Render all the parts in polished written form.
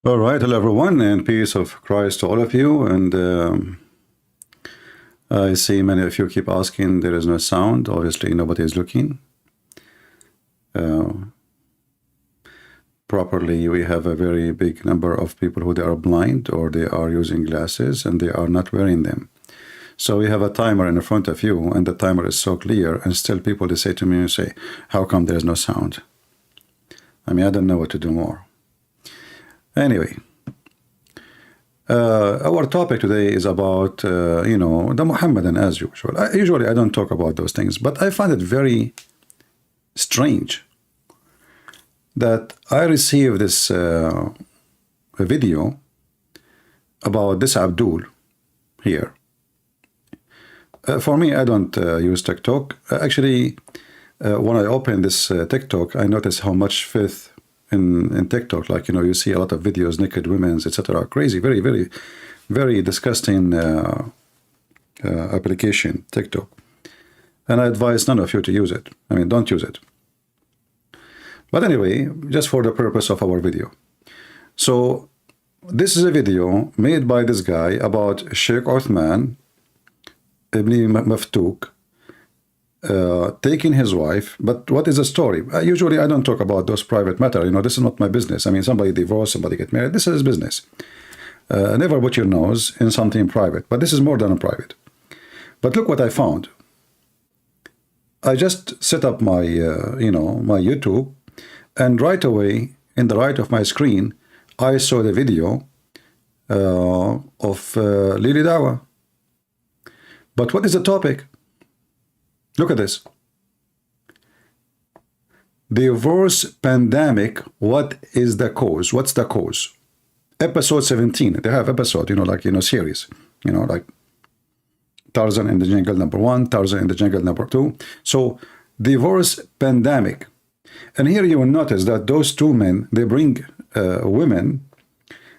All right, hello everyone, and peace of Christ to all of you. And I see many of you keep asking, there is no sound. Obviously, nobody is looking properly. We have a very big number of people who they are blind or they are using glasses and they are not wearing them. So we have a timer in front of you, and the timer is so clear, and still people they say to me, how come there is no sound? I mean, I don't know what to do more. Anyway. Our topic today is about, the Muhammadan as usual. Usually I don't talk about those things, but I find it very strange that I received this a video about this Abdul here. For me, I don't use TikTok. Actually, when I open this TikTok, I notice how much faith in TikTok, like, you see a lot of videos, naked women, etc. Crazy, very, very, very disgusting application, TikTok. And I advise none of you to use it. I mean, don't use it. But anyway, just for the purpose of our video. So this is a video made by this guy about Shaykh Uthman ibn Maftouk, taking his wife. But what is the story? Usually I don't talk about those private matter. This is not my business. I mean, somebody divorced, somebody get married. This is business. Never put your nose in something private. But this is more than private. But look what I found. I just set up my, my YouTube, and right away, in the right of my screen, I saw the video of Lili Dawa. But what is the topic? Look at this. Divorce pandemic, what is the cause? What's the cause? Episode 17. They have episode, series. Like Tarzan in the Jungle #1, Tarzan in the Jungle #2. So, divorce pandemic. And here you will notice that those two men, they bring women,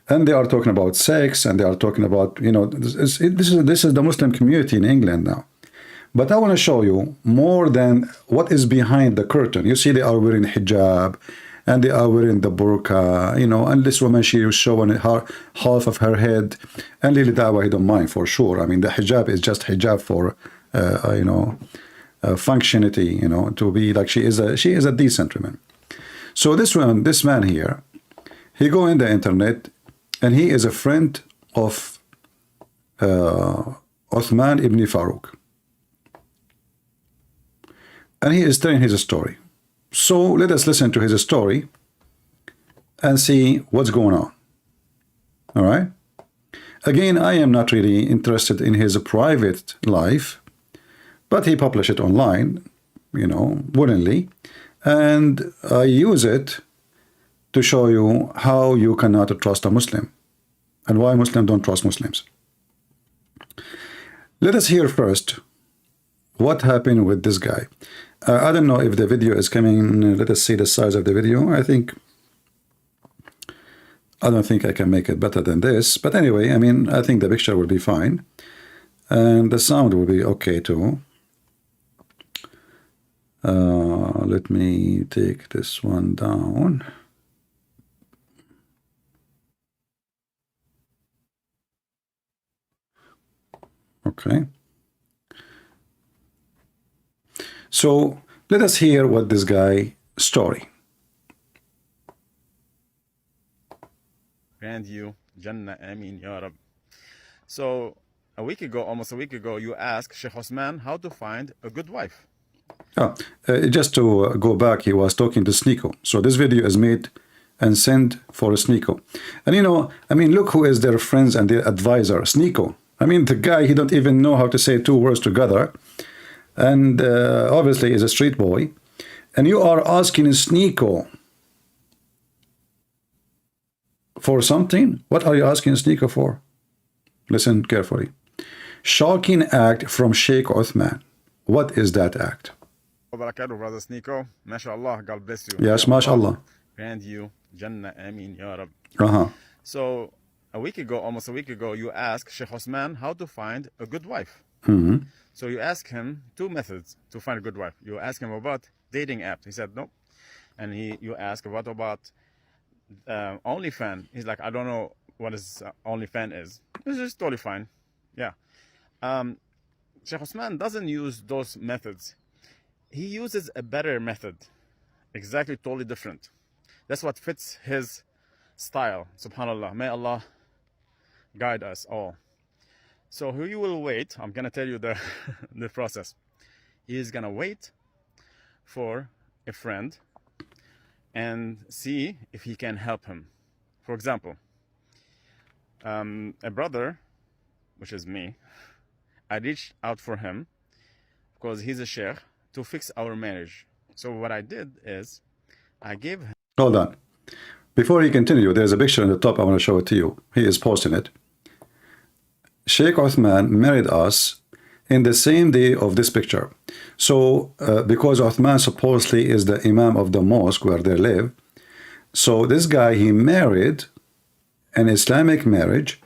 and they are talking about sex, and they are talking about, this is the Muslim community in England now. But I want to show you more than what is behind the curtain. You see, they are wearing hijab, and they are wearing the burqa, and this woman, she is showing her half of her head. And Lili Dawa, he don't mind for sure. I mean, the hijab is just hijab for, functionality, to be like she is a decent woman. So this man here, he go in the internet, and he is a friend of Uthman ibn Farooq. And he is telling his story. So let us listen to his story and see what's going on. All right? Again, I am not really interested in his private life, but he published it online, willingly. And I use it to show you how you cannot trust a Muslim and why Muslims don't trust Muslims. Let us hear first what happened with this guy. I don't know if the video is coming. Let us see the size of the video. I don't think I can make it better than this. But anyway, I mean, I think the picture will be fine. And the sound will be okay too. Let me take this one down. Okay. So let us hear what this guy story. Grant you Jannah, Ameen, Ya Rab. So almost a week ago, you asked Shaykh Uthman how to find a good wife. Just to go back, he was talking to Sneeko. So this video is made and sent for Sneeko. And I mean, look who is their friends and their advisor, Sneeko. I mean, the guy, he don't even know how to say two words together. And obviously is a street boy. And you are asking Sneeko for something? What are you asking Sneeko for? Listen carefully. Shocking act from Shaykh Uthman. What is that act? Barakatuh, brother Sneeko. MashaAllah, God bless you. Yes, MashaAllah. Grant you Jannah, Ameen, Ya Rab. So almost a week ago, you asked Shaykh Uthman how to find a good wife. So you ask him two methods to find a good wife. You ask him about dating apps. He said no. And you ask what about OnlyFan. He's like, I don't know what his OnlyFan is. It's just totally fine. Yeah. Shaykh Uthman doesn't use those methods. He uses a better method, exactly totally different. That's what fits his style. Subhanallah. May Allah guide us all. So he will wait. I'm gonna tell you the the process. He is gonna wait for a friend and see if he can help him. For example, a brother, which is me, I reached out for him because he's a sheikh to fix our marriage. So what I did is I gave him. Hold on. Before you continue, there's a picture on the top. I want to show it to you. He is posting it. Shaykh Uthman married us in the same day of this picture. So because Uthman supposedly is the imam of the mosque where they live, so this guy, he married an Islamic marriage.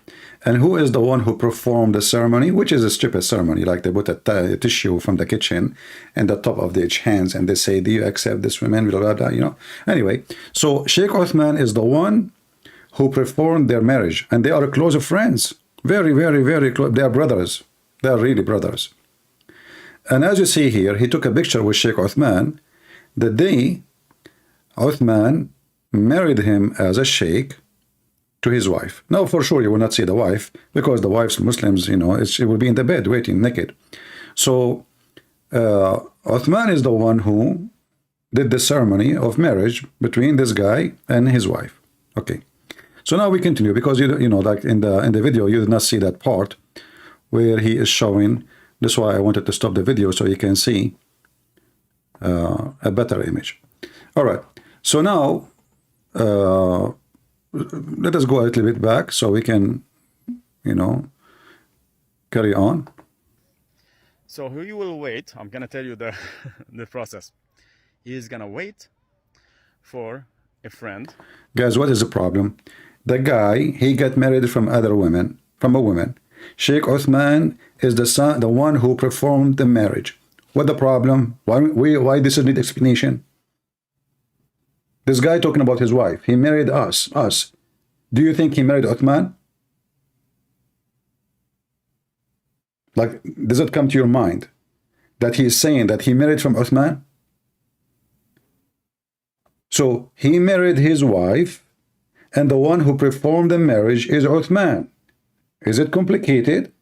And who is the one who performed the ceremony, which is a stupid ceremony, like they put a tissue from the kitchen and the top of each hands, and they say, do you accept this woman, blah, blah, blah, you know. Anyway, so Shaykh Uthman is the one who performed their marriage, and they are close friends, very, very, very close. They are brothers. They are really brothers. And as you see here, he took a picture with Shaykh Uthman the day Uthman married him as a sheikh to his wife. Now, for sure, you will not see the wife because the wife's Muslims, you know, she will be in the bed waiting naked. So, Uthman is the one who did the ceremony of marriage between this guy and his wife. Okay. So now we continue because you know, like in the video, you did not see that part where he is showing. That's why I wanted to stop the video so you can see a better image. All right. So now, let us go a little bit back so we can, you know, carry on. So he will wait. I'm gonna tell you the the process. He is gonna wait for a friend. Guys, what is the problem? The guy, he got married from other women, from a woman. Shaykh Uthman is the one who performed the marriage. What the problem? Why this need explanation? This guy talking about his wife. He married us. Do you think he married Uthman? Like, does it come to your mind that he is saying that he married from Uthman? So he married his wife, and the one who performed the marriage is Uthman. Is it complicated?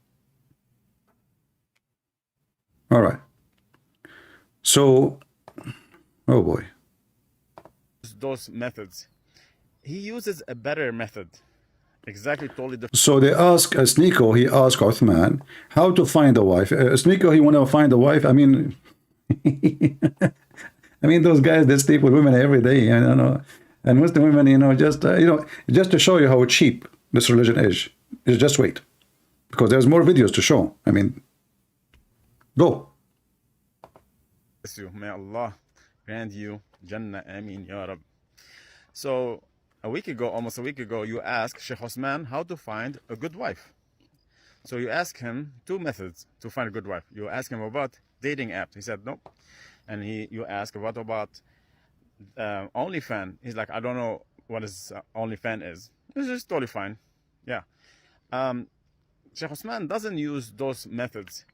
All right. So, oh boy. Those methods. He uses a better method, exactly totally different. So they ask Sneeko, he asked Uthman how to find a wife. Sneeko, he want to find a wife. I mean, I mean, those guys, they sleep with women every day, I don't know. And Muslim women, you know, just to show you how cheap this religion is just wait, because there's more videos to show. I mean, go. May Allah grant you Jannah, Ameen, Ya Rab. So almost a week ago, you asked Shaykh Uthman how to find a good wife. So you ask him two methods to find a good wife. You ask him about dating apps. He said no. And you ask what about OnlyFan. He's like, I don't know what his OnlyFan is. It's just totally fine. Yeah. Shaykh Uthman doesn't use those methods.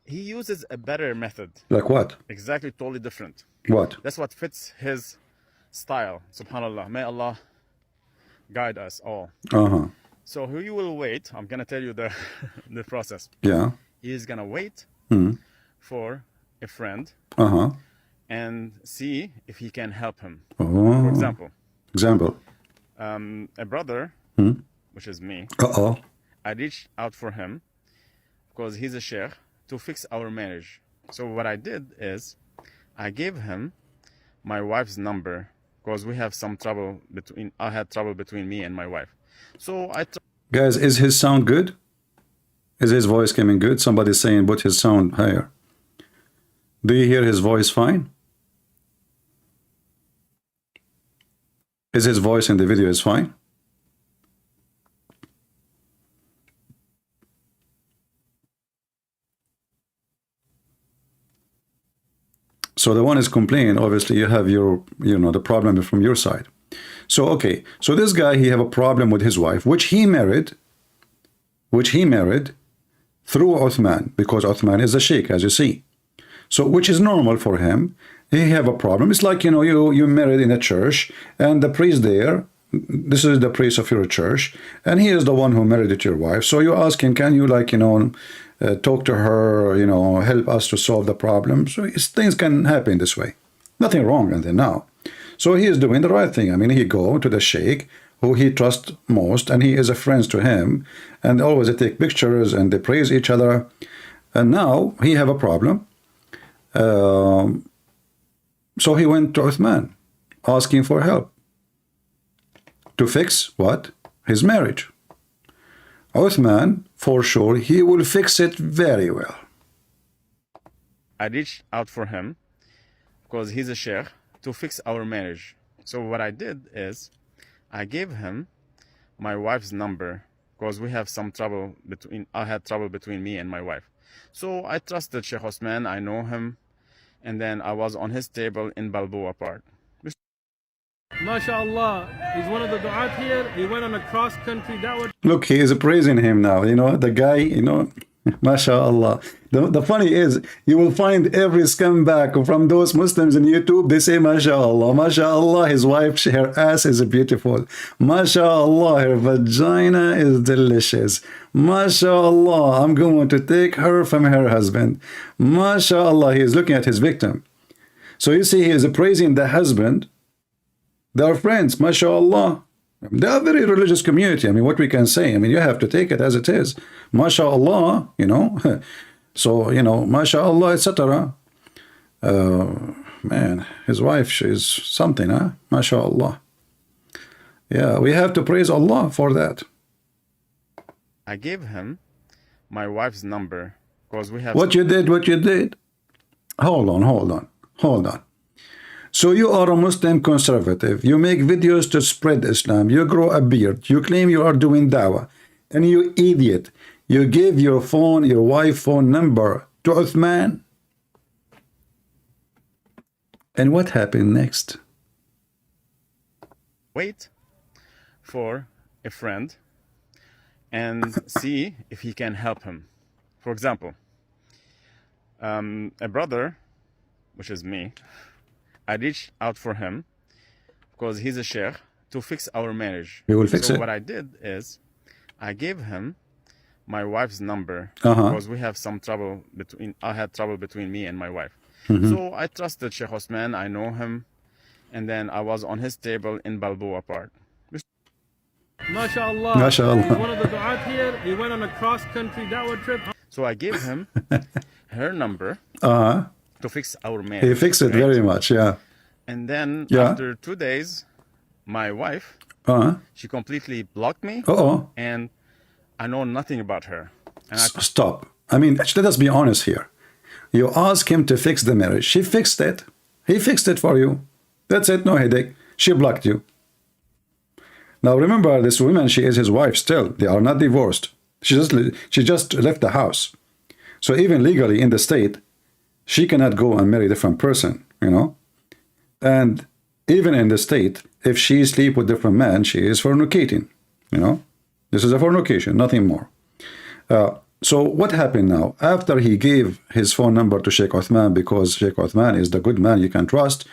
He uses a better method. Like what? Exactly totally different. What? That's what fits his style. Subhanallah. May Allah guide us all. So he will wait. I'm gonna tell you the the process. Yeah. He is gonna wait for a friend and see if he can help him. For example. A brother, which is me. I reached out for him because he's a sheikh to fix our marriage. So what I did is I gave him my wife's number because we have some trouble I had trouble between me and my wife. So guys, is his sound good? Is his voice coming good? Somebody's saying put his sound higher. Do you hear his voice fine? Is his voice in the video is fine? So the one is complaining, obviously you have your, you know, the problem from your side. So, okay. So this guy, he have a problem with his wife, which he married through Uthman, because Uthman is a sheikh, as you see. So, which is normal for him. He have a problem. It's like, you married in a church, and the priest there, this is the priest of your church, and he is the one who married your wife. So you ask him, can you, like, talk to her, help us to solve the problem? So things can happen this way. Nothing wrong until now. So he is doing the right thing. I mean, he go to the sheikh who he trusts most, and he is a friend to him, and always they take pictures and they praise each other. And now he have a problem. So he went to Uthman asking for help to fix what? His marriage. Uthman, for sure, he will fix it very well. I reached out for him because he's a sheikh to fix our marriage. So what I did is I gave him my wife's number because we have some trouble I had trouble between me and my wife. So I trusted Shaykh Uthman, I know him, and then I was on his table in Balboa Park. MashaAllah, he's one of the du'at here. He went on a cross-country da'wah. Look, he is praising him now. The guy, MashaAllah. The funny is, you will find every scumbag from those Muslims in YouTube, they say, MashaAllah, MashaAllah, his wife, her ass is beautiful. MashaAllah, her vagina is delicious. MashaAllah, I'm going to take her from her husband. MashaAllah, he is looking at his victim. So you see, he is praising the husband. They are friends, MashaAllah. They are a very religious community. I mean, what we can say, I mean, you have to take it as it is. MashaAllah, So, MashaAllah, etc. Man, his wife, she's something, huh? MashaAllah. Yeah, we have to praise Allah for that. I gave him my wife's number because we have... What you did? Hold on. So you are a Muslim conservative. You make videos to spread Islam. You grow a beard. You claim you are doing dawah. And you idiot. You gave your wife phone number to Uthman. And what happened next? Wait for a friend and see if he can help him. For example, a brother, which is me, I reached out for him because he's a sheikh to fix our marriage. We will fix it. So what I did is I gave him my wife's number because we have some trouble I had trouble between me and my wife. So I trusted Shaykh Uthman, I know him, and then I was on his table in Balboa Park. MashaAllah, MashaAllah. he's one of the du'at here. He went on a cross-country da'wah trip. So I gave him her number to fix our marriage. He fixed it very much, yeah. And then after 2 days, my wife, she completely blocked me, and I know nothing about her. And Stop. I mean, let us be honest here. You ask him to fix the marriage. She fixed it. He fixed it for you. That's it, no headache. She blocked you. Now remember, this woman, she is his wife still. They are not divorced. She just left the house. So even legally in the state, she cannot go and marry a different person, And even in the state, if she sleep with different men, she is fornicating, This is a fornication, nothing more. So what happened now? After he gave his phone number to Shaykh Uthman, because Shaykh Uthman is the good man you can trust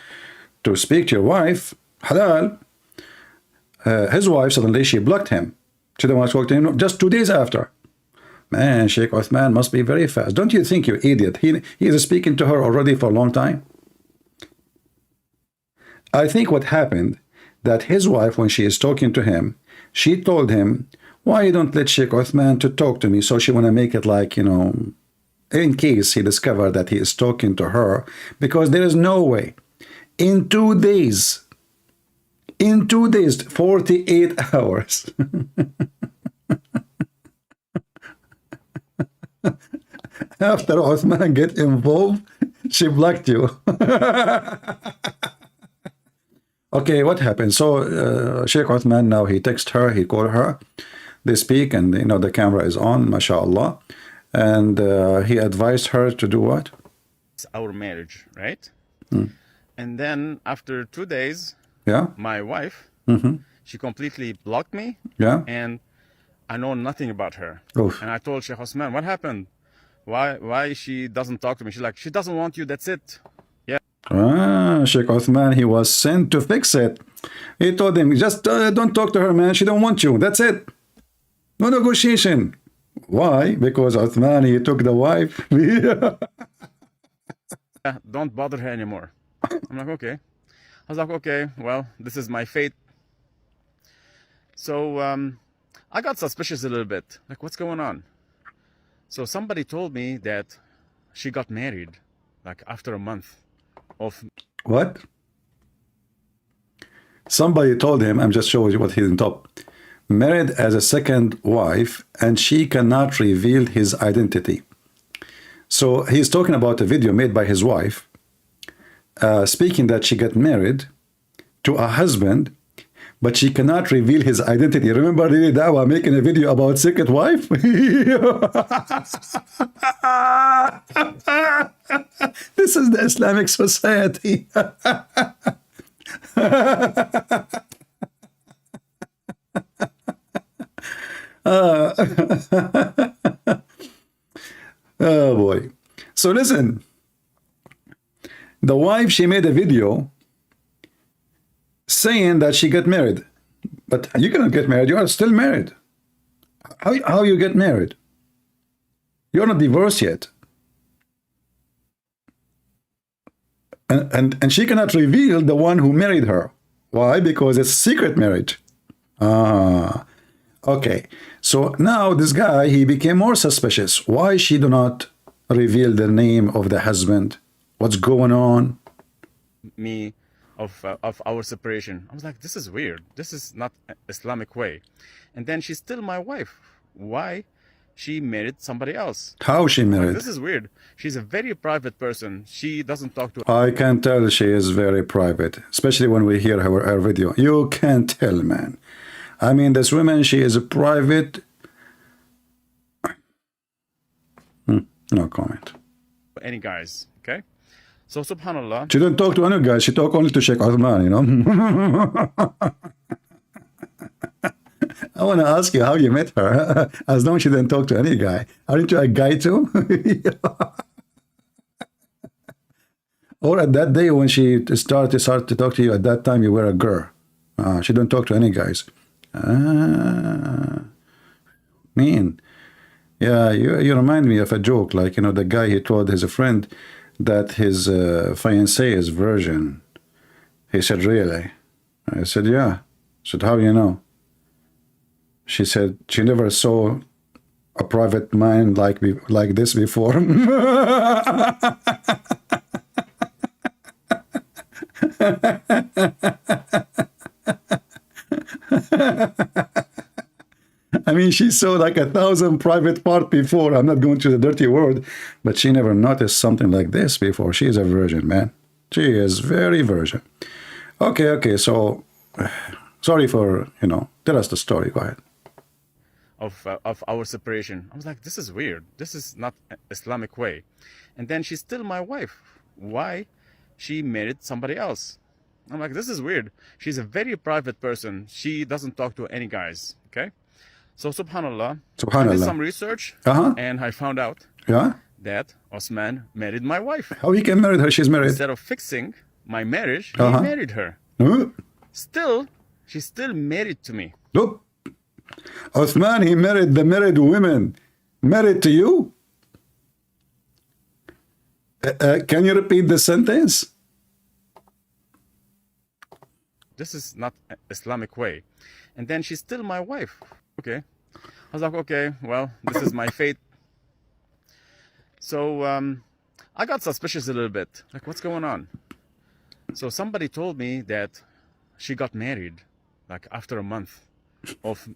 to speak to your wife, halal, his wife, suddenly she blocked him. She didn't want to talk to him just 2 days after. Man, Shaykh Uthman must be very fast. Don't you think, you idiot? He is speaking to her already for a long time. I think what happened, that his wife, when she is talking to him, she told him, why you don't let Shaykh Uthman to talk to me? So she want to make it like, in case he discovered that he is talking to her, because there is no way. In 2 days, 48 hours. After Uthman get involved, she blocked you. Okay, what happened? So Shaykh Uthman, now he texts her, he called her, they speak, and the camera is on, mashallah, and he advised her to do what? It's our marriage, right? And then after 2 days, my wife, She completely blocked me, Yeah. and I know nothing about her. Oof. And I told Shaykh Uthman, what happened? Why she doesn't talk to me? She's like, she doesn't want you, that's it. Yeah. Sheikh Uthman, he was sent to fix it. He told him, just don't talk to her, man. She don't want you. That's it. No negotiation. Why? Because Uthman, he took the wife. Yeah, don't bother her anymore. I'm like, okay. I was like, okay, well, this is my fate. So I got suspicious a little bit. Like, what's going on? So somebody told me that she got married, like after a month of. What? Somebody told him, I'm just showing you what he's in top. Married as a second wife, and she cannot reveal his identity. So he's talking about a video made by his wife, speaking that she got married to a husband, but she cannot reveal his identity. Remember Lily Dawa making a video about second wife? This is the Islamic society. Oh boy. So listen, the wife, she made a video saying that she got married. But you cannot get married. You are still married. How you get married? You're not divorced yet. And she cannot reveal the one who married her. Why? Because it's secret marriage. Okay. So now this guy, he became more suspicious. Why she do not reveal the name of the husband? What's going on? Me of our separation. I was like, this is weird. This is not Islamic way. And then she's still my wife. Why? She married somebody else. How she married? This is weird. She's a very private person. She doesn't talk to. I can tell she is very private, especially when we hear her video. You can tell, man. I mean, this woman, she is a private. No comment. Any guys, okay? So subhanallah. She don't talk to any guy. She talk only to Sheikh Uthman, you know. I want to ask you how you met her. As long as she didn't talk to any guy. Aren't you a guy too? Or at that day when she started to talk to you, at that time you were a girl. She don't talk to any guys. Mean. Yeah, you remind me of a joke. Like, you know, the guy, he told his friend that his fiancée is virgin. He said, really? I said, yeah. I said, how you know? She said she never saw a private mind like this before. I mean, she saw like 1,000 private parts before. I'm not going to the dirty word, but she never noticed something like this before. She is a virgin, man. She is very virgin. Okay. So, sorry for, you know, tell us the story. Go ahead. Of our separation. I was like, this is weird. This is not Islamic way. And then she's still my wife. Why? She married somebody else. I'm like, this is weird. She's a very private person. She doesn't talk to any guys. Okay. So subhanallah. I did some research and I found out that Uthman married my wife. How he can marry her? She's married. Instead of fixing my marriage, he married her. Still, she's still married to me. Look. Uthman, he married the married women. Married to you? Can you repeat the sentence? This is not Islamic way. And then she's still my wife. Okay. I was like, okay, well, this is my fate. So I got suspicious a little bit. Like, what's going on? So somebody told me that she got married, like after a month of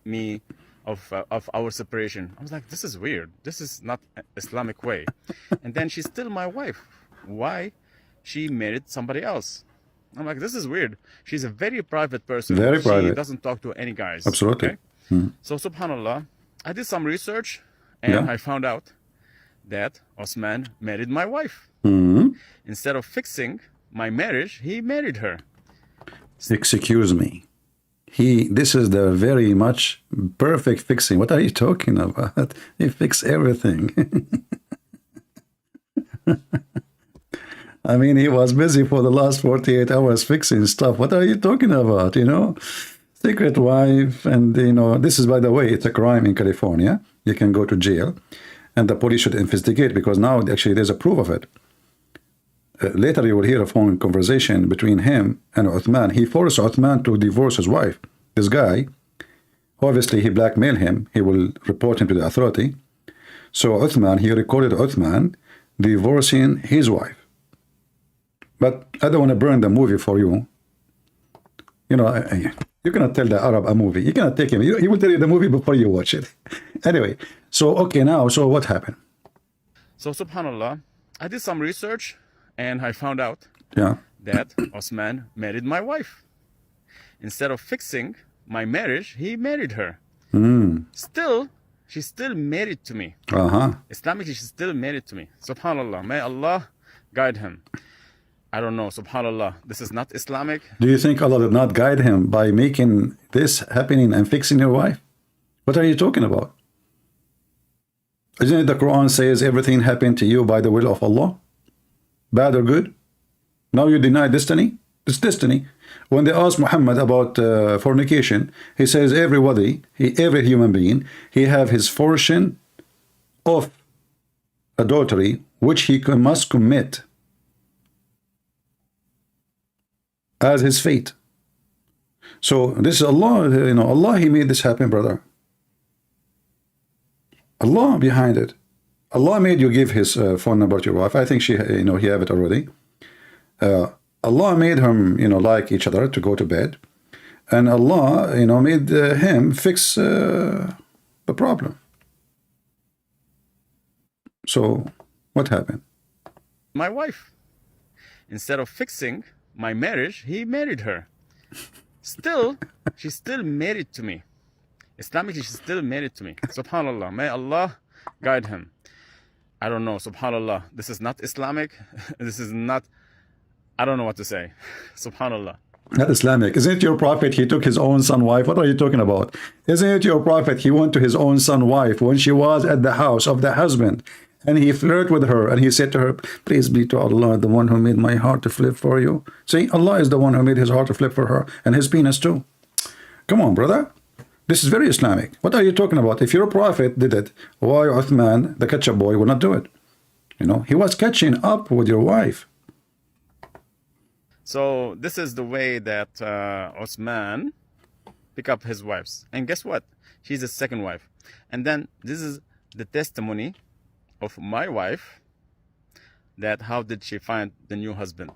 our separation. I was like, this is weird. This is not Islamic way. And then she's still my wife. Why? She married somebody else. I'm like, this is weird. She's a very private person. Very private. She doesn't talk to any guys. Absolutely. Okay? So subhanallah, I did some research and I found out that Uthman married my wife. Instead of fixing my marriage, he married her. Excuse me. This is the very much perfect fixing. What are you talking about? He fixed everything. I mean, he was busy for the last 48 hours fixing stuff. What are you talking about, you know? Secret wife, and, you know, this is, by the way, it's a crime in California. You can go to jail, and the police should investigate, because now, actually, there's a proof of it. Later, you will hear a phone conversation between him and Uthman. He forced Uthman to divorce his wife. This guy, obviously, he blackmailed him. He will report him to the authority. So Uthman, he recorded Uthman divorcing his wife. But I don't want to burn the movie for you. You know, you cannot tell the Arab a movie. You cannot take him. He will tell you the movie before you watch it. Anyway, so, okay, now, so what happened? So, subhanAllah, I did some research, and I found out that Uthman married my wife. Instead of fixing my marriage, he married her. Still, she's still married to me. Islamically, she's still married to me. Subhanallah, may Allah guide him. I don't know, subhanallah, this is not Islamic. Do you think Allah did not guide him by making this happening and fixing your wife? What are you talking about? Isn't it the Quran says everything happened to you by the will of Allah? Bad or good? Now you deny destiny? It's destiny. When they asked Muhammad about fornication, he says everybody, every human being, he have his portion of adultery, which he must commit as his fate. So this is Allah, you know, Allah, he made this happen, brother. Allah behind it. Allah made you give his phone number to your wife. I think she, you know, he have it already. Allah made him, you know, like each other to go to bed, and Allah, you know, made him fix the problem. So what happened? My wife, instead of fixing my marriage, he married her. Still, she's still married to me. Islamically, she's still married to me. Subhanallah, may Allah guide him. I don't know, subhanallah, this is not Islamic. This is not, I don't know what to say. Subhanallah. Not Islamic. Isn't it your prophet, he took his own son wife? What are you talking about? Isn't it your prophet, he went to his own son wife when she was at the house of the husband, and he flirted with her, and he said to her, please be to Allah, the one who made my heart to flip for you. See, Allah is the one who made his heart to flip for her, and his penis too. Come on, brother. This is very Islamic. What are you talking about? If your prophet did it, why Uthman, the ketchup boy, would not do it? You know, he was catching up with your wife. So this is the way that Uthman pick up his wives. And guess what? She's his second wife. And then this is the testimony of my wife, that how did she find the new husband.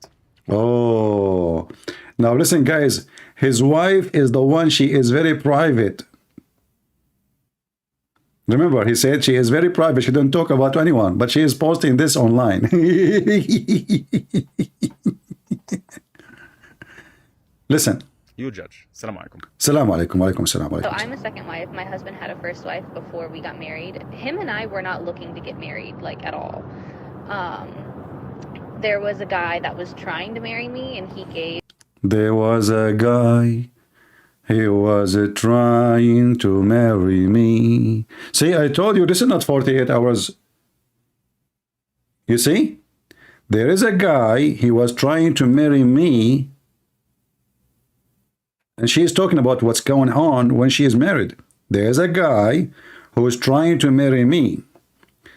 Oh, now listen, guys, his wife is the one, she is very private. Remember, he said she is very private, she don't talk about anyone, but she is posting this online. Listen. You judge. Assalamu alaikum. Assalamu alaikum. Wa alaikum assalam. So I'm a second wife. My husband had a first wife before we got married. Him and I were not looking to get married, like, at all. There was a guy that was trying to marry me, and he gave... There was a guy, he was trying to marry me. See, I told you, this is not 48 hours. You see? There is a guy, he was trying to marry me, and she is talking about what's going on when she is married. There's a guy who is trying to marry me.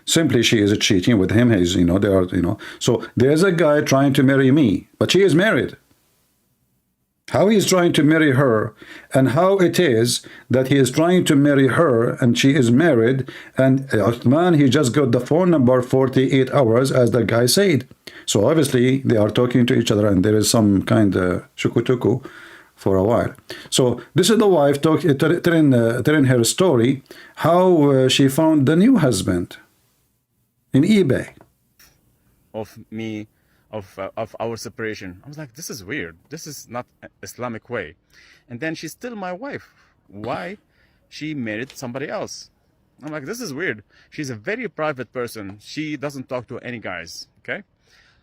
Simply, she is cheating with him. He's, you know, they are, you know. So there's a guy trying to marry me, but she is married. How he is trying to marry her, and how it is that he is trying to marry her, and she is married, and Uthman, he just got the phone number 48 hours, as the guy said. So obviously, they are talking to each other, and there is some kind of shukutuku for a while. So this is the wife telling her story, how she found the new husband in eBay. Of me, of our separation. I was like, this is weird. This is not an Islamic way. And then she's still my wife. Why? She married somebody else. I'm like, this is weird. She's a very private person. She doesn't talk to any guys. Okay?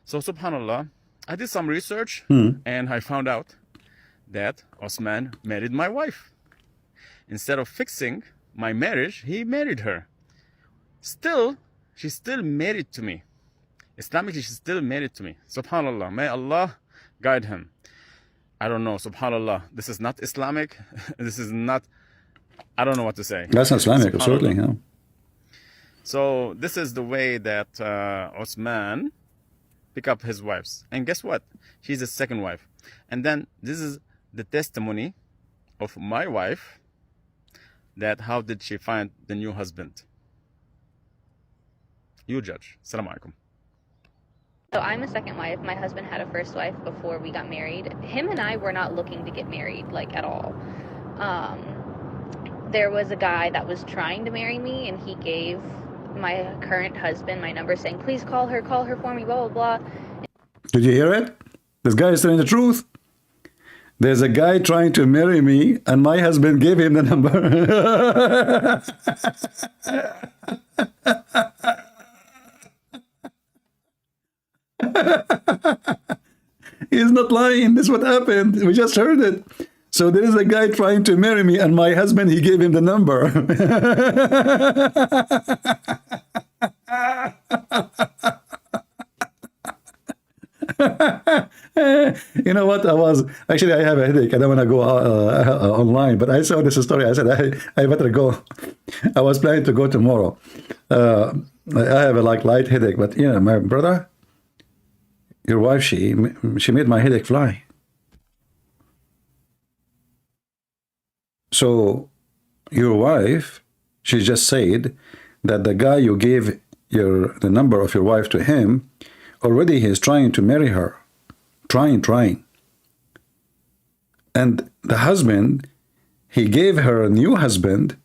So subhanallah, I did some research and I found out that Uthman married my wife. Instead of fixing my marriage, he married her. Still, she's still married to me. Islamically, she's still married to me. Subhanallah. May Allah guide him. I don't know. Subhanallah. This is not Islamic. This is not, I don't know what to say. That's not Islamic, absolutely. Yeah. So this is the way that Uthman pick up his wives. And guess what? She's the second wife. And then this is the testimony of my wife, that how did she find the new husband? You judge. Assalamu alaikum. So I'm a second wife. My husband had a first wife before we got married. Him and I were not looking to get married, like, at all. There was a guy that was trying to marry me, and he gave my current husband my number, saying, please call her for me, blah, blah, blah. Did you hear it? This guy is telling the truth. There's a guy trying to marry me, and my husband gave him the number. He's not lying. This is what happened. We just heard it. So there is a guy trying to marry me, and my husband, he gave him the number. You know what? I have a headache. I don't want to go online, but I saw this story. I said, I better go. I was planning to go tomorrow. I have a light headache, but my brother, your wife, she made my headache fly. So your wife, she just said that the guy you gave the number of your wife to him, already he is trying to marry her. Trying. And the husband, he gave her a new husband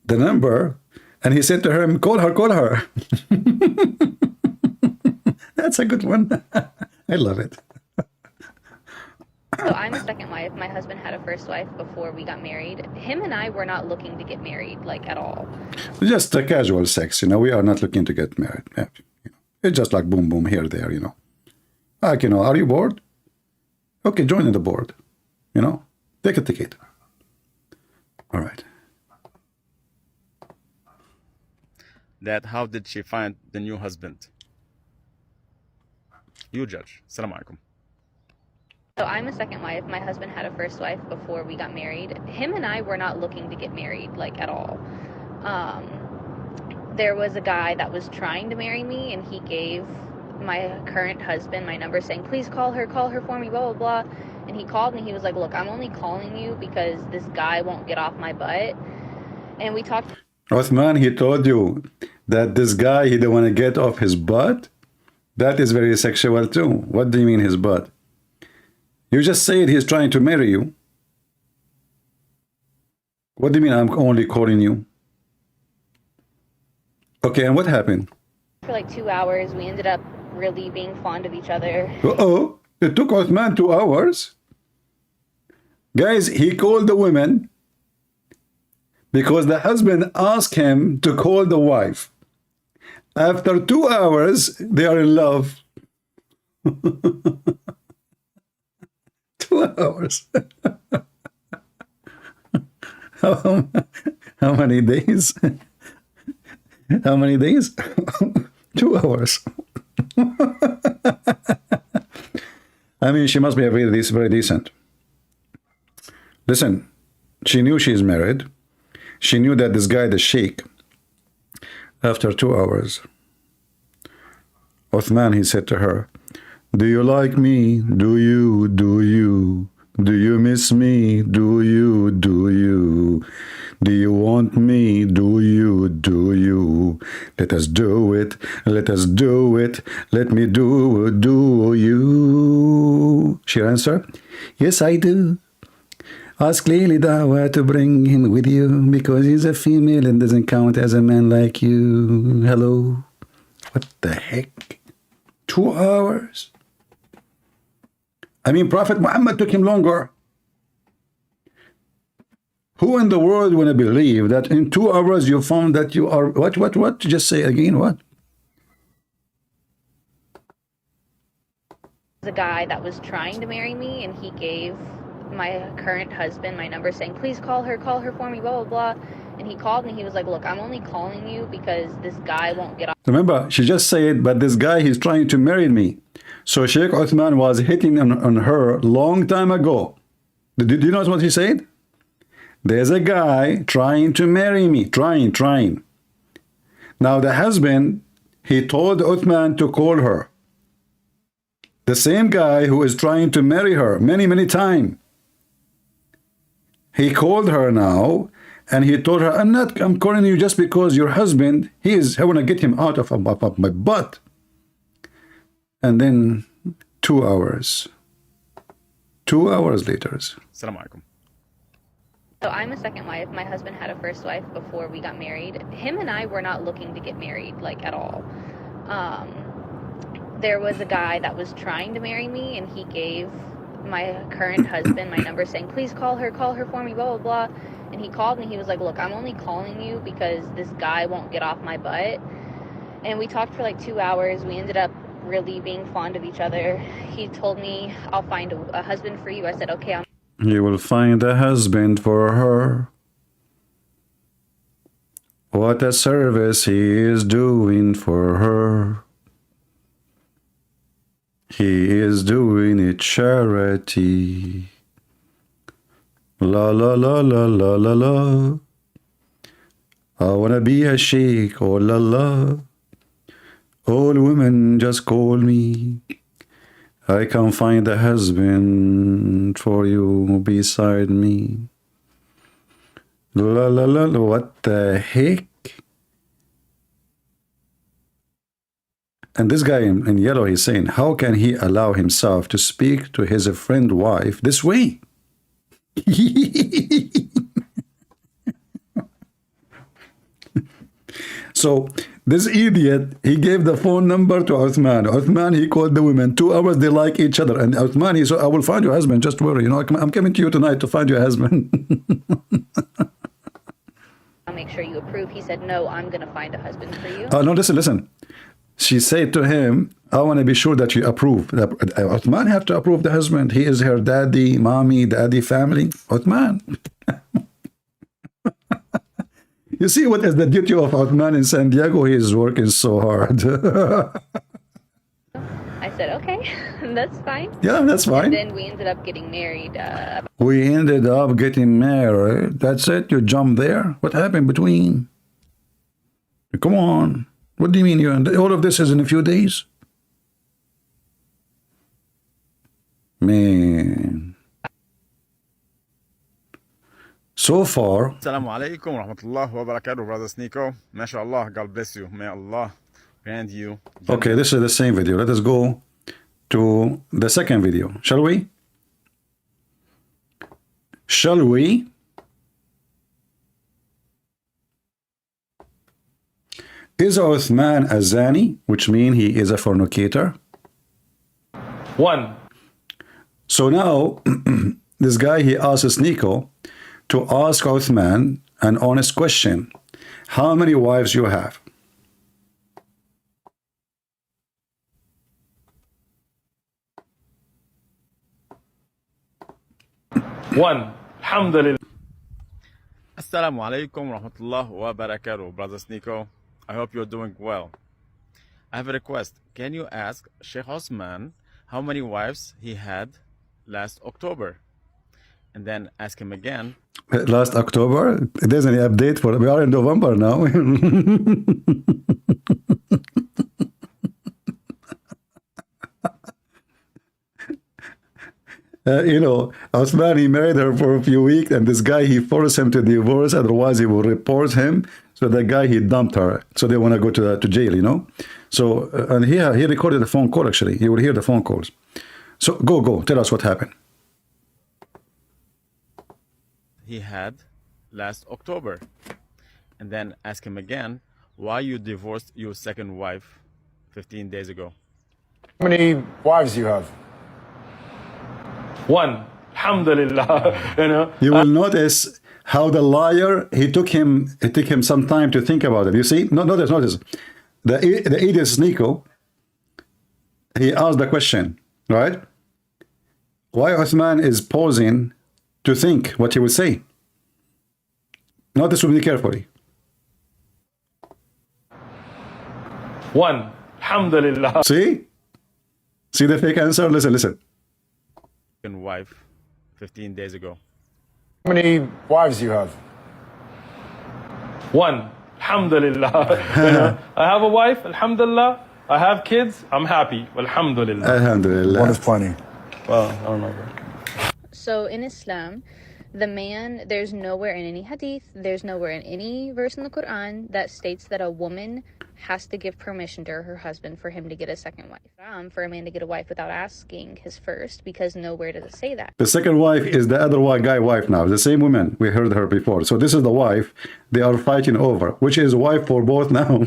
the number, and he said to her, call her. That's a good one. I love it. So I'm a second wife. My husband had a first wife before we got married. Him and I were not looking to get married, like, at all. Just a casual sex, we are not looking to get married. It's just like boom, boom, here, there, Like, are you bored? Okay, join in the board. Take a ticket. All right. That how did she find the new husband? You judge. Assalamu alaikum. So I'm a second wife. My husband had a first wife before we got married. Him and I were not looking to get married, like, at all. There was a guy that was trying to marry me, and he gave my current husband my number, saying, please call her for me, blah, blah, blah. And he called me. He was like, look, I'm only calling you because this guy won't get off my butt. And we talked. Uthman, he told you that this guy, he don't want to get off his butt? That is very sexual too. What do you mean his butt? You just said he's trying to marry you. What do you mean I'm only calling you? Okay, and what happened? For like 2 hours. We ended up really being fond of each other. Uh-oh. It took Uthman 2 hours. Guys, he called the women because the husband asked him to call the wife. After 2 hours, they are in love. 2 hours. How many days? How many days? 2 hours. I mean, she must be very decent. Listen, she knew she's married. She knew that this guy, the Shaykh, after 2 hours, Uthman, he said to her, do you like me? Do you? Do you? Do you miss me? Do you? Do you? Do you want me? Do you? Do you? Let us do it. Let us do it. Let me do you. She answered, yes, I do. Ask Lily Dawa to bring him with you because he's a female and doesn't count as a man like you. Hello? What the heck? 2 hours? I mean, Prophet Muhammad took him longer. Who in the world want to believe that in 2 hours you found that you are... What? Just say again, what? The guy that was trying to marry me, and he gave my current husband my number saying, please call her for me, blah, blah, blah. And he called and he was like, look, I'm only calling you because this guy won't get off. Remember, she just said, but this guy, he's trying to marry me. So Sheikh Uthman was hitting on her long time ago. Did you notice what he said? There's a guy trying to marry me. Trying. Now the husband, he told Uthman to call her. The same guy who is trying to marry her many times. He called her now and he told her, I'm calling you just because your husband, I want to get him out of my butt. And then 2 hours. 2 hours later. Assalamu alaikum. So I'm a second wife. My husband had a first wife before we got married. Him and I were not looking to get married, like, at all. There was a guy that was trying to marry me, and he gave my current husband my number saying, please call her for me, blah, blah, blah. And he called and he was like, look, I'm only calling you because this guy won't get off my butt. And we talked for like 2 hours. We ended up really being fond of each other. He told me, I'll find a husband for you. I said, okay. You will find a husband for her. What a service he is doing for her. He is doing it charity. La la la la la la la. I wanna be a sheikh, oh la la. All women just call me. I can find a husband for you beside me. La la la la. What the heck? And this guy in yellow, he's saying, how can he allow himself to speak to his friend wife this way? So this idiot, he gave the phone number to Uthman. Uthman, he called the women. 2 hours, they like each other. And Uthman, he said, I will find your husband. Just worry. You know, I'm coming to you tonight to find your husband. I'll make sure you approve. He said, no, I'm going to find a husband for you. No, listen. She said to him, I want to be sure that you approve. Uthman have to approve the husband. He is her daddy, mommy, daddy, family. Uthman. You see what is the duty of Uthman in San Diego? He is working so hard. I said, okay, that's fine. Yeah, that's fine. And then we ended up getting married. We ended up getting married. That's it? You jumped there? What happened between? Come on. What do you mean? All of this is in a few days? Man. So far. Assalamu alaikum wa rahmatullahi wa barakatuh, Brother Sneeko. MashaAllah, God bless you. May Allah grant you. Okay, this is the same video. Let us go to the second video. Shall we? Shall we? Is Uthman a zani, which means he is a fornicator? 1. So now, this guy, he asks Sneeko to ask Uthman an honest question. How many wives you have? One. Alhamdulillah. Assalamu alaikum wa rahmatullahi wa barakatuh, Brother Sneeko. I hope you're doing well. I have a request. Can you ask Sheikh Uthman how many wives he had last October? And then ask him again. Last October? There's any update for we are in November now. You know, Uthman, he married her for a few weeks, and this guy, he forced him to divorce, otherwise he will report him. So the guy, he dumped her. So they want to go to jail, you know. So, and he recorded the phone call, actually. He will hear the phone calls. So go, tell us what happened. He had last October. And then ask him again why you divorced your second wife 15 days ago. How many wives do you have? 1. Alhamdulillah. You know. You will notice how the liar, it took him some time to think about it. You see? Notice. The idiot Sneeko, he asked the question, right? Why Uthman is posing to think what he will say. Notice with me carefully. One, alhamdulillah. See? See the fake answer? Listen, listen. Wife 15 days ago. How many wives do you have? One, alhamdulillah. I have a wife, alhamdulillah. I have kids, I'm happy, alhamdulillah. Alhamdulillah. One is plenty. Well, I don't know. So in Islam, the man, there's nowhere in any hadith, there's nowhere in any verse in the Quran that states that a woman has to give permission to her husband for him to get a second wife. For a man to get a wife without asking his first, because nowhere does it say that. The second wife is the other guy wife now, the same woman. We heard her before. So this is the wife they are fighting over, which is wife for both now.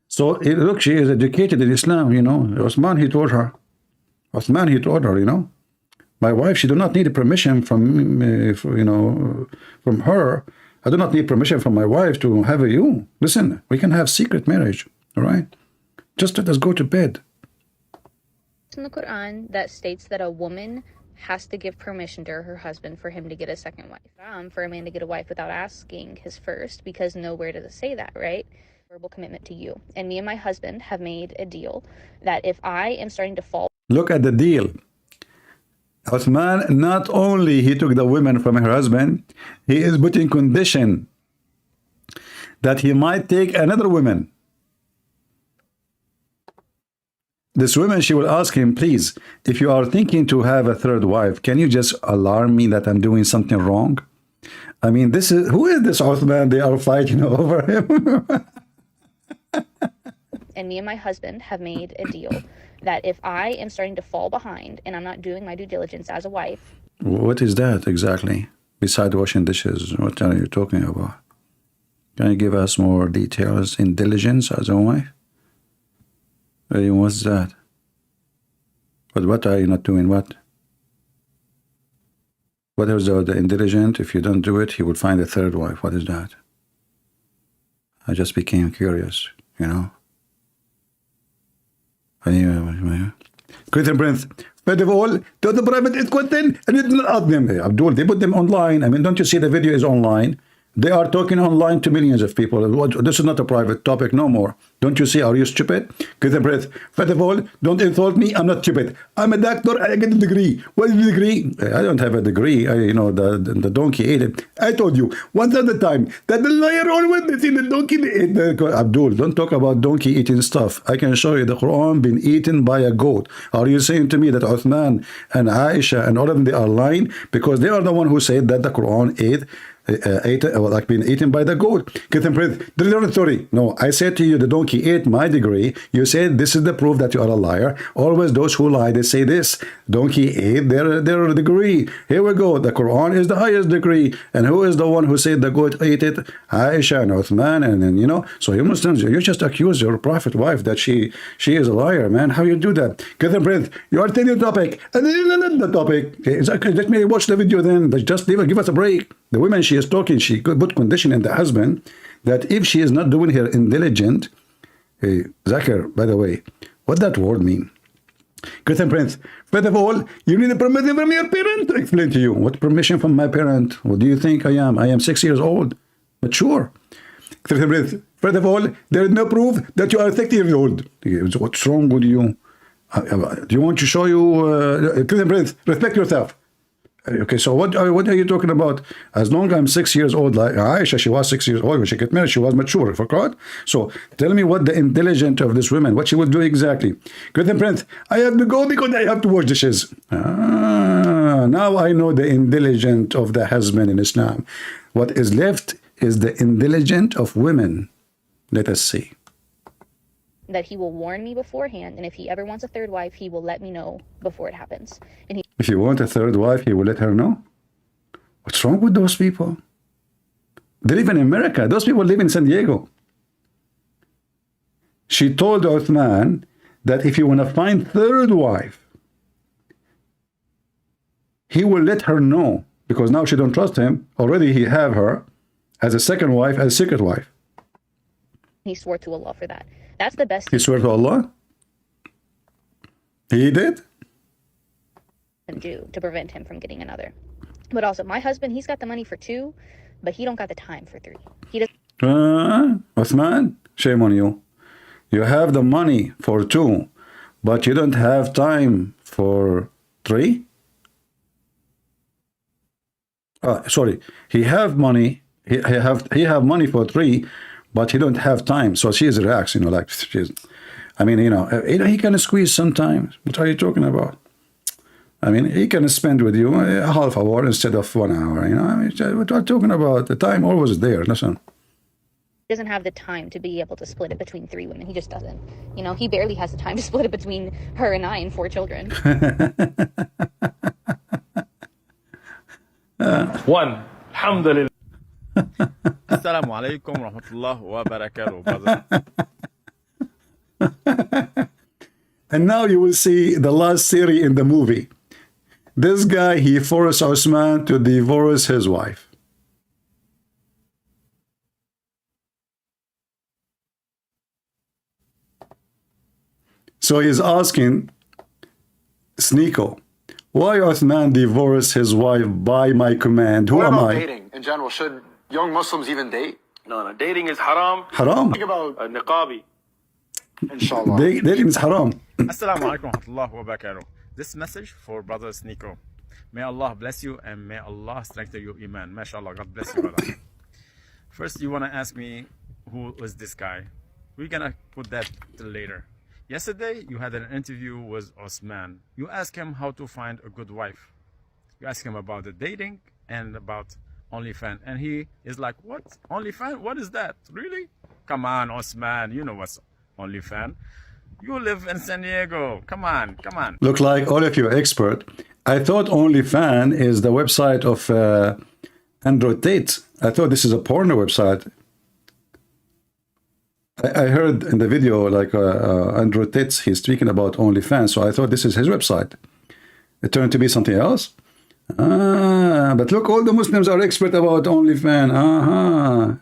So look, she is educated in Islam, you know. Uthman, he told her. Uthman, he told her, you know. My wife, she do not need permission from, you know, from her. I do not need permission from my wife to have you. Listen, we can have secret marriage, all right? Just let us go to bed. In the Quran that states that a woman has to give permission to her husband for him to get a second wife. For a man to get a wife without asking his first, because nowhere does it say that, right? Verbal commitment to you. And me and my husband have made a deal that if I am starting to fall. Look at the deal. Uthman, not only he took the women from her husband, he is putting condition that he might take another woman. This woman, she will ask him, please, if you are thinking to have a third wife, can you just alarm me that I'm doing something wrong? I mean, this is, who is this Uthman? They are fighting over him. And me and my husband have made a deal that if I am starting to fall behind and I'm not doing my due diligence as a wife. What is that exactly? Besides washing dishes, what are you talking about? Can you give us more details? In diligence as a wife? What's that? But what are you not doing? What? What is the intelligent? If you don't do it, he will find a third wife. What is that? I just became curious, you know. Christian Prince, first of all, to the private question, and you didn't ask them. Abdul, they put them online. I mean, don't you see the video is online? They are talking online to millions of people. This is not a private topic no more. Don't you see? Are you stupid? Christian Prince, first of all, don't insult me. I'm not stupid. I'm a doctor. I get a degree. What is the degree? I don't have a degree. You know, the donkey ate it. I told you once at a time that the liar always seen the donkey ate the Abdul, don't talk about donkey eating stuff. I can show you the Quran been eaten by a goat. Are you saying to me that Uthman and Aisha and all of them, they are lying? Because they are the one who said that the Quran like being eaten by the goat. Sorry. No, I said to you the donkey ate my degree. You said this is the proof that you are a liar. Always those who lie, they say this. Donkey ate their degree. Here we go. The Quran is the highest degree. And who is the one who said the goat ate it? Aisha and Uthman. And then, you know, so you Muslims, you just accuse your prophet wife that she is a liar, man. How you do that? You are telling the topic. And then the topic. Okay, let me watch the video then. Just give us a break. The woman she is talking, she could put condition in the husband that if she is not doing her intelligent, Zakir, by the way, what that word mean? Christian Prince, first of all, you need a permission from your parent to explain to you. What permission from my parent? What do you think I am? I am 6 years old, mature. Christian Prince, first of all, there is no proof that you are 30 years old. What's wrong with you? Do you want to show you? Christian Prince, respect yourself. Okay, so what are you talking about? As long as I'm 6 years old, like Aisha, she was 6 years old when she got married, she was mature, for God. So tell me what the intelligent of this woman, what she will do exactly. Christian Prince, I have to go because I have to wash dishes. Now I know the intelligent of the husband in Islam. What is left is the intelligent of women. Let us see. That he will warn me beforehand, and if he ever wants a third wife, he will let me know before it happens. And if you want a third wife, he will let her know? What's wrong with those people? They live in America. Those people live in San Diego. She told Uthman that if you want to find third wife, he will let her know, because now she don't trust him. Already he have her as a second wife, as a secret wife. he swore to Allah for that. That's the best. He swore to Allah? He did? can do to prevent him from getting another. But also, my husband, he's got the money for 2, but he don't got the time for 3. He doesn't. Uthman, shame on you. You have the money for 2, but you don't have time for 3? Sorry, he have money. He have money for 3, but he don't have time. So she reacts, you know, like she's. I mean, you know, he can squeeze sometimes. What are you talking about? I mean, he can spend with you a half hour instead of 1 hour. You know, I mean, what are you talking about? The time always there. Listen. Doesn't have the time to be able to split it between 3 women. He just doesn't. You know, he barely has the time to split it between her and I and 4 children. One. Alhamdulillah. Assalamu alaikum wa rahmatullah wa barakatuh, brother. And now you will see the last series in the movie. This guy, he forced Uthman to divorce his wife. So he's asking Sneeko, why Uthman divorced his wife by my command? Who What am about I? dating in general? Should young Muslims even date? No, dating is haram. Haram. Think about Niqabi. inshallah. Dating is haram. Assalamu alaikum wa rahmatullah wa barakatuh. This message for brother Sneeko. May Allah bless you and may Allah strengthen your iman. MashaAllah, God bless you, brother. First, you want to ask me who was this guy? We're going to put that till later. Yesterday, you had an interview with Uthman. You asked him how to find a good wife. You asked him about the dating and about OnlyFans. And he is like, what? OnlyFans? What is that? Really? Come on, Uthman. You know what's OnlyFans. You live in San Diego. Come on, come on. Look like all of you are expert. I thought OnlyFans is the website of Andrew Tate. I thought this is a porno website. I heard in the video like Andrew Tate, he's speaking about OnlyFans, so I thought this is his website. It turned to be something else. But look, all the Muslims are expert about OnlyFans.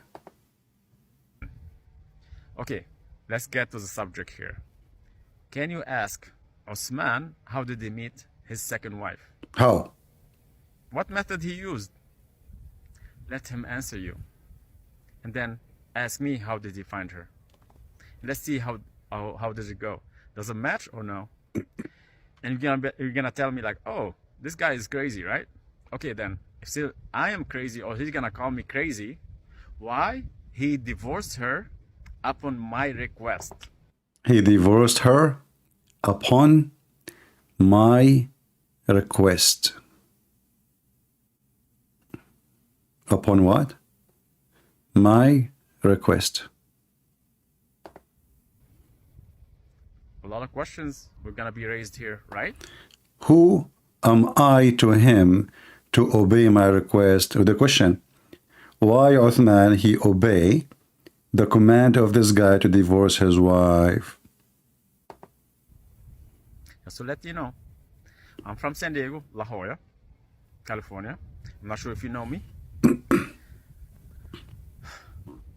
Okay, let's get to the subject here. Can you ask Uthman how did he meet his second wife? How? What method he used? Let him answer you. And then ask me how did he find her. Let's see how does it go. Does it match or no? And you're gonna tell me like, oh, this guy is crazy, right? Okay, then if still I am crazy or he's gonna call me crazy, why he divorced her upon my request? He divorced her upon my request. Upon what? My request. A lot of questions were gonna be raised here, right? Who am I to him to obey my request? The question, why Uthman he obey the command of this guy to divorce his wife? So let you know, I'm from San Diego, La Jolla, California. I'm not sure if you know me.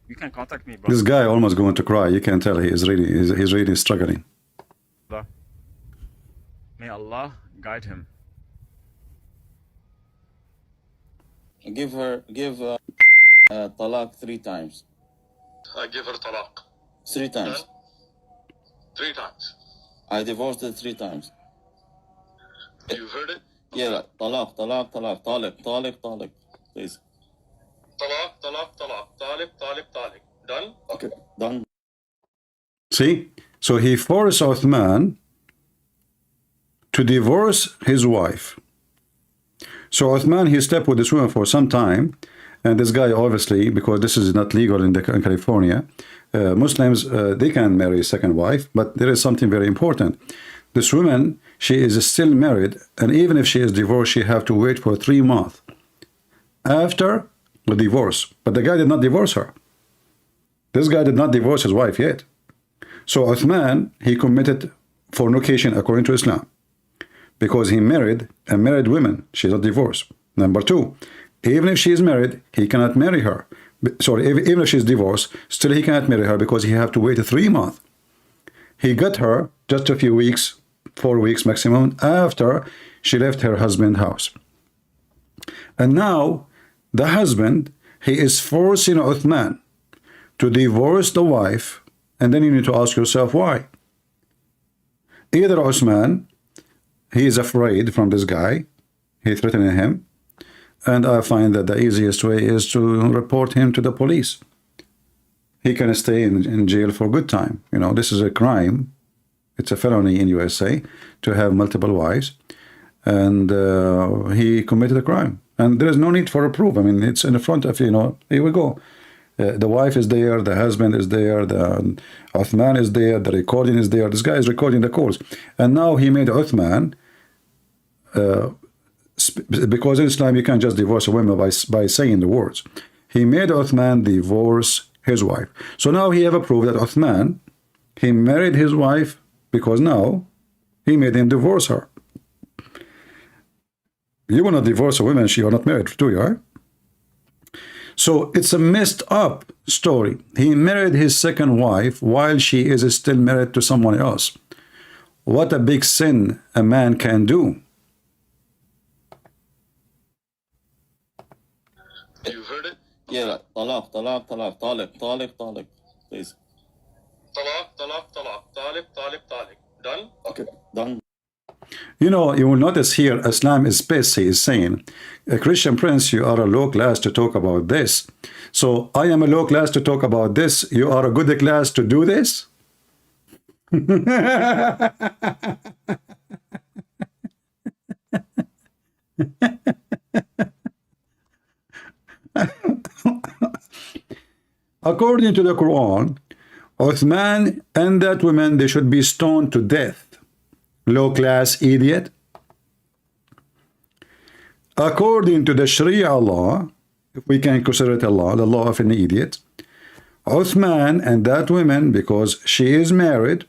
You can contact me, bro. This guy almost going to cry. You can tell he's really struggling. May Allah guide him. Give talaq 3 times. I give her talaq. 3 times. 3 times. I divorced her 3 times. You heard it? Yeah, talaq, please. Talaq. Done? Okay, done. See? So he forced Uthman to divorce his wife. So Uthman, he slept with this woman for some time. And this guy, obviously, because this is not legal in California, Muslims, they can marry a second wife. But there is something very important. This woman, she is still married. And even if she is divorced, she have to wait for 3 months after the divorce. But the guy did not divorce her. This guy did not divorce his wife yet. So Uthman, he committed fornication according to Islam, because he married a married woman. She's not divorced. Number 2, even if she is married, he cannot marry her. Sorry, even if she's divorced, still he cannot marry her because he have to wait 3 months. He got her just a few weeks, 4 weeks maximum, after she left her husband's house. And now the husband, he is forcing Uthman to divorce the wife, and then you need to ask yourself why. Either Uthman, he is afraid from this guy, he threatening him, and I find that the easiest way is to report him to the police. He can stay in jail for a good time. You know, this is a crime. It's a felony in USA to have multiple wives, and he committed a crime. And there is no need for a proof. I mean, it's in the front of, you know, here we go. The wife is there, the husband is there, the Uthman is there, the recording is there. This guy is recording the calls. And now he made Uthman, because in Islam you can't just divorce a woman by saying the words. He made Uthman divorce his wife. So now he have a proof that Uthman, he married his wife because now he made him divorce her. You want to divorce a woman she are not married to, you right? So it's a messed up story. He married his second wife while she is still married to someone else. What a big sin a man can do. You heard it? Yeah, طلاق طلاق طلاق طالق طالق طالق. Please. طلاق طلاق طلاق طالب طالب طالق. Done? Okay, done. You know, you will notice here, Islam is space. He is saying, a Christian prince, you are a low class to talk about this. So I am a low class to talk about this. You are a good class to do this? According to the Quran, Uthman and that woman, they should be stoned to death. Low class idiot. According to the Sharia law, if we can consider it a law, the law of an idiot, Uthman and that woman, because she is married,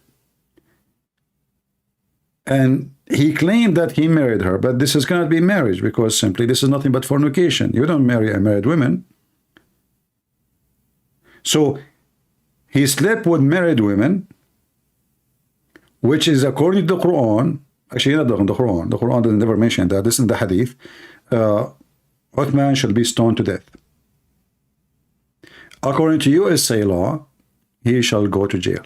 and he claimed that he married her, but this is cannot be marriage, because simply this is nothing but fornication. You don't marry a married woman. So he slept with married women, which is according to the Quran. Actually, not the Quran. The Quran doesn't never mention that. This is the Hadith. Uthman shall be stoned to death. According to USA law, he shall go to jail.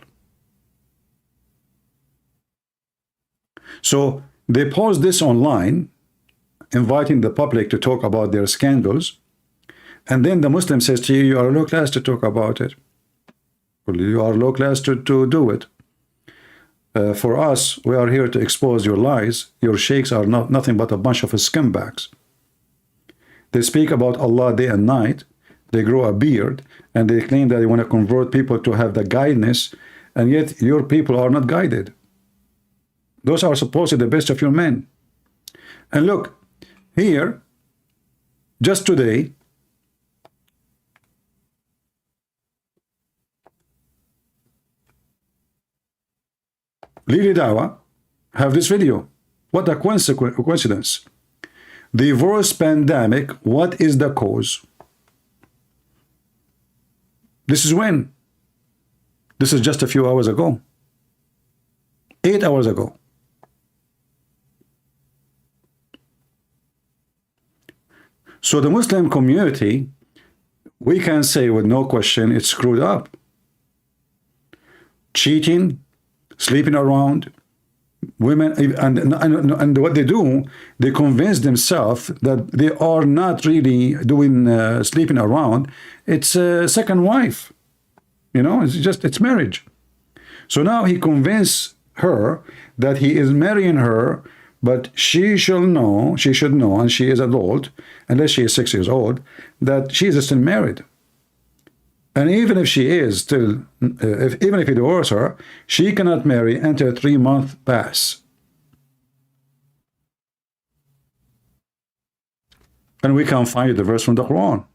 So they post this online, inviting the public to talk about their scandals, and then the Muslim says to you, you are low class to talk about it. Well, you are low class to do it. For us, we are here to expose your lies. Your sheikhs are nothing but a bunch of scumbags. They speak about Allah day and night. They grow a beard, and they claim that they want to convert people to have the guidance, and yet your people are not guided. Those are supposedly the best of your men. And look, here, just today, Lili Dawa have this video. What a coincidence. Divorce pandemic, what is the cause? This is when? This is just a few hours ago. 8 hours ago. So the Muslim community, we can say with no question, it's screwed up. Cheating, sleeping around, women, and what they do, they convince themselves that they are not really doing sleeping around. It's a second wife. You know, it's marriage. So now he convinced her that he is marrying her, but she should know, and she is adult, unless she is 6 years old, that she is still married. And even if she is still, even if he divorces her, she cannot marry until 3 months pass. And we can find the verse from the Quran.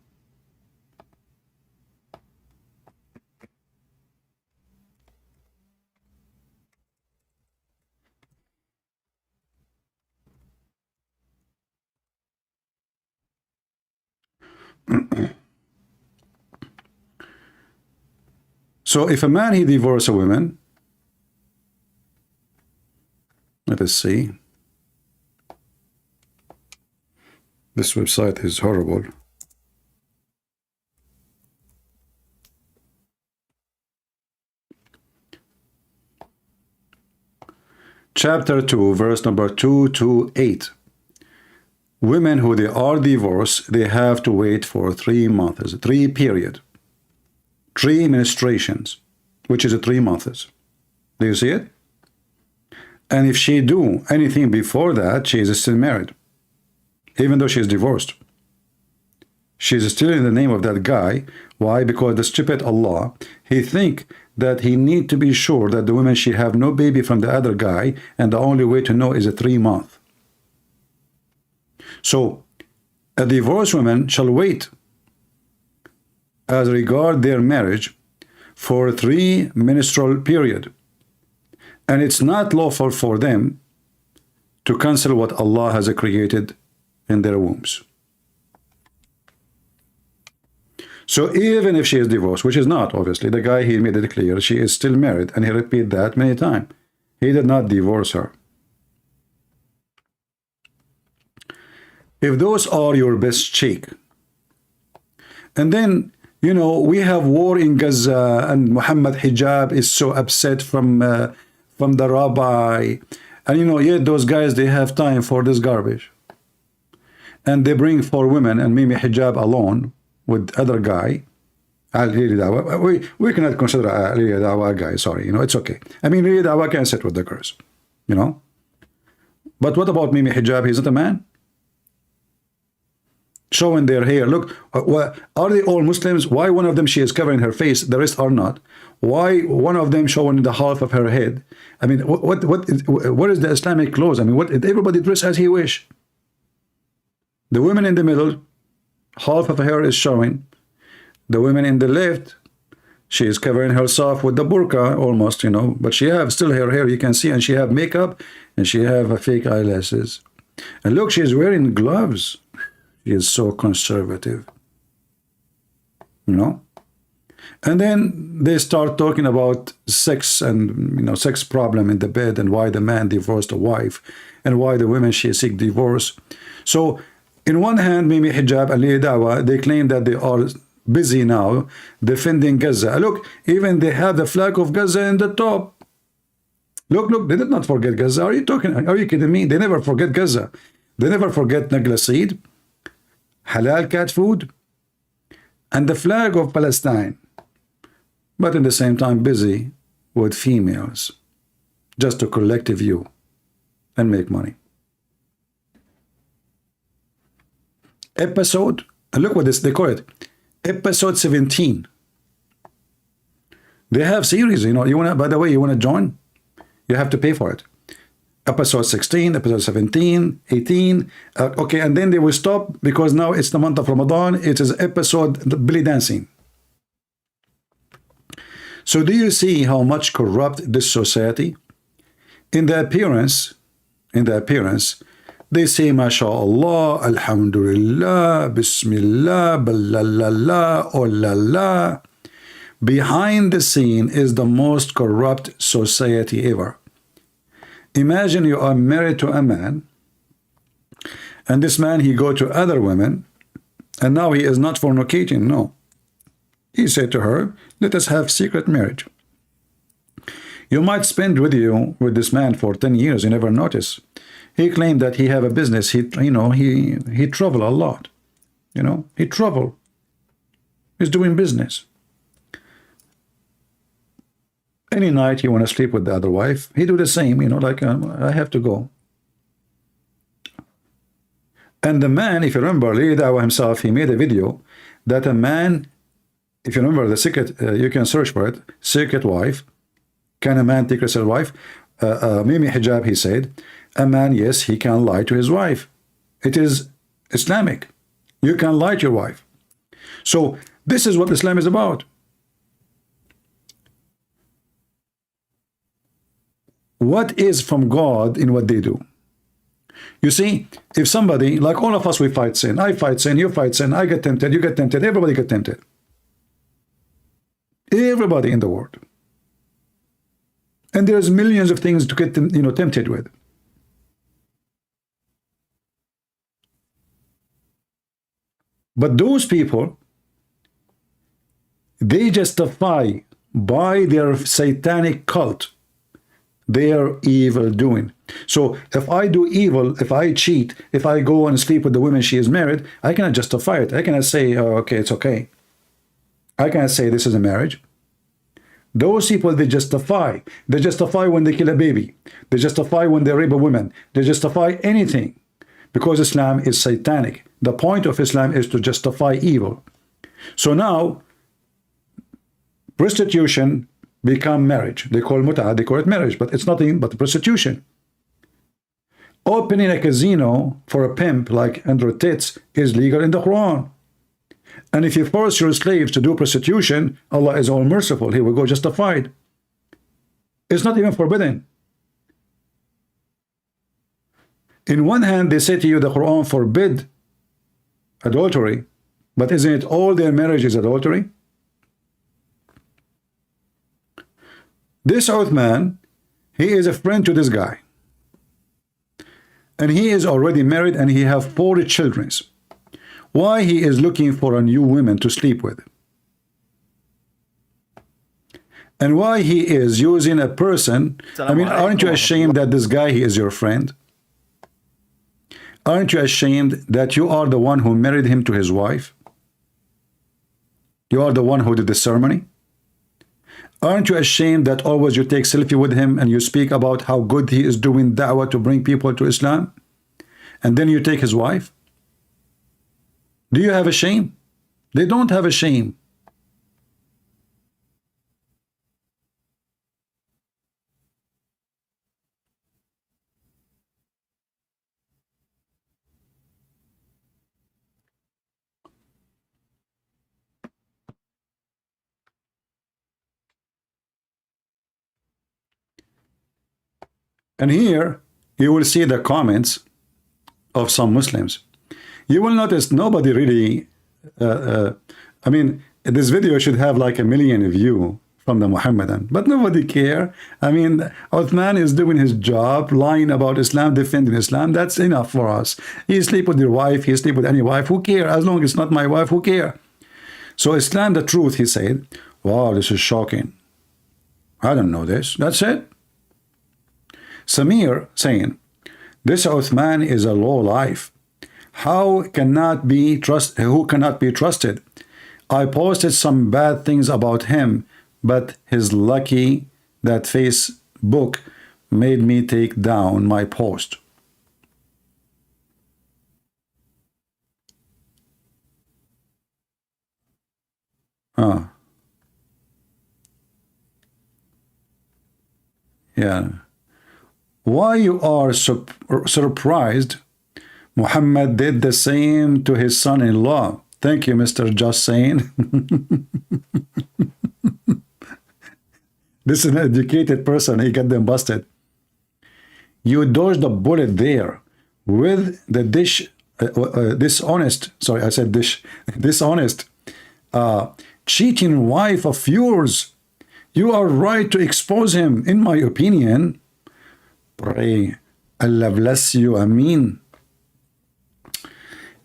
So if a man, he divorces a woman, let us see. This website is horrible. Chapter 2, verse number 2 to 8. Women who they are divorced, they have to wait for 3 months, 3 period. 3 menstruations, which is 3 months. Do you see it? And if she do anything before that, she is still married. Even though she is divorced. She is still in the name of that guy. Why? Because the stupid Allah, he think that he need to be sure that the woman she have no baby from the other guy, and the only way to know is a 3 month. So a divorced woman shall wait as regard their marriage for 3 menstrual period, and it's not lawful for them to cancel what Allah has created in their wombs. So even if she is divorced, which is not, obviously, the guy, he made it clear, she is still married, and he repeated that many times. He did not divorce her. If those are your best Shaykh, and then, you know, we have war in Gaza, and Muhammad Hijab is so upset from the rabbi, and you know, yet those guys, they have time for this garbage, and they bring 4 women and Mimi Hijab alone with other guy. We cannot consider Ali Dawa guy, sorry, you know, it's okay. I mean, Ali Dawa can sit with the girls, you know. But what about Mimi Hijab? He's not a man. Showing their hair. Look, are they all Muslims? Why one of them she is covering her face, the rest are not? Why one of them showing the half of her head? I mean, what is the Islamic clothes? I mean, what, everybody dress as he wish. The women in the middle, half of her hair is showing. The women in the left, she is covering herself with the burqa almost, you know, but she have still her hair, you can see, and she have makeup, and she have fake eyelashes. And look, she is wearing gloves. She is so conservative, you know. And then they start talking about sex and, you know, sex problem in the bed, and why the man divorced the wife, and why the women she seek divorce. So in one hand, Mimi Hijab and Li Dawa, they claim that they are busy now defending Gaza. Look, even they have the flag of Gaza in the top. Look, they did not forget Gaza. Are you kidding me? They never forget Gaza. They never forget Nagla seed, halal cat food, and the flag of Palestine. But in the same time busy with females, just to collect a view and make money. Episode, and look what this, they call it, episode 17. They have series, you know. You want to, by the way, you want to join, you have to pay for it. Episode 16, episode 17, 18, okay, and then they will stop because now it's the month of Ramadan. It is episode belly dancing. So do you see how much corrupt this society? In the appearance, they say, MashaAllah, Alhamdulillah, Bismillah, Balalala, Oh la la. Behind the scene is the most corrupt society ever. Imagine you are married to a man, and this man, he go to other women, and now he is not fornicating, no. He said to her, let us have secret marriage. You might spend with this man for 10 years, you never notice. He claimed that he have a business, he travel a lot, you know, he travel. He's doing business. Any night he want to sleep with the other wife, he do the same, you know, like I have to go. And the man, if you remember, Li Dawa himself, he made a video that a man, if you remember the secret, you can search for it, secret wife. Can a man take a secret wife? Mimi Hijab, he said, a man, yes, he can lie to his wife. It is Islamic. You can lie to your wife. So this is what Islam is about. What is from God in what they do? You see, if somebody, like all of us, we fight sin. I fight sin, you fight sin, I get tempted, you get tempted, everybody get tempted. Everybody in the world. And there's millions of things to get, tempted with. But those people, they justify by their satanic cult their evil doing. So if I do evil, if I cheat, if I go and sleep with the woman she is married, I cannot justify it. I cannot say, oh, okay, it's okay. I cannot say this is a marriage. Those people, they justify. They justify when they kill a baby. They justify when they rape a woman. They justify anything because Islam is satanic. The point of Islam is to justify evil. So now, prostitution become marriage. They call mut'ah, they call it marriage, but it's nothing but prostitution. Opening a casino for a pimp like Andrew Tits is legal in the Quran. And if you force your slaves to do prostitution, Allah is all merciful. He will go justified. It's not even forbidden. In one hand, they say to you the Quran forbid adultery, but isn't it all their marriage is adultery? This Uthman, he is a friend to this guy. And he is already married and he have 4 children. Why he is looking for a new woman to sleep with? And why he is using a person? I mean, aren't you ashamed that this guy, he is your friend? Aren't you ashamed that you are the one who married him to his wife? You are the one who did the ceremony? Aren't you ashamed that always you take selfie with him and you speak about how good he is doing da'wah to bring people to Islam? And then you take his wife? Do you have a shame? They don't have a shame. And here you will see the comments of some Muslims. You will notice nobody really, I mean, this video should have like 1 million views from the Muhammadan, but nobody care. I mean, Uthman is doing his job, lying about Islam, defending Islam. That's enough for us. He sleep with your wife, he sleep with any wife, who care? As long as it's not my wife, who care? So Islam, the truth, he said, wow, this is shocking. I don't know this. That's it. Samir saying, this Uthman is a low life. Who cannot be trusted? I posted some bad things about him, but he's lucky that Facebook made me take down my post. Yeah. Why you are surprised? Muhammad did the same to his son-in-law. Thank you, Mr. Just Saying. This is an educated person. He got them busted. You dodged a bullet there with the dishonest, cheating wife of yours. You are right to expose him, in my opinion. Pray Allah bless you. Ameen.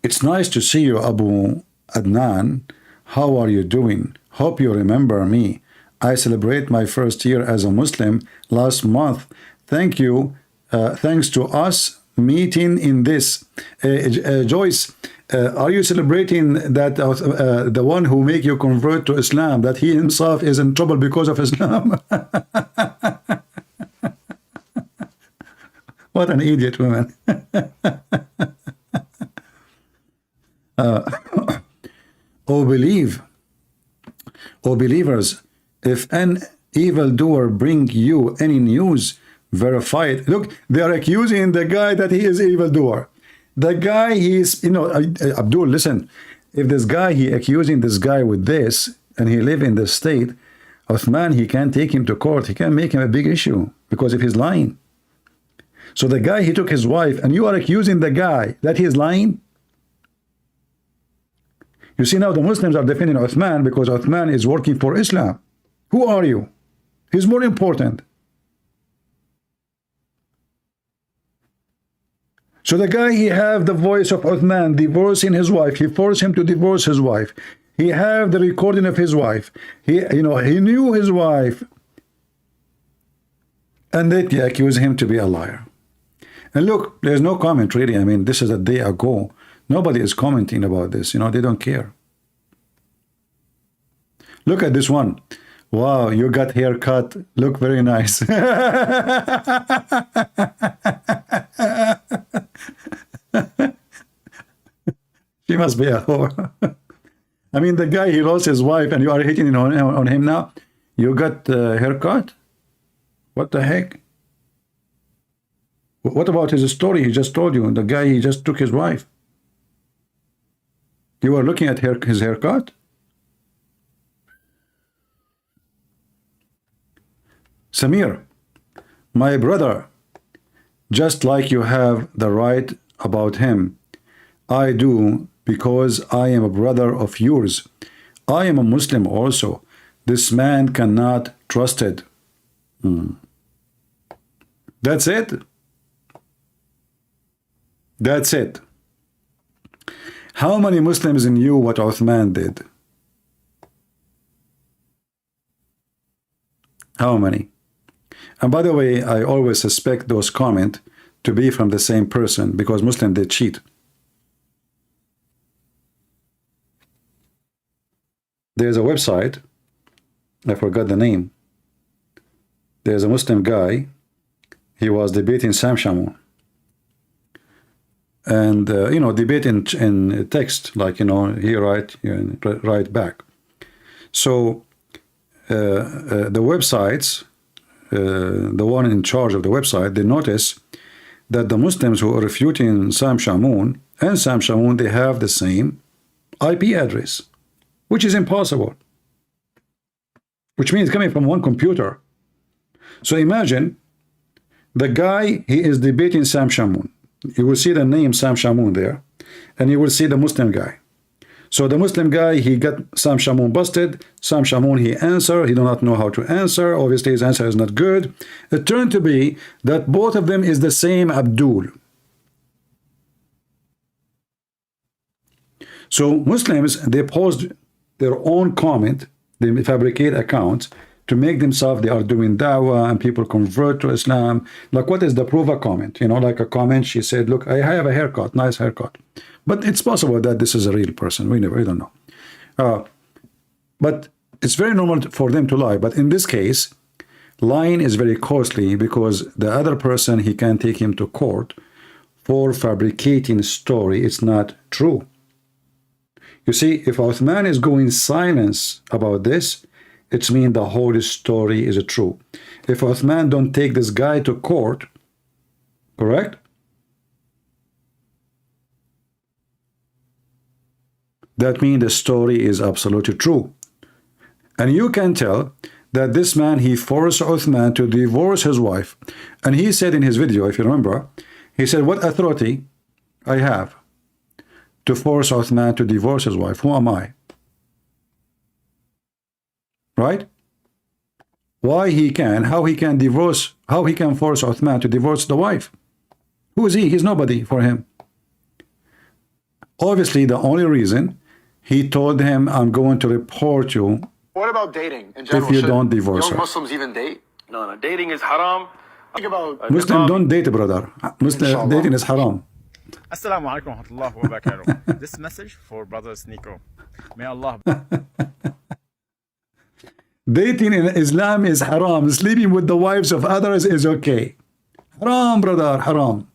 It's nice to see you, Abu Adnan. How are you doing? Hope you remember me. I celebrate my first year as a Muslim last month. Thank you. Thanks to us meeting in this. Joyce, are you celebrating that the one who make you convert to Islam, that he himself is in trouble because of Islam? What an idiot woman. Oh believers, if an evildoer bring you any news, verify it. Look, they are accusing the guy that he is evildoer. The guy, he is, you know, Abdul, listen, if this guy, he accusing this guy with this, and he live in the state, Uthman, he can't take him to court. He can't make him a big issue, because if he's lying. So the guy, he took his wife, and you are accusing the guy that he is lying? You see, now the Muslims are defending Uthman because Uthman is working for Islam. Who are you? He's more important. So the guy, he have the voice of Uthman divorcing his wife. He forced him to divorce his wife. He have the recording of his wife. He knew his wife. And they accuse him to be a liar. And look, there's no comment really. I mean, this is a day ago. Nobody is commenting about this. They don't care. Look at this one. Wow, you got haircut. Look very nice. She must be a whore. I mean, the guy, he lost his wife and you are hitting on him now. You got a haircut? What the heck? What about his story he just told you? The guy, he just took his wife. You are looking at his haircut? Samir, my brother, just like you have the right about him, I do, because I am a brother of yours. I am a Muslim also. This man cannot trust it. That's it. That's it. How many Muslims knew what Uthman did? How many? And by the way, I always suspect those comments to be from the same person, because Muslims, they cheat. There's a website, I forgot the name. There's a Muslim guy, he was debating Sam Shamoun. And, debating in text, like, he write back. So, the websites, the one in charge of the website, they notice that the Muslims who are refuting Sam Shamoun and Sam Shamoun, they have the same IP address, which is impossible. Which means coming from one computer. So imagine the guy, he is debating Sam Shamoun. You will see the name Sam Shamoun there, and you will see the Muslim guy. So the Muslim guy, he got Sam Shamoun busted. Sam Shamoun, he answered. He do not know how to answer. Obviously, his answer is not good. It turned to be that both of them is the same Abdul. So Muslims, they post their own comment. They fabricate accounts to make themselves, they are doing da'wah and people convert to Islam. Like, what is the proof of comment? Like a comment, she said, look, I have a haircut, nice haircut. But it's possible that this is a real person. We don't know. But it's very normal for them to lie. But in this case, lying is very costly, because the other person, he can take him to court for fabricating a story. It's not true. You see, if Uthman is going silence about this, it means the whole story is true. If Uthman don't take this guy to court, correct? That means the story is absolutely true. And you can tell that this man, he forced Uthman to divorce his wife. And he said in his video, if you remember, he said, what authority I have to force Uthman to divorce his wife? Who am I? Right? Why he can, how he can divorce, how he can force Uthman to divorce the wife? Who is he? He's nobody for him. Obviously, the only reason, he told him, I'm going to report you. What about dating in general? If you Should don't divorce young her. Muslims even date? No, dating is haram. Think about Muslim don't date, brother. Muslim Inshallah. dating is haram. Assalamu alaikum wa rahmatullahi wa barakatuh. This message for brother Sneeko. May Allah. Dating in Islam is haram. Sleeping with the wives of others is okay. Haram, brother, haram.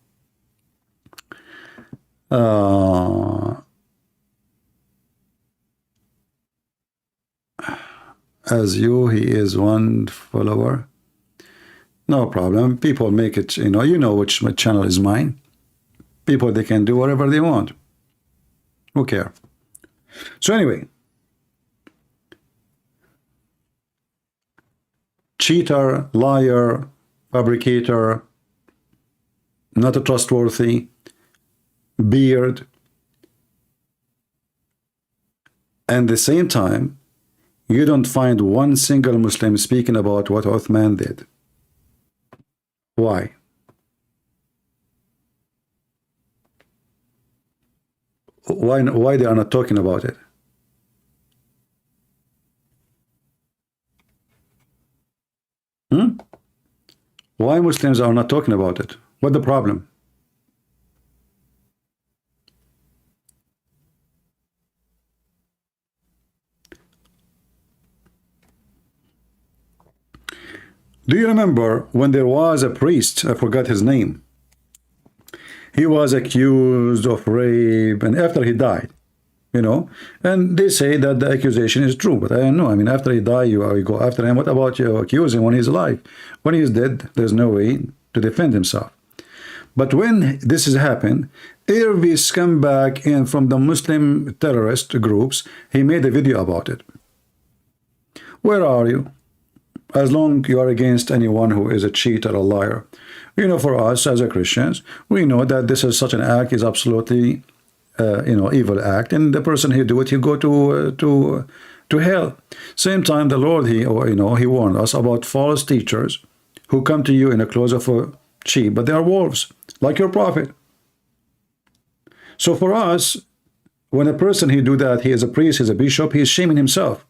As you, he is one follower. No problem. People make it, you know which channel is mine. People, they can do whatever they want. Who care? So anyway, cheater, liar, fabricator, not a trustworthy, beard, and at the same time, you don't find one single Muslim speaking about what Uthman did. Why? why they are not talking about it? Why Muslims are not talking about it? What the problem? Do you remember when there was a priest, I forgot his name, he was accused of rape, and after he died, you know, and they say that the accusation is true, but I don't know. I mean, after he died, you go after him. What about you accuse him when he's alive? When he's dead, there's no way to defend himself. But when this has happened, every scumbag in from the Muslim terrorist groups, he made a video about it. Where are you? As long you are against anyone who is a cheater, a liar. You know, for us as a Christians, we know that this is such an act is absolutely, you know, evil act, and the person who do it, he go to hell. Same time, the Lord, he warned us about false teachers who come to you in the clothes of a sheep, but they are wolves, like your prophet. So for us, when a person he do that, he is a priest, he is a bishop, he is shaming himself.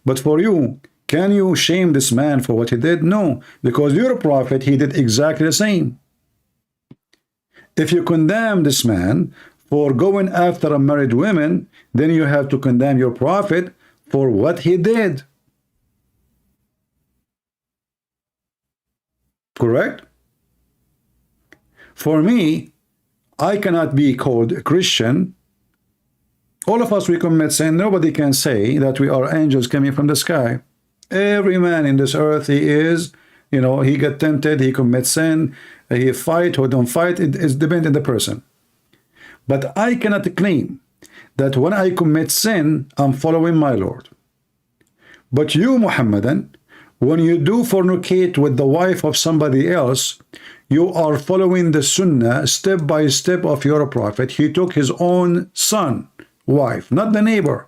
But for you, can you shame this man for what he did? No, because your prophet, he did exactly the same. If you condemn this man for going after unmarried women, then you have to condemn your prophet for what he did. Correct? For me, I cannot be called a Christian. All of us, we commit sin. Nobody can say that we are angels coming from the sky. Every man in this earth, he is, you know, he get tempted, he commits sin, he fight or don't fight. It depends on the person. But I cannot claim that when I commit sin, I'm following my Lord. But you, Muhammadan, when you do fornicate with the wife of somebody else, you are following the sunnah step by step of your prophet. He took his own son, wife, not the neighbor.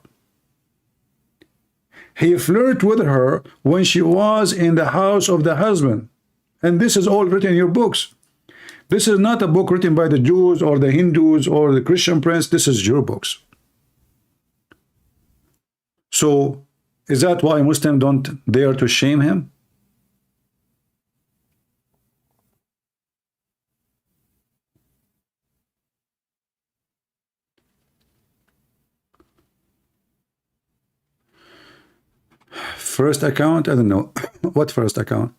He flirted with her when she was in the house of the husband. And this is all written in your books. This is not a book written by the Jews or the Hindus or the Christian prince. This is your books. So, is that why Muslims don't dare to shame him? First account? I don't know. What first account?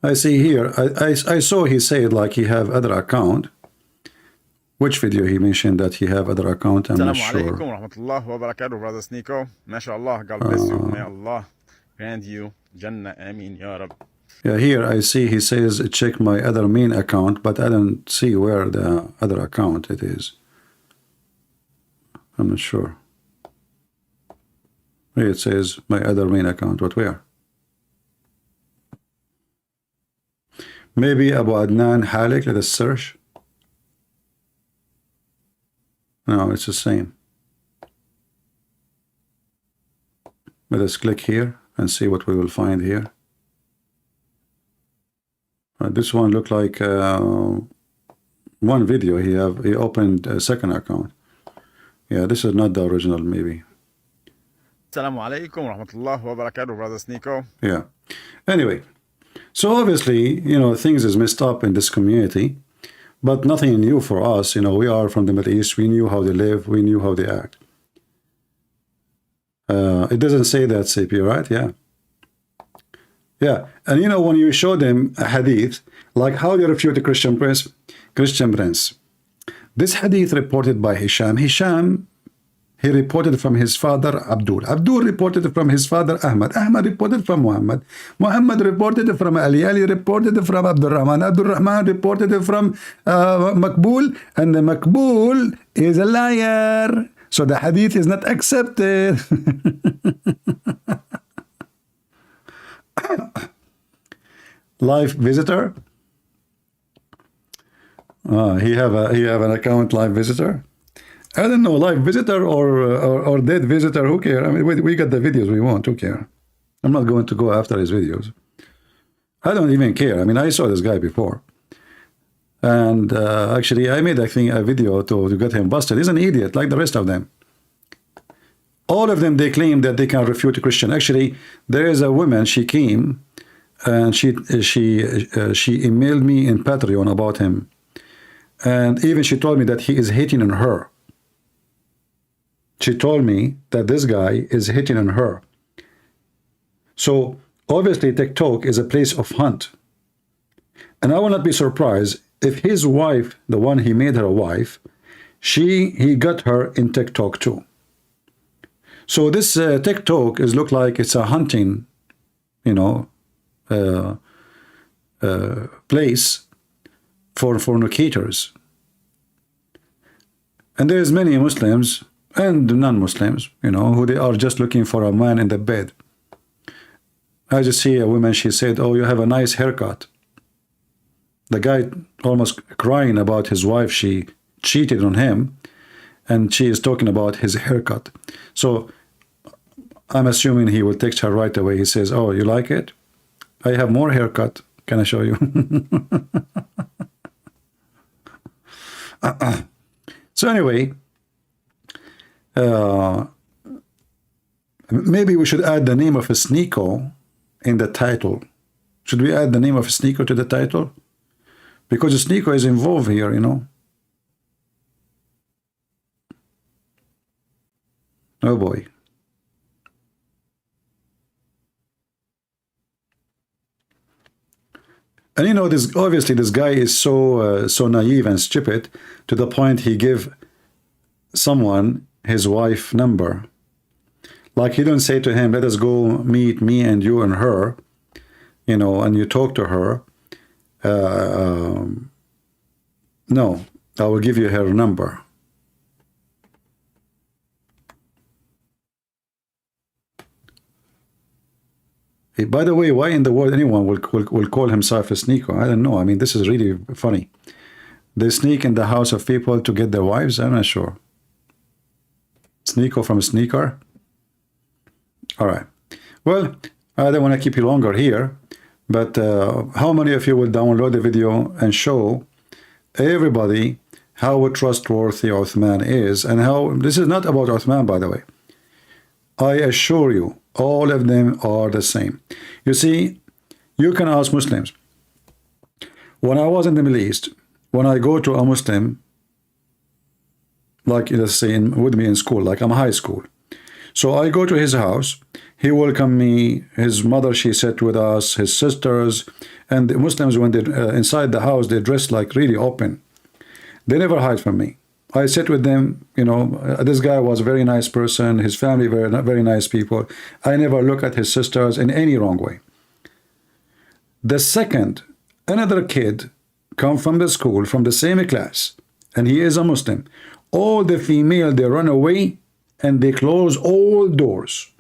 I see here. I saw he said like he have other account. Which video he mentioned that he have other account? I'm not sure. Assalamu alaikum wa rahmatullahi wa barakatuh, brother Sneeko. MashaAllah, God bless you. May Allah grant you Jannah. Ameen, Ya Rab. Yeah, here I see he says check my other main account, but I don't see where the other account it is. I'm not sure. Here it says my other main account, but where? Maybe Abu Adnan Halik, let us search. No, it's the same. Let us click here and see what we will find here. This one looked like one video he opened a second account. Yeah, this is not the original maybe. Assalamu alaikum wa rahmatullahi wa barakatuh, brother Sneeko. Yeah. Anyway, so obviously, you know, things is messed up in this community, but nothing new for us. You know, we are from the Middle East. We knew how they live. We knew how they act. It doesn't say that, CP, right? Yeah. Yeah. And you know, when you show them a hadith, like how they refute the Christian prince, this hadith reported by Hisham, he reported from his father Abdul. Abdul reported from his father Ahmad. Ahmad reported from Muhammad. Muhammad reported from Ali. Ali reported from Abdul Rahman. Abdul Rahman reported from Makbul. And the Makbul is a liar. So the hadith is not accepted. Live visitor. He have an account live visitor. I don't know, live visitor or dead visitor, who cares? I mean, we got the videos we want, who cares? I'm not going to go after his videos. I don't even care. I mean, I saw this guy before. And actually, I made, I think, a video to get him busted. He's an idiot, like the rest of them. All of them, they claim that they can refute a Christian. Actually, there is a woman, she came, and she emailed me in Patreon about him. And even she told me that he is hitting on her. She told me that this guy is hitting on her. So, obviously, TikTok is a place of hunt. And I will not be surprised if his wife, the one he made her a wife, he got her in TikTok too. So this TikTok is look like it's a hunting, you know, place for fornicators. And there's many Muslims and non-Muslims, you know, who they are just looking for a man in the bed. I just see a woman, she said, oh, you have a nice haircut. The guy almost crying about his wife, she cheated on him, and she is talking about his haircut. So I'm assuming he will text her right away. He says, oh, you like it? I have more haircut. Can I show you? So anyway, maybe we should add the name of a Sneeko in the title. Should we add the name of a Sneeko to the title? Because the Sneeko is involved here, you know. Oh boy. And you know, this obviously this guy is so naive and stupid to the point he give someone his wife number. Like he don't say to him, let us go meet me and you and her, you know, and you talk to her. No, I will give you her number. Hey, by the way, why in the world anyone will call himself a Sneeko? I don't know. I mean, this is really funny. They sneak in the house of people to get their wives? I'm not sure. Sneeko from a sneaker? All right. Well, I don't want to keep you longer here, but how many of you will download the video and show everybody how trustworthy Uthman is, and how this is not about Uthman, by the way. I assure you, all of them are the same. You see, you can ask Muslims. When I was in the Middle East, when I go to a Muslim, like let's say with me in school, like I'm high school. So I go to his house, he welcomed me, his mother, she sat with us, his sisters, and the Muslims, when they're inside the house, they dress like really open. They never hide from me. I sit with them, you know, this guy was a very nice person, his family very nice people. I never look at his sisters in any wrong way. The second, another kid come from the school, from the same class, and he is a Muslim, all the female, they run away and they close all doors.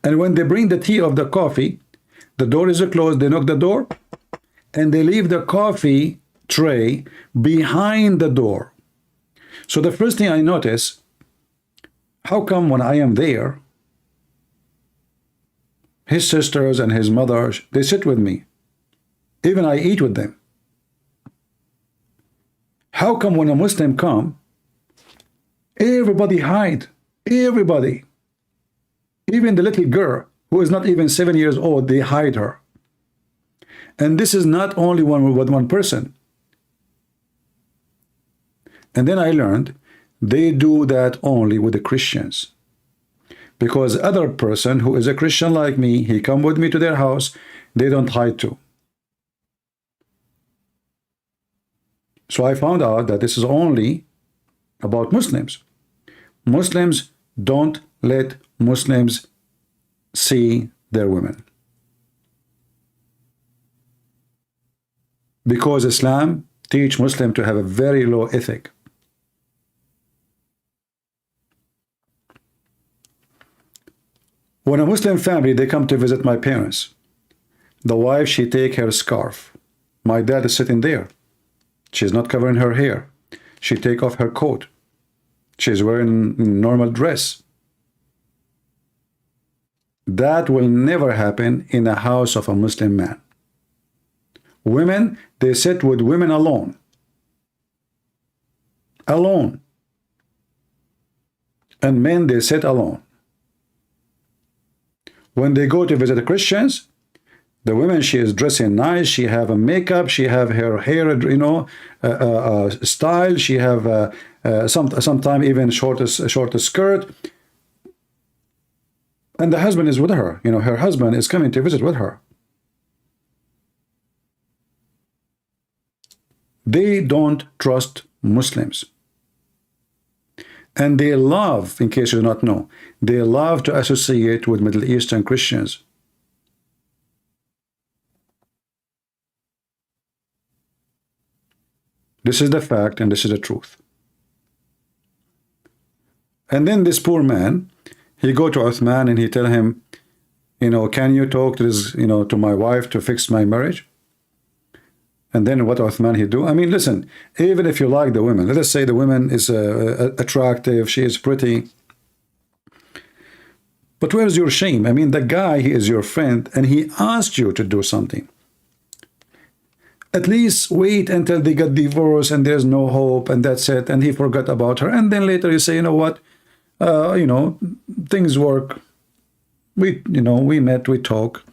And when they bring the tea or the coffee, the door is closed, they knock the door, and they leave the coffee tray behind the door. So the first thing I notice, how come when I am there, his sisters and his mother, they sit with me. Even I eat with them. How come when a Muslim come, everybody hide, everybody. Even the little girl, who is not even 7 years old, they hide her. And this is not only with one person. And then I learned they do that only with the Christians. Because other person who is a Christian like me, he come with me to their house, they don't hide too. So I found out that this is only about Muslims. Muslims don't let Muslims see their women. Because Islam teach Muslim to have a very low ethic. When a Muslim family, they come to visit my parents, the wife, she take her scarf. My dad is sitting there. She's not covering her hair. She take off her coat. She's wearing a normal dress. That will never happen in the house of a Muslim man. Women, they sit with women alone. Alone. And men, they sit alone. When they go to visit the Christians, the woman, she is dressing nice, she have a makeup, she have her hair, you know, style, she have sometime even shorter skirt. And the husband is with her. You know, her husband is coming to visit with her. They don't trust Muslims. And they love, in case you do not know, they love to associate with Middle Eastern Christians. This is the fact and this is the truth. And then this poor man, he go to Uthman and he tell him, you know, can you talk to this, you know, to my wife to fix my marriage? And then what Uthman he do? I mean, listen, even if you like the woman, let us say the woman is attractive, she is pretty. But where's your shame? I mean, the guy, he is your friend and he asked you to do something. At least wait until they get divorced and there's no hope and that's it. And he forgot about her. And then later you say, you know what? You know, things work. We met, we talk.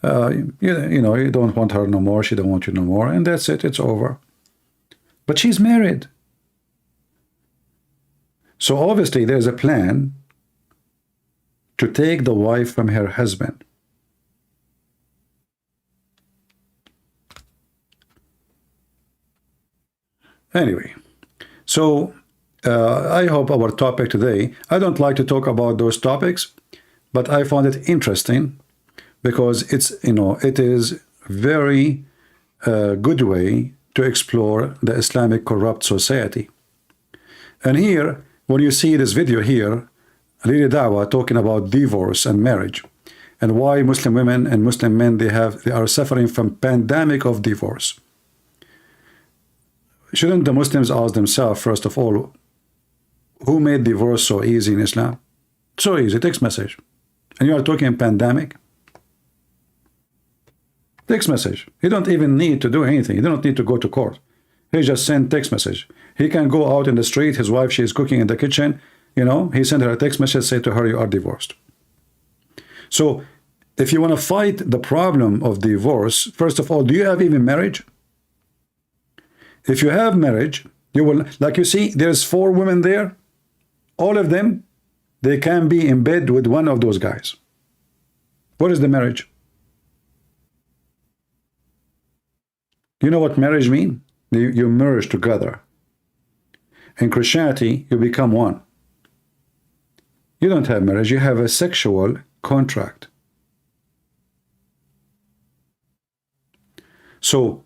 You know, you don't want her no more. She don't want you no more. And that's it. It's over. But she's married. So obviously there's a plan to take the wife from her husband. Anyway, so I hope our topic today, I don't like to talk about those topics, but I found it interesting because it's, you know, it is very good way to explore the Islamic corrupt society. And here, when you see this video here, Lili Dawah talking about divorce and marriage and why Muslim women and Muslim men, they are suffering from pandemic of divorce. Shouldn't the Muslims ask themselves, first of all, who made divorce so easy in Islam? So easy, text message. And you are talking pandemic? Text message. He don't even need to do anything. He don't need to go to court. He just send text message. He can go out in the street, his wife, she is cooking in the kitchen, you know, he sent her a text message, say to her, you are divorced. So if you want to fight the problem of divorce, first of all, do you have even marriage? If you have marriage, you will, like you see, there's 4 women there. All of them, they can be in bed with one of those guys. What is the marriage? You know what marriage means? You merge together. In Christianity, you become one. You don't have marriage, you have a sexual contract. So,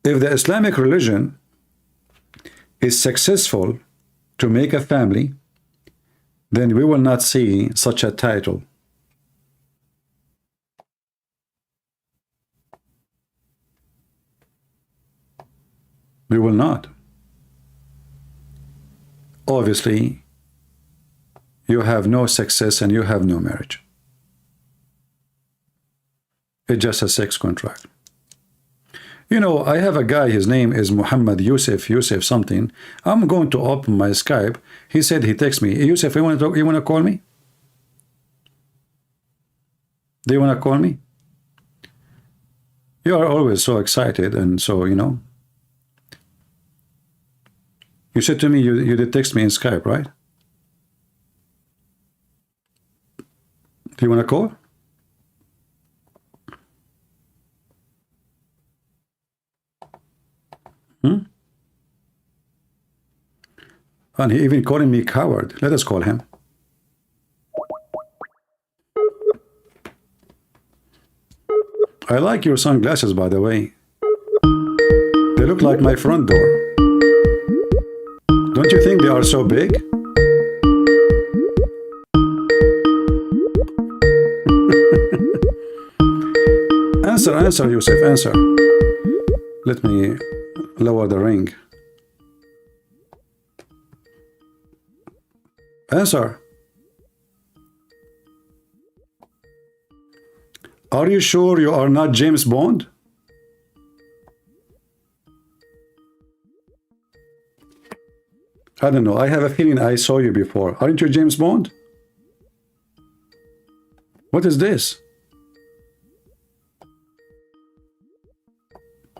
if the Islamic religion is successful to make a family, then we will not see such a title. We will not. Obviously, you have no success and you have no marriage. It's just a sex contract. You know, I have a guy, his name is Muhammad Yusuf something. I'm going to open my Skype. He said, he texted me, Yusuf, you want to talk, you want to call me? Do you want to call me? You are always so excited and so, you know. You said to me, you did text me in Skype, right? Do you want to call? And he even calling me coward. Let us call him. I like your sunglasses, by the way. They look like my front door. Don't you think they are so big? Answer, Yusuf, answer. Let me lower the ring. Answer. Are you sure you are not James Bond? I don't know. I have a feeling I saw you before. Aren't you James Bond? What is this?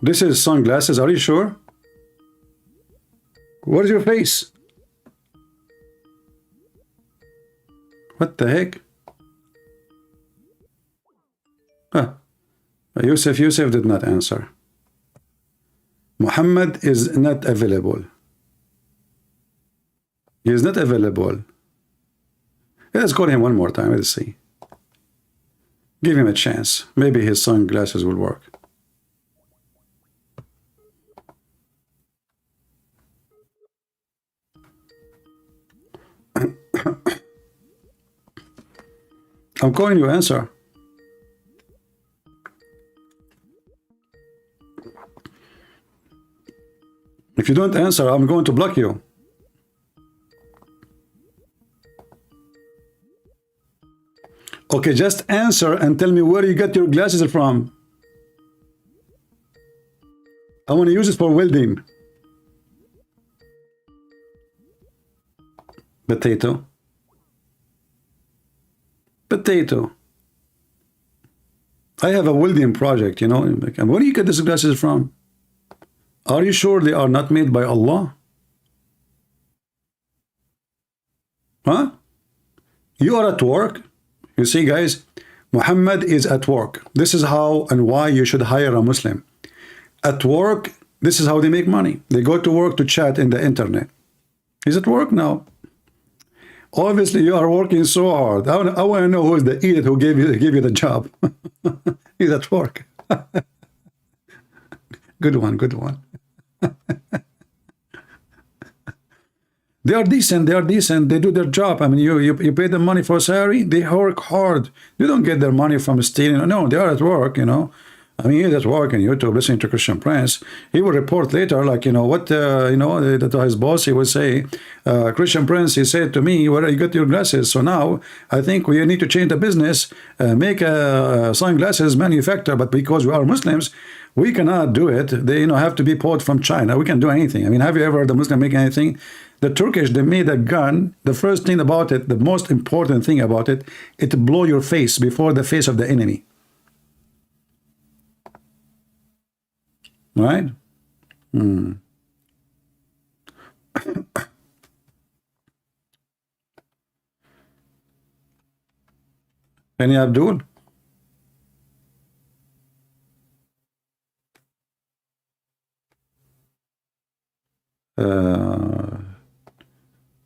This is sunglasses. Are you sure? What is your face? What the heck? Huh. Yusuf did not answer. Muhammad is not available. He is not available. Let's call him one more time. Let's see. Give him a chance. Maybe his sunglasses will work. I'm calling you, answer. If you don't answer, I'm going to block you. Okay, just answer and tell me where you get your glasses from. I want to use it for welding. Potato. Potato. I have a welding project, you know. Where do you get these glasses from? Are you sure they are not made by Allah? Huh? You are at work. You see, guys, Muhammad is at work. This is how and why you should hire a Muslim. At work, this is how they make money. They go to work to chat in the internet. He's at work now. Obviously, you are working so hard. I want to know who is the idiot who gave you the job. He's at work. Good one, good one. They are decent. They are decent. They do their job. I mean, you pay them money for salary. They work hard. You don't get their money from stealing. No, they are at work. You know. I mean, he's at work on YouTube listening to Christian Prince. He will report later, like, you know, what, you know, that his boss, he will say, Christian Prince, he said to me, where you got your glasses? So now I think we need to change the business, make a sunglasses manufacturer, but because we are Muslims, we cannot do it. They, you know, have to be bought from China. We can do anything. I mean, have you ever heard the Muslim make anything? The Turkish, they made a gun. The first thing about it, the most important thing about it, it blow your face before the face of the enemy. Right? Any Abdul?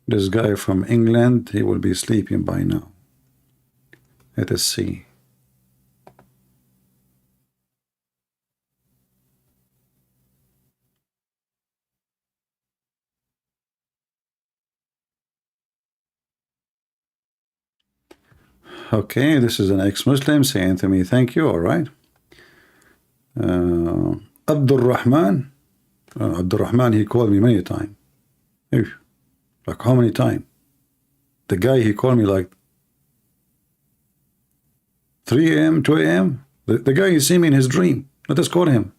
This guy from England, he will be sleeping by now. Let us see. Okay, this is an ex-Muslim saying to me, thank you, all right. Abdul Rahman. Abdul Rahman, he called me many times. Like how many times? The guy, he called me like 3 a.m., 2 a.m. The guy, you see me in his dream. Let us call him.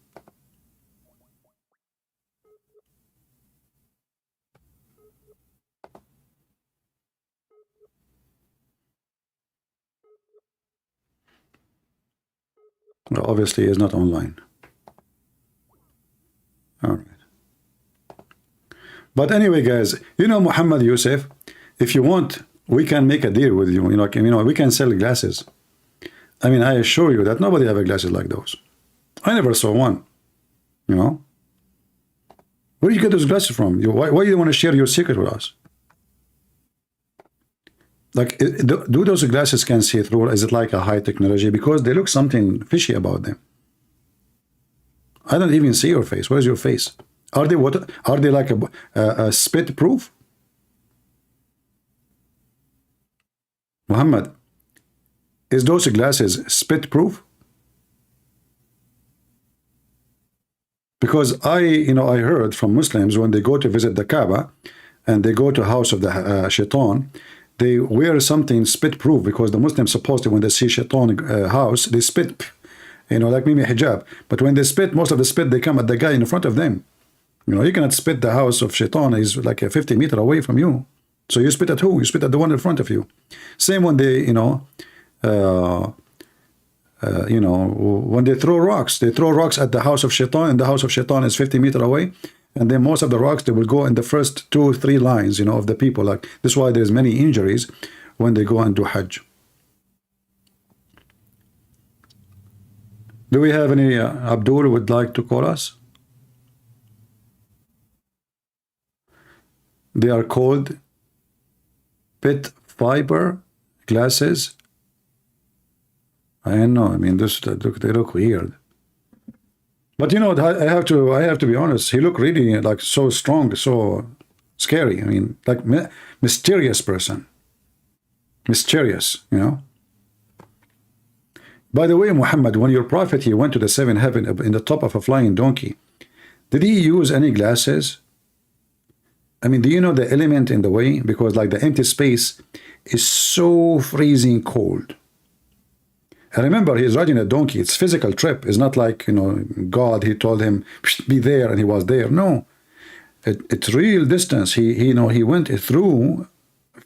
Well, obviously, he is not online. All right. But anyway, guys, you know, Muhammad Yusuf, if you want, we can make a deal with you. You know, we can sell glasses. I mean, I assure you that nobody have glasses like those. I never saw one. You know, where do you get those glasses from? Why do you want to share your secret with us? Like, do those glasses can see through? Is it like a high technology? Because they look something fishy about them. I don't even see your face. Where's your face? Are they what? Are they like a spit proof? Muhammad, is those glasses spit proof? Because I heard from Muslims when they go to visit the Kaaba and they go to house of the Shaitan, they wear something spit proof because the Muslims supposed to, when they see Shaitan house, they spit, you know, like maybe hijab. But when they spit, most of the spit, they come at the guy in front of them. You know, you cannot spit the house of Shaitan is like a 50 meter away from you. So you spit at who? You spit at the one in front of you. Same when they, when they throw rocks at the house of Shaitan, and the house of Shaitan is 50 meter away. And then most of the rocks, they will go in the first 2-3 lines, of the people. Like this is why there's many injuries when they go and do Hajj. Do we have any Abdul would like to call us? They are called pit fiber glasses. I know. I mean, they look weird. But I have to be honest. He looked really like so strong, so scary. I mean, like mysterious person. Mysterious, By the way, Muhammad, when your prophet, he went to the 7th heaven in the top of a flying donkey, did he use any glasses? I mean, do you know the element in the way? Because like the empty space is so freezing cold. I remember he's riding a donkey. It's physical trip. It's not like, God, he told him, be there, and he was there. No, it's real distance. He went through,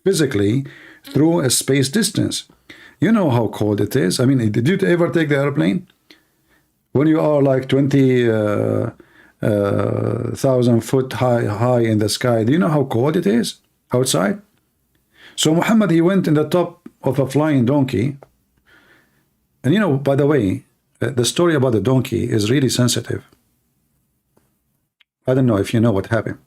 physically, through a space distance. You know how cold it is. I mean, did you ever take the airplane? When you are like 20,000 foot high in the sky, do you know how cold it is outside? So Muhammad, he went in the top of a flying donkey. And by the way, the story about the donkey is really sensitive. I don't know if you know what happened.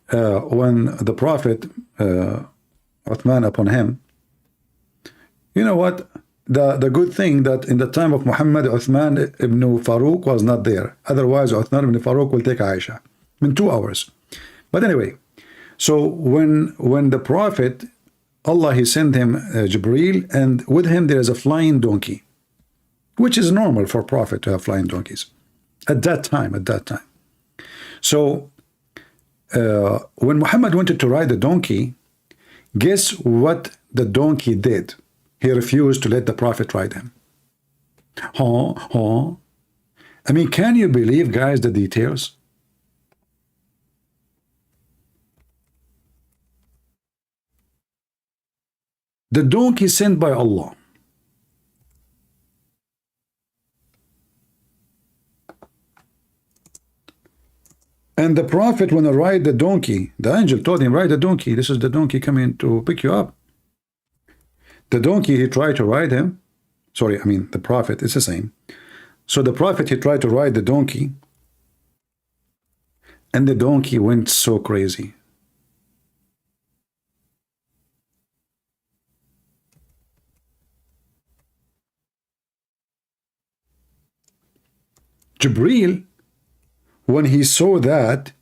When the Prophet, Uthman upon him, you know what? The good thing that in the time of Muhammad, Uthman ibn Farooq was not there. Otherwise, Uthman ibn Farooq will take Aisha in 2 hours. But anyway, so when the Prophet, Allah, he sent him Jibreel, and with him there is a flying donkey, which is normal for Prophet to have flying donkeys at that time. So when Muhammad wanted to ride the donkey, guess what the donkey did? He refused to let the Prophet ride him. I mean, can you believe, guys, the details? The donkey sent by Allah. And the Prophet, when he ride the donkey, the angel told him, ride the donkey. This is the donkey coming to pick you up. The donkey, he tried to ride him. Sorry, I mean, the Prophet, it's the same. So the Prophet, he tried to ride the donkey. And the donkey went so crazy. Jibreel, when he saw that,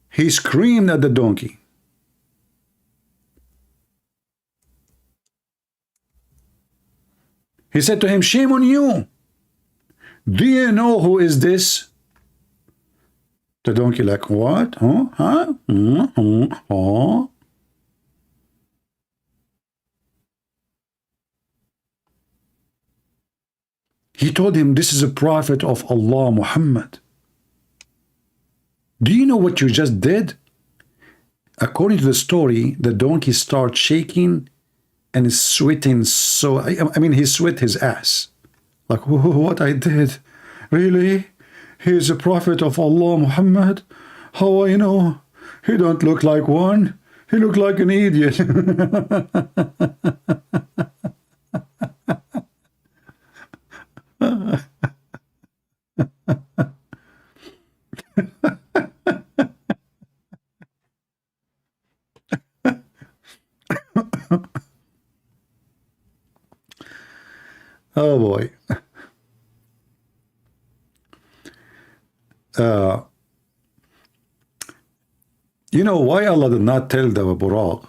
he screamed at the donkey. He said to him, shame on you. Do you know who is this? The donkey like, what? Huh? He told him, this is a prophet of Allah, Muhammad. Do you know what you just did? According to the story, the donkey starts shaking and is sweating. So, I mean, he sweat his ass. Like, what I did? Really? He is a prophet of Allah, Muhammad? How I know? He don't look like one. He look like an idiot. Oh boy. You know why Allah did not tell the Buraq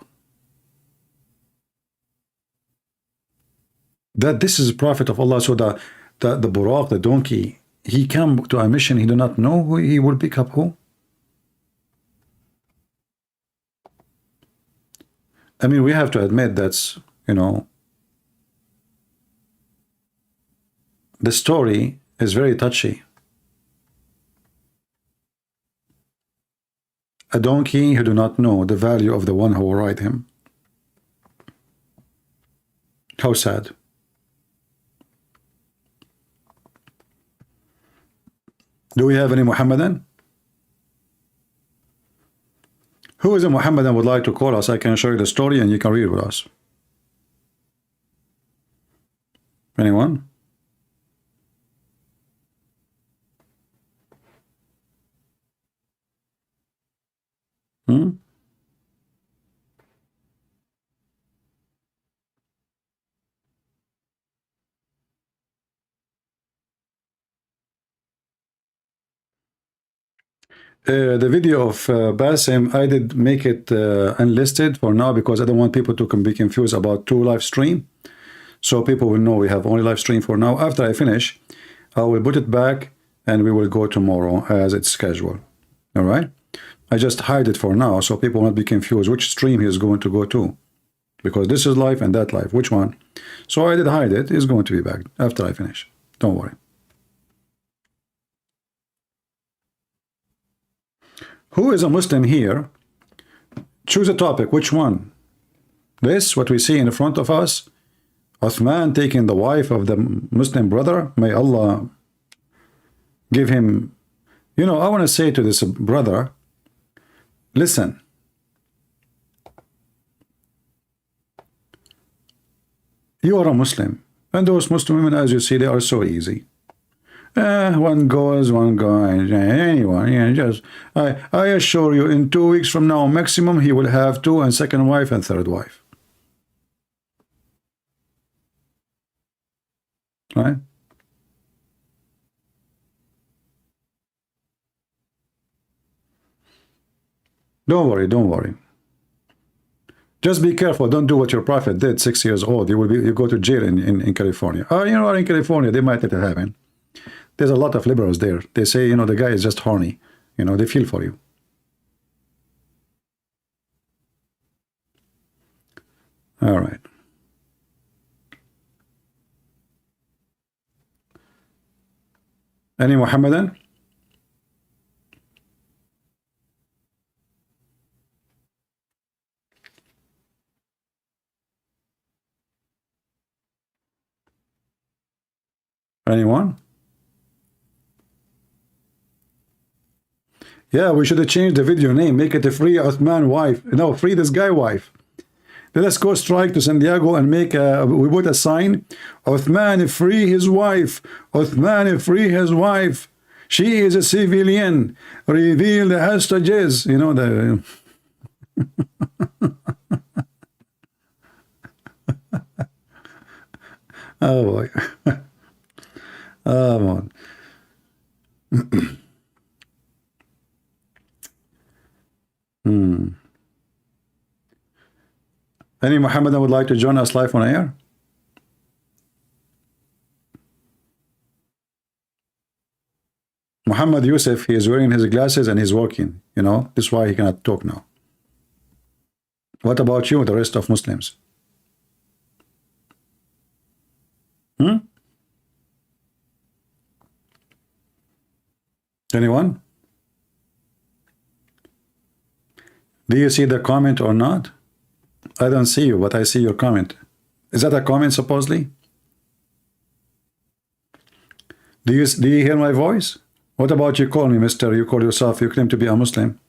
that this is a prophet of Allah? So the Buraq, the donkey, he came to a mission. He do not know who he will pick up who. I mean, we have to admit that's, the story is very touchy. a donkey who do not know the value of the one who will ride him. How sad. Do we have any Muhammadan? Who is a Muhammadan would like to call us? I can show you the story and you can read with us. Anyone? Hmm? The video of Basim, I did make it unlisted for now because I don't want people to be confused about two live stream. So people will know we have only live stream for now. After I finish, I will put it back and we will go tomorrow as it's scheduled. All right? I just hide it for now so people won't be confused which stream he is going to go to. Because this is live and that live. Which one? So I did hide it. It's going to be back after I finish. Don't worry. Who is a Muslim here? Choose a topic. Which one? This, what we see in front of us? Uthman taking the wife of the Muslim brother? May Allah give him... You know, I want to say to this brother, listen. You are a Muslim. And those Muslim women, as you see, they are so easy. One goes, one goes. Anyone, yeah, just I assure you, in 2 weeks from now, maximum, he will have 2 and second wife and third wife. Right? Don't worry, don't worry. Just be careful. Don't do what your prophet did, 6 years old. You go to jail in California. You know, in California, they might let it happen. There's a lot of liberals there. They say, you know, the guy is just horny. You know, they feel for you. All right. Any Muhammadan? Anyone? Yeah, we should have changed the video name. Make it a free Uthman wife. No, free this guy wife. Let us go strike to San Diego and make we put a sign. Uthman free his wife. Uthman free his wife. She is a civilian. Reveal the hostages. You know the... Oh boy. Oh man. Any Muhammadan would like to join us live on air? Muhammad Yusuf, he is wearing his glasses and he's walking. You know, this is why he cannot talk now. What about you, the rest of Muslims? Anyone? Do you see the comment or not? I don't see you, but I see your comment. Is that a comment, supposedly? Do you hear my voice? What about you call me, mister? You call yourself, you claim to be a Muslim.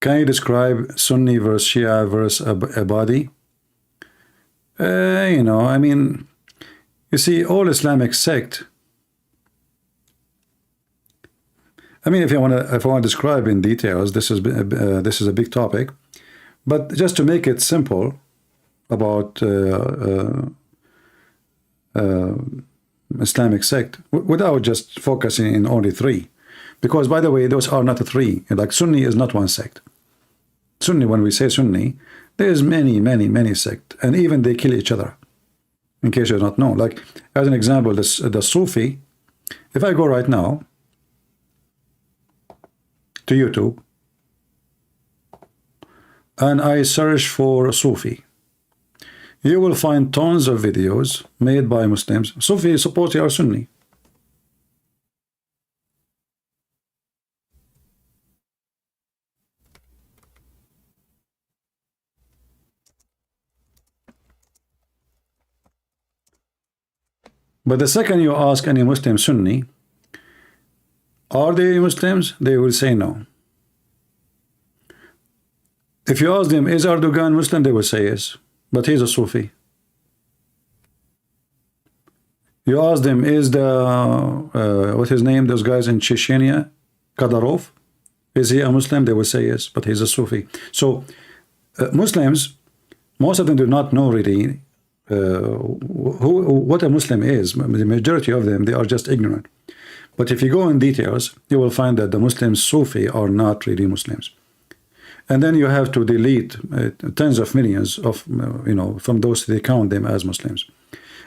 Can you describe Sunni versus Shia versus Abadi? You know, I mean, you see, all Islamic sect. I mean, if I want to describe in details, this is a big topic, but just to make it simple about Islamic sect, without just focusing in only 3, because by the way, those are not 3. Like Sunni is not one sect. Sunni, when we say Sunni, there's many sects, and even they kill each other. In case you do not know, like as an example, the Sufi. If I go right now to YouTube and I search for Sufi, you will find tons of videos made by Muslims. Sufi suppose they are Sunni. But the second you ask any Muslim Sunni, are they Muslims? They will say no. If you ask them, is Erdogan Muslim? They will say yes, but he's a Sufi. You ask them, is the, what's his name, those guys in Chechnya, Kadyrov, is he a Muslim? They will say yes, but he's a Sufi. So Muslims, most of them do not know really what a Muslim is. The majority of them, they are just ignorant. But if you go in details, you will find that the Muslims Sufi are not really Muslims. And then you have to delete tens of millions of, from those they count them as Muslims.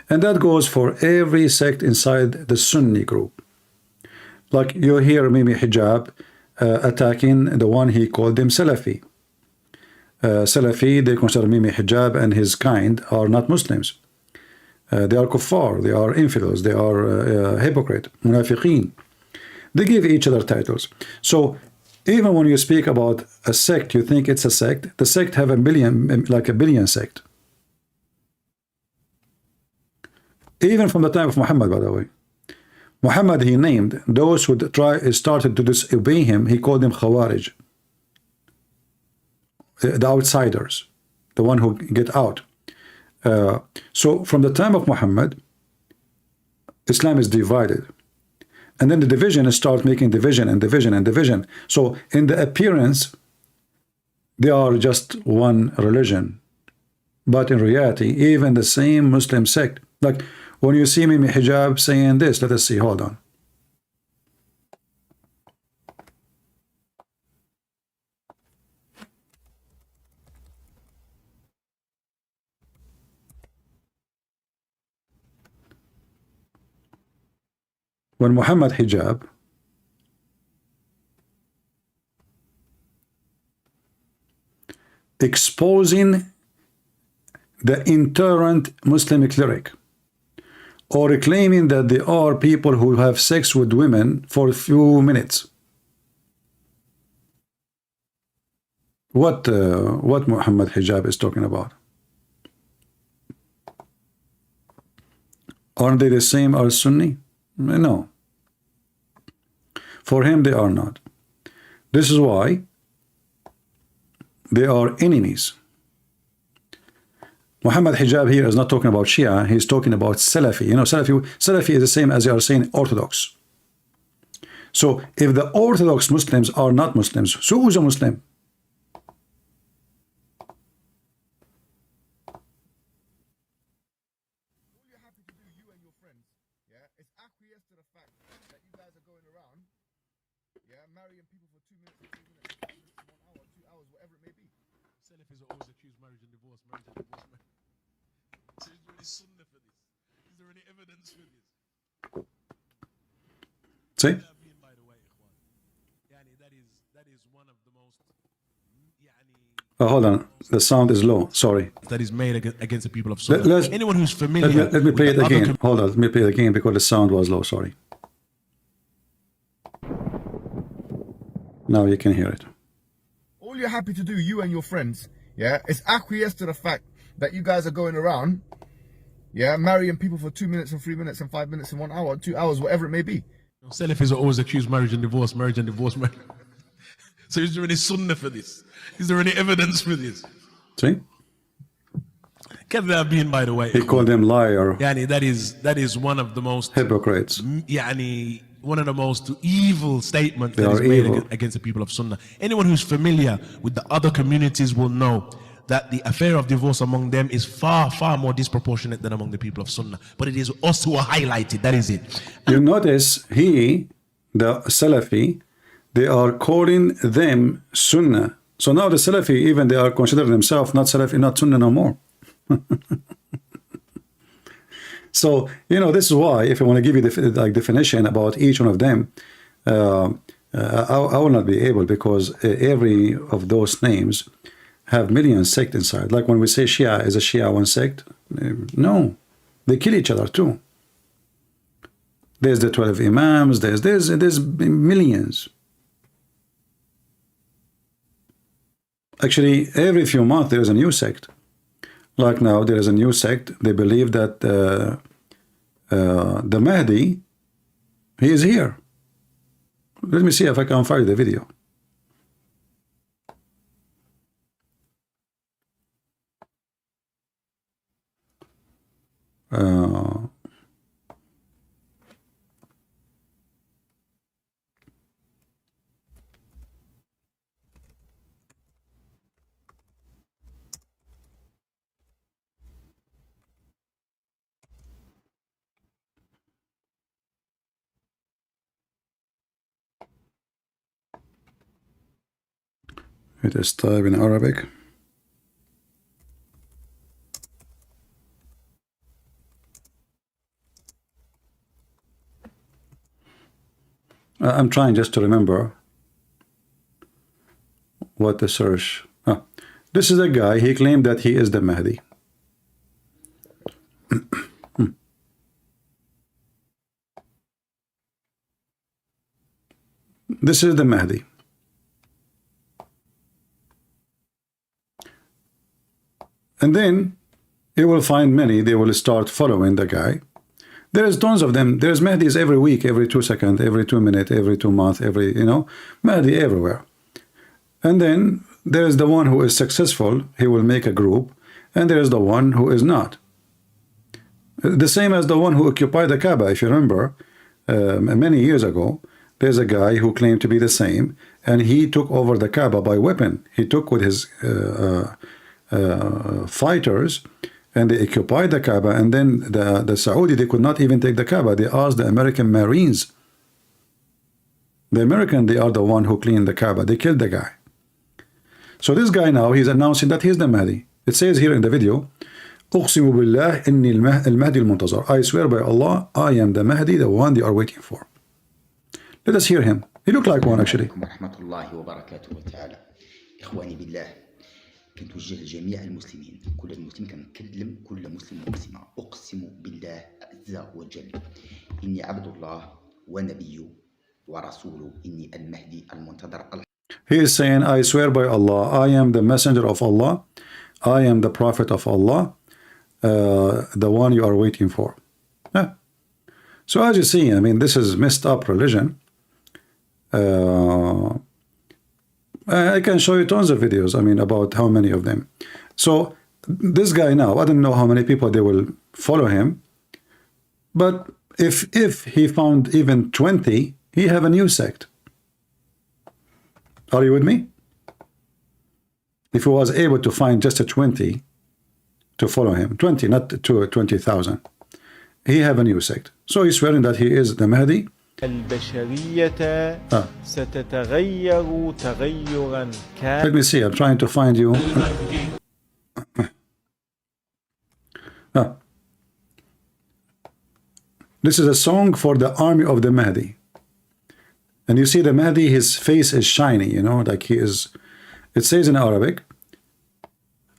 And that goes for every sect inside the Sunni group. Like you hear Mimi Hijab attacking the one he called them Salafi. Salafi, they consider Mimi Hijab and his kind are not Muslims. They are kuffar, they are infidels, they are hypocrite, munafiqeen. They give each other titles. So even when you speak about a sect, you think it's a sect. The sect have a billion sect. Even from the time of Muhammad, by the way. Muhammad, he named those who started to disobey him, he called them Khawarij. The outsiders, the one who get out. So from the time of Muhammad, Islam is divided. And then the division starts making division and division and division. So in the appearance, they are just one religion. But in reality, even the same Muslim sect, like when you see Mimi Hijab saying this, let us see, hold on. When Muhammad Hijab exposing the intolerant Muslim cleric or claiming that they are people who have sex with women for a few minutes. What Muhammad Hijab is talking about? Aren't they the same as Sunni? No. For him, they are not. This is why they are enemies. Muhammad Hijab here is not talking about Shia, he's talking about Salafi. You know, Salafi is the same as they are saying Orthodox. So if the Orthodox Muslims are not Muslims, so who's a Muslim? See? Oh, hold on, the sound is low. Sorry. That is made against the people of Sunnah. Anyone who's familiar. Let me play it again. Hold on, let me play it again because the sound was low. Sorry. Now you can hear it. All you're happy to do, you and your friends, yeah, is acquiesce to the fact that you guys are going around, yeah, marrying people for 2 minutes and 3 minutes and 5 minutes and 1 hour, 2 hours, whatever it may be. Salafis are always accused marriage and divorce. So is there any sunnah for this? Is there any evidence for this? See? Get that being, by the way. He called them liar. Yani, that is one of the most hypocrites. Yani, one of the most evil statements that is made against the people of Sunnah. Anyone who's familiar with the other communities will know that the affair of divorce among them is far, far more disproportionate than among the people of Sunnah. But it is us who are highlighted, that is it. You notice the Salafi, they are calling them Sunnah. So now the Salafi, even they are considering themselves not Salafi, not Sunnah no more. So, you know, this is why, if I want to give you the definition about each one of them, I will not be able, because every of those names have millions sect inside. Like when we say Shia is a Shia one sect, no, they kill each other too. There's the 12 Imams, there's millions. Actually, every few months there is a new sect. Like now there is a new sect. They believe that the Mahdi, he is here. Let me see if I can find the video. It is type in Arabic. I'm trying just to remember what the search. This is a guy, he claimed that he is the Mahdi. This is the Mahdi. And then you will find many, they will start following the guy. There's tons of them. There's Mahdis every week, every 2 seconds, every 2 minutes, every 2 months, every, Mahdi everywhere. And then there's the one who is successful, he will make a group, and there's the one who is not. The same as the one who occupied the Kaaba, if you remember, many years ago, there's a guy who claimed to be the same, and he took over the Kaaba by weapon. He took with his fighters, and they occupied the Kaaba, and then the Saudi, they could not even take the Kaaba. They asked the American Marines. The American, they are the one who cleaned the Kaaba. They killed the guy. So this guy now, he's announcing that he's the Mahdi. It says here in the video, أقسم بالله إني المهدي المنتظر. I swear by Allah, I am the Mahdi, the one they are waiting for. Let us hear him. He looked like one actually. ورحمة الله وبركاته تعالى. إخواني بالله كنتوجه لجميع المسلمين، كل المسلمين كنكلم كل مسلم ومسلمة، أقسم بالله عز وجل إني عبد الله ونبيه ورسوله، إني المهدي المنتظر. He is saying, I swear by Allah, I am the messenger of Allah, I am the prophet of Allah, the one you are waiting for. Yeah. So as you see, I mean, this is messed up religion. I can show you tons of videos, I mean, about how many of them. So this guy now, I don't know how many people they will follow him, but if he found even 20, he have a new sect. Are you with me? If he was able to find just a 20 to follow him, 20, not 20,000, he have a new sect. So he's swearing that he is the Mahdi. البشرية ستتغير تغيرا Let me see, I'm trying to find you. This is a song for the army of the Mahdi. And you see the Mahdi, his face is shiny, like he is. It says in Arabic,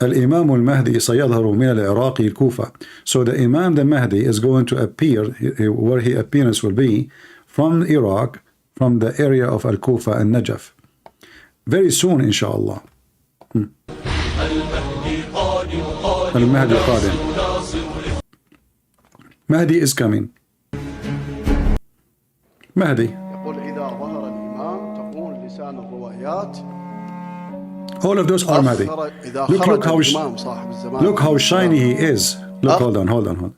Al-Imam al-Mahdi sayadharu min al-Iraqi al-Kufa. So the Imam, the Mahdi, is going to appear, where his appearance will be, from Iraq, from the area of Al-Kufa and Najaf. Very soon, inshallah. Al-Mahdi qadim. Mahdi is coming. Mahdi. All of those are Mahdi. Look how shiny he is. Look, hold on.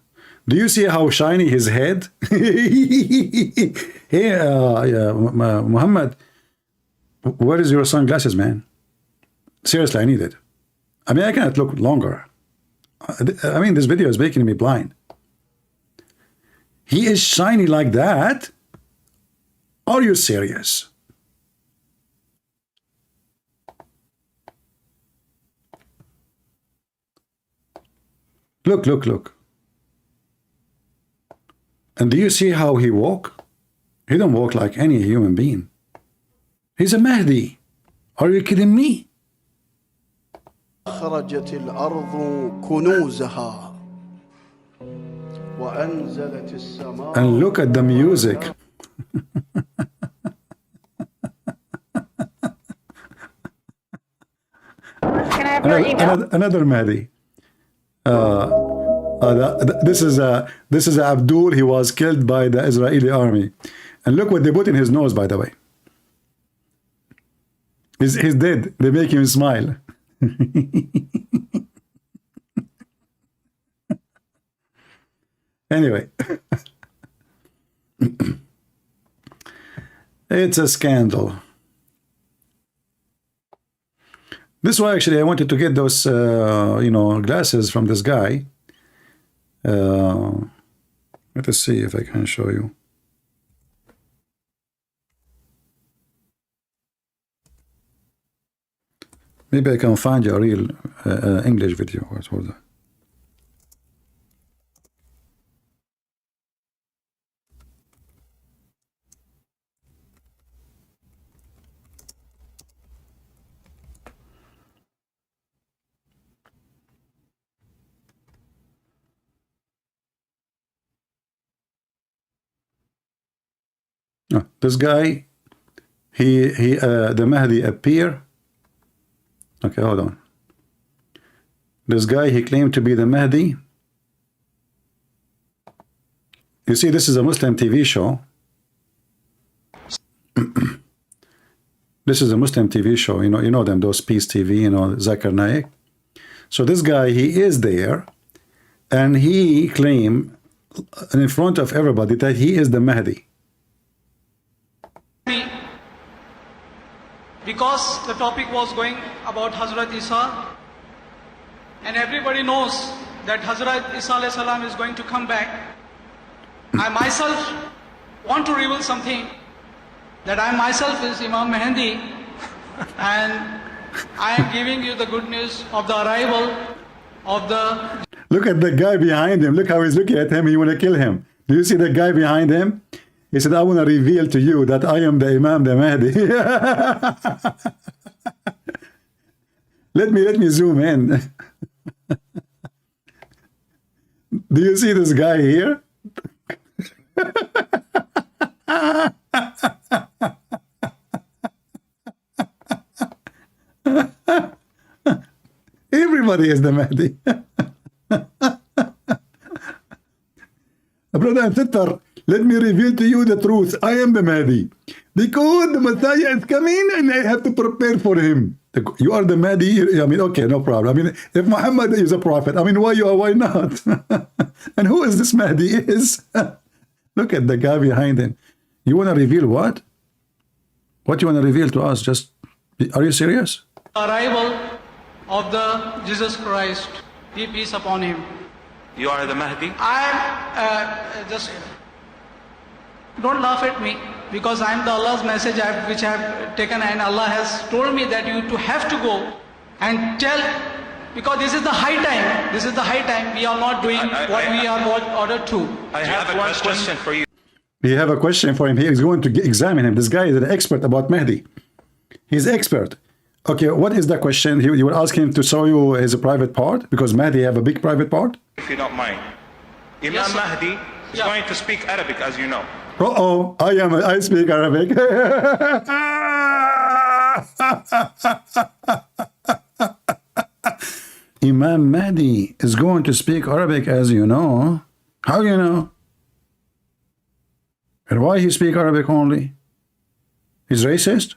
Do you see how shiny his head? Hey, Muhammad, where is your sunglasses, man? Seriously, I need it. I mean, I cannot look longer. I mean, this video is making me blind. He is shiny like that? Are you serious? Look. And do you see how he walk? He don't walk like any human being. He's a Mahdi. Are you kidding me? أخرجت الأرض كنوزها وأنزلت السماء. And look at the music. Can I have your email? Another Mahdi. This is Abdul. He was killed by the Israeli army, and look what they put in his nose. By the way, he's dead. They make him smile. Anyway, it's a scandal. This is why actually I wanted to get those glasses from this guy. Let us see if I can show you. Maybe I can find you a real English video. What's that? This guy, the Mahdi appear. Okay, hold on. This guy, he claimed to be the Mahdi. You see, this is a Muslim TV show. This is a Muslim TV show. You know them, those Peace TV, Zakir Naik. So this guy, he is there, and he claimed in front of everybody that he is the Mahdi. Because the topic was going about Hazrat Isa, and everybody knows that Hazrat Isa alayhi salam is going to come back. I myself want to reveal something, that I myself is Imam Mehdi, and I am giving you the good news of the arrival of the... Look at the guy behind him. Look how he's looking at him. He want to kill him. Do you see the guy behind him? He said, I want to reveal to you that I am the Imam, the Mahdi. Let me zoom in. Do you see this guy here? Everybody is the Mahdi. Brother and sister, let me reveal to you the truth. I am the Mahdi. Because the Messiah is coming and I have to prepare for him. You are the Mahdi. I mean, okay, no problem. I mean, if Muhammad is a prophet, I mean, why not? And who is this Mahdi is? Look at the guy behind him. You want to reveal what? What you want to reveal to us? Just, are you serious? Arrival of the Jesus Christ, be peace upon him. You are the Mahdi? I am just... Don't laugh at me, because I am the Allah's message which I have taken, and Allah has told me that you have to go and tell, because this is the high time. This is the high time. We are not doing what we are ordered to. I have one question for you. We have a question for him. He is going to examine him. This guy is an expert about Mahdi. He's expert. Okay, what is the question? You will ask him to show you his private part, because Mahdi have a big private part? If you don't mind. Imam Mahdi is going to speak Arabic, as you know. Uh-oh, I speak Arabic. Imam Mahdi is going to speak Arabic, as you know. How you know? And why he speak Arabic only? He's racist?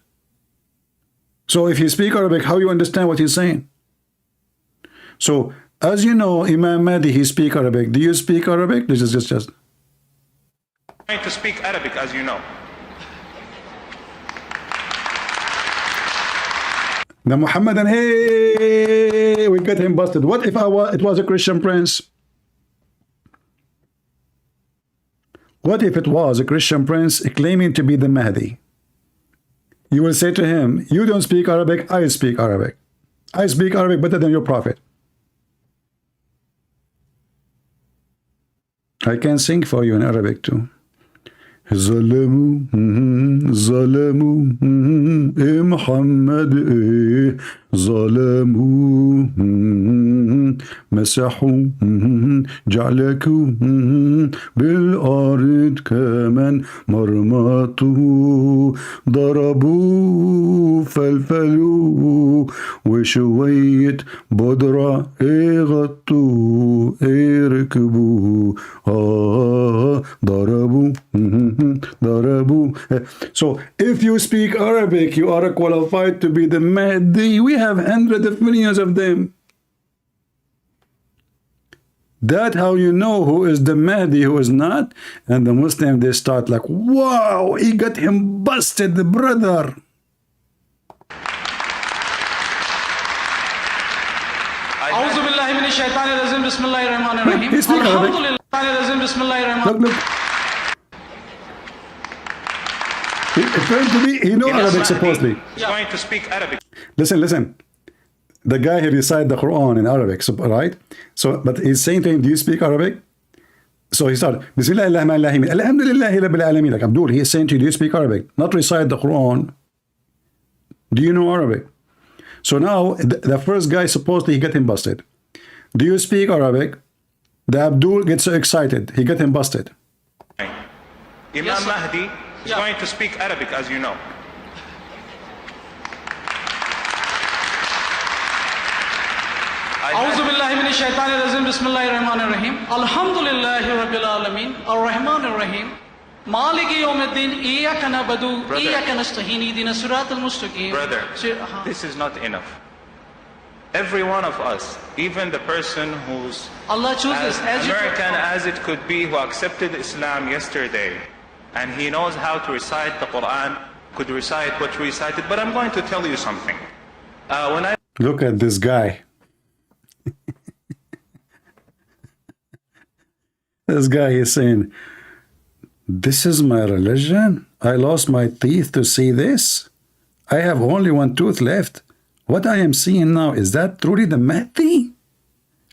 So if you speak Arabic, how you understand what he's saying? So, as you know, Imam Mahdi, he speak Arabic. Do you speak Arabic? This is just... To speak Arabic, as you know. The Muhammadan, hey, we got him busted. What if it was a Christian prince? What if it was a Christian prince claiming to be the Mahdi? You will say to him, you don't speak Arabic, I speak Arabic. I speak Arabic better than your prophet. I can sing for you in Arabic too. ظلموا ظلموا إيه محمد إيه ظلموا مسحوا جعلكوا بالأرض كمن مرمطوا ضربوا فلفلوا وشوية بودرة إيه غطوا إيه ركبوا ضربوا ضربوا. So if you speak Arabic, you are qualified to be the Mahdi. We have hundreds of millions of them. That's how you know who is the Mahdi, who is not. And the Muslim, they start like, wow, he got him busted, the brother. أعوذ بالله من الشيطان الرجيم بسم الله الرحمن الرحيم He speak Arabic. الحمد لله الرجيم بسم الله الرحمن Look. Apparently, he knows Arabic supposedly. He's going to speak Arabic. Listen. The guy, he recite the Quran in Arabic, so, right? So, but he's saying to him, do you speak Arabic? So he started, Bismillah ar-Rahman ar-Rahim. Alhamdulillahi Rabbil Alameen. Like Abdul, he is saying to you, do you speak Arabic? Not recite the Quran. Do you know Arabic? So now, the first guy, supposedly, he got him busted. Do you speak Arabic? The Abdul gets so excited, he got him busted. Imam Mahdi is going to speak Arabic, as you know. أعوذ بالله من الشيطان الرجيم بسم الله الرحمن الرحيم الحمد لله رب العالمين الرحمن الرحيم مالك يوم الدين إياك نعبد وإياك نستعين اهدنا الصراط المستقيم. Brother, this is not enough. Every one of us, even the person who's Allah chooses as American as it could be, who accepted Islam yesterday, and he knows how to recite the Quran, could recite what we recited. But I'm going to tell you something. When I Look at this guy. This guy is saying, this is my religion. I lost my teeth to see this. I have only one tooth left. What I am seeing now, is that truly the Mahdi?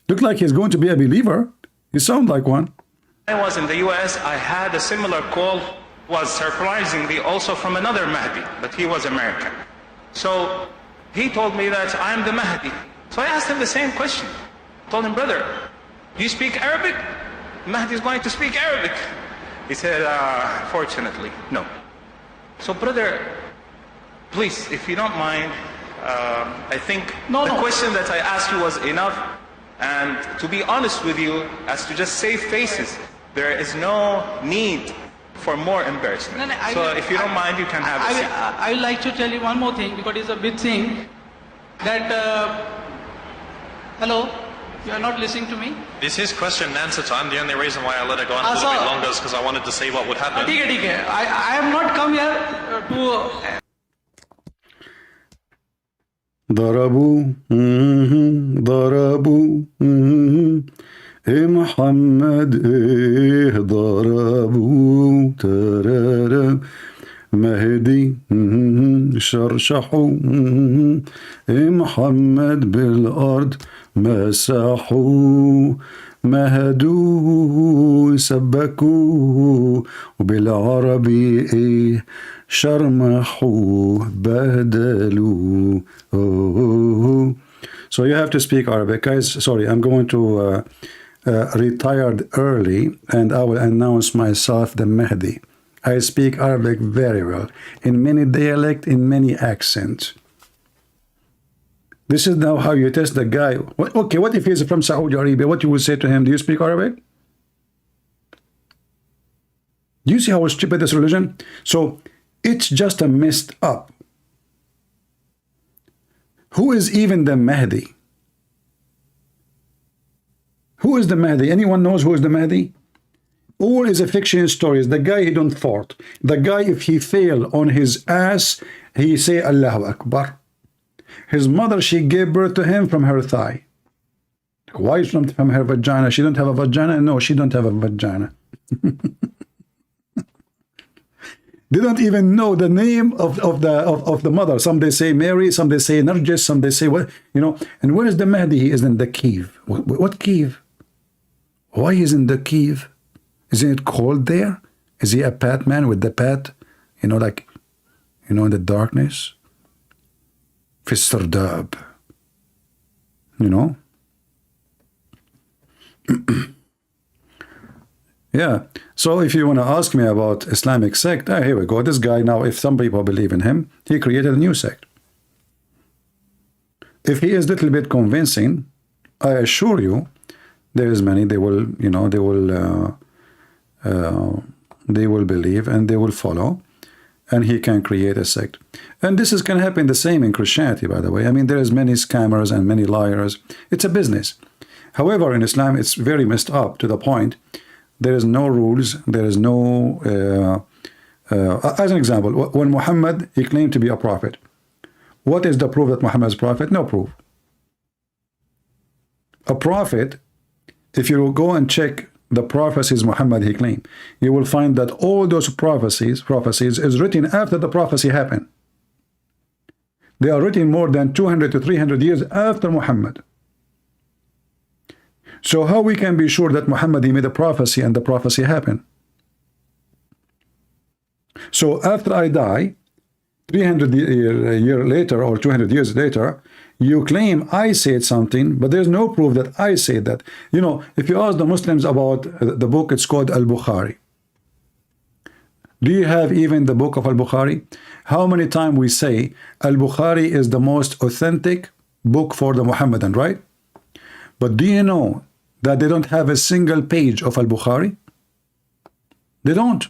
Look like he's going to be a believer. You sound like one. I was in the US, I had a similar call, was surprisingly also from another Mahdi, but he was American. So he told me that I'm the Mahdi. So I asked him the same question. I told him, brother, do you speak Arabic? Mahdi is going to speak Arabic. He said, fortunately, no. So brother, please, if you don't mind, I think the question that I asked you was enough. And to be honest with you, as to just save faces, there is no need for more embarrassment. So if you don't mind, you can have a seat. I would like to tell you one more thing, because it's a big thing, that, hello, you are not listening to me? This is question and answer time. The only reason why I let it go on a little bit longer is because I wanted to see what would happen. I have not come here to... ضربوا ضربوا إيه محمد إيه ضربوا ترارا مهدي شرشحوا إيه محمد بالأرض مسحوا مهدوه سبكوه وبالعربي إيه شرمحوا بهدلوا. So you have to speak Arabic. Guys, sorry, I'm going to retire early, and I will announce myself the Mahdi. I speak Arabic very well, in many dialects, in many accents. This is now how you test the guy. Okay, what if he's from Saudi Arabia? What you would say to him? Do you speak Arabic? Do you see how stupid this religion? So it's just a messed up. Who is even the Mahdi? Who is the Mahdi? Anyone knows who is the Mahdi? All is a fiction stories. The guy he don't fart. The guy, if he fail on his ass, he say Allahu Akbar. His mother, she gave birth to him from her thigh. Why from her vagina? She don't have a vagina? No, she don't have a vagina. They don't even know the name of the mother. Some they say Mary, some they say Nargis, some they say what, you know. And where is the Mahdi? He is in the cave. What cave? Why is in the cave? Isn't it cold there? Is he a Batman with the bat? You know, like, you know, in the darkness? في السرداب. You know? Yeah. So if you want to ask me about Islamic sect, here we go. This guy now, if some people believe in him, he created a new sect. If he is a little bit convincing, I assure you, there is many, they will, you know, they will believe and they will follow, and he can create a sect. And this is can happen the same in Christianity, by the way. I mean, there is many scammers and many liars. It's a business. However, in Islam, it's very messed up to the point there is no rules, there is no as an example, when Muhammad, he claimed to be a prophet. What is the proof that Muhammad is a prophet? No proof. A prophet, if you go and check the prophecies Muhammad he claimed, you will find that all those prophecies is written after the prophecy happened. They are written more than 200 to 300 years after Muhammad. So how we can be sure that Muhammad he made a prophecy and the prophecy happened? So after I die, 300 years later or 200 years later, you claim I said something, but there's no proof that I said that. You know, if you ask the Muslims about the book, it's called Al-Bukhari. Do you have even the book of Al-Bukhari? How many times we say Al-Bukhari is the most authentic book for the Muhammadan, right? But do you know that they don't have a single page of Al-Bukhari? They don't.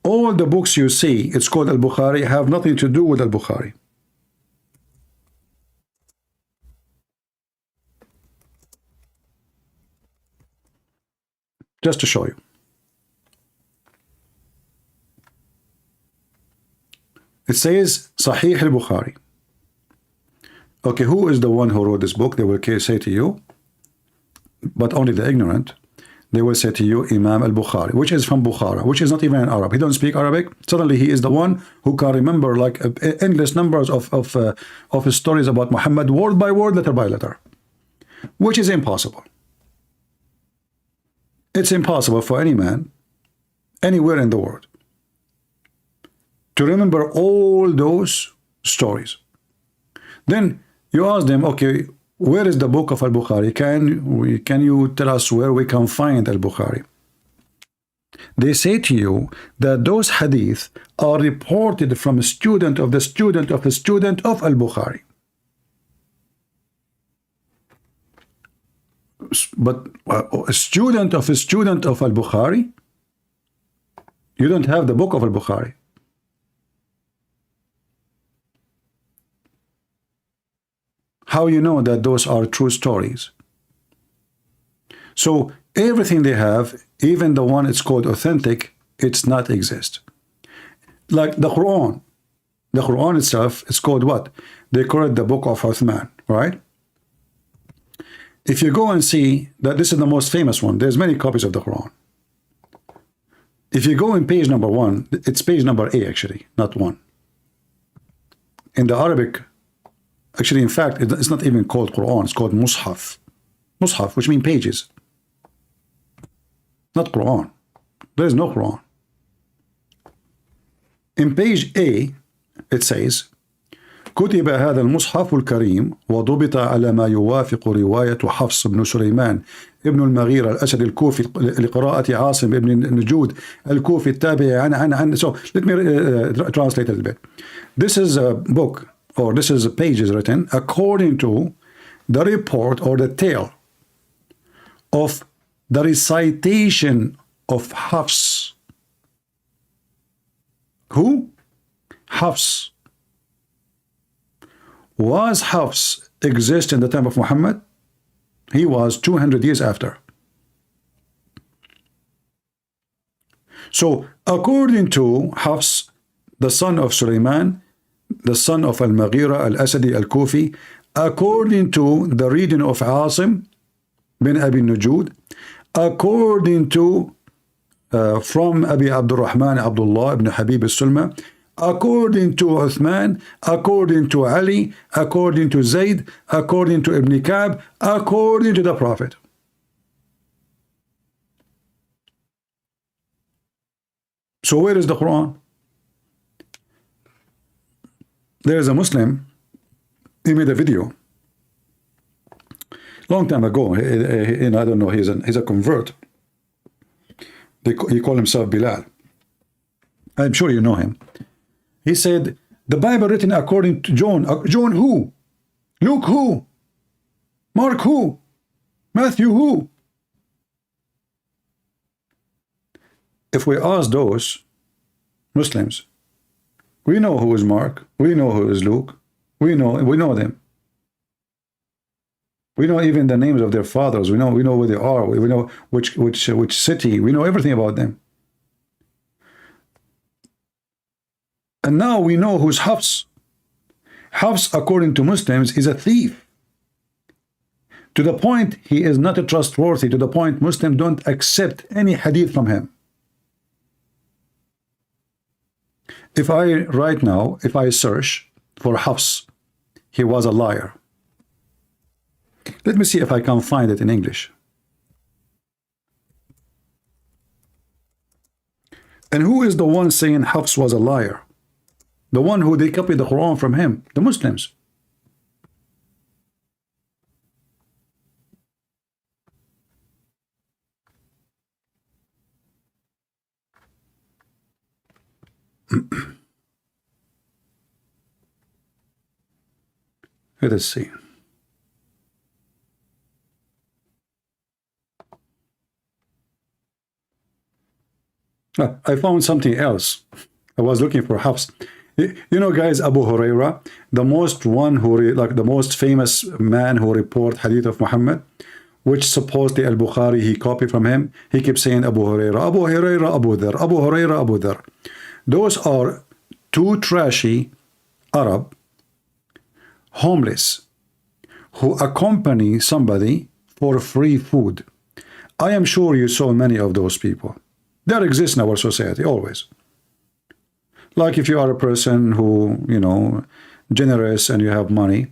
All the books you see, it's called Al-Bukhari, have nothing to do with Al-Bukhari. Just to show you. It says Sahih al-Bukhari. Okay, who is the one who wrote this book? They will say to you, but only the ignorant, they will say to you, Imam al-Bukhari, which is from Bukhara, which is not even an Arab. He don't speak Arabic. Suddenly he is the one who can remember like endless numbers of his stories about Muhammad, word by word, letter by letter, which is impossible. It's impossible for any man anywhere in the world to remember all those stories. Then you ask them, okay, where is the book of Al-Bukhari? Can you tell us where we can find Al-Bukhari? They say to you that those hadith are reported from a student of the student of a student of Al-Bukhari. But a student of a student of Al-Bukhari? You don't have the book of Al-Bukhari. How you know that those are true stories? So everything they have, even the one it's called authentic, it's not exist. Like the Quran. The Quran itself is called what? They call it the book of Uthman, right? If you go and see that this is the most famous one, there's many copies of the Quran. If you go in page number 1, it's page number A actually, not 1. In the Arabic, actually, in fact, it's not even called Quran. It's called Mus'haf. Mus'haf, which means pages. Not Quran. There is no Quran. In page A, it says, كتب هذا المصحف الكريم وضبط على ما يوافق رواية حفص بن سليمان ابن المغيرة الأسد الكوفي لقراءة عاصم ابن النجود الكوفي التابع عن. So let me translate a little bit. This is a book, or this is a page is written according to the report or the tale of the recitation of Hafs. Who? Hafs. Was Hafs exist in the time of Muhammad? He was 200 years after. So according to Hafs, the son of Sulaiman, the son of Al-Maghira Al-Asadi Al-Kufi, according to the reading of Asim bin Abi Nujud, according to from Abi Abdurrahman Abdullah ibn Habib al-Sulma, according to Uthman, according to Ali, according to Zayd, according to Ibn Ka'b, according to the Prophet. So where is the Quran? There is a Muslim, he made a video long time ago, and I don't know, he's a convert. He called himself Bilal. I'm sure you know him. He said, the Bible written according to John. John who? Luke who? Mark who? Matthew who? If we ask those Muslims, we know who is Mark, we know who is Luke, we know them. We know even the names of their fathers. We know where they are. We know which city. We know everything about them. And now we know who's Hafs. Hafs, according to Muslims, is a thief. To the point he is not trustworthy. To the point Muslims don't accept any hadith from him. If I search for Hafs, he was a liar. Let me see if I can find it in English. And who is the one saying Hafs was a liar? The one who they copied the Quran from him, the Muslims. Let us see. I found something else. I was looking for Hafs. You know, guys, Abu Huraira, the most famous man who report hadith of Muhammad, which supposedly al-Bukhari, he copied from him. He keeps saying Abu Huraira, Abu Huraira, Abu Dhar, Abu Huraira, Abu Dhar. Those are two trashy Arab, homeless, who accompany somebody for free food. I am sure you saw many of those people. That exists in our society always. Like if you are a person who, generous and you have money,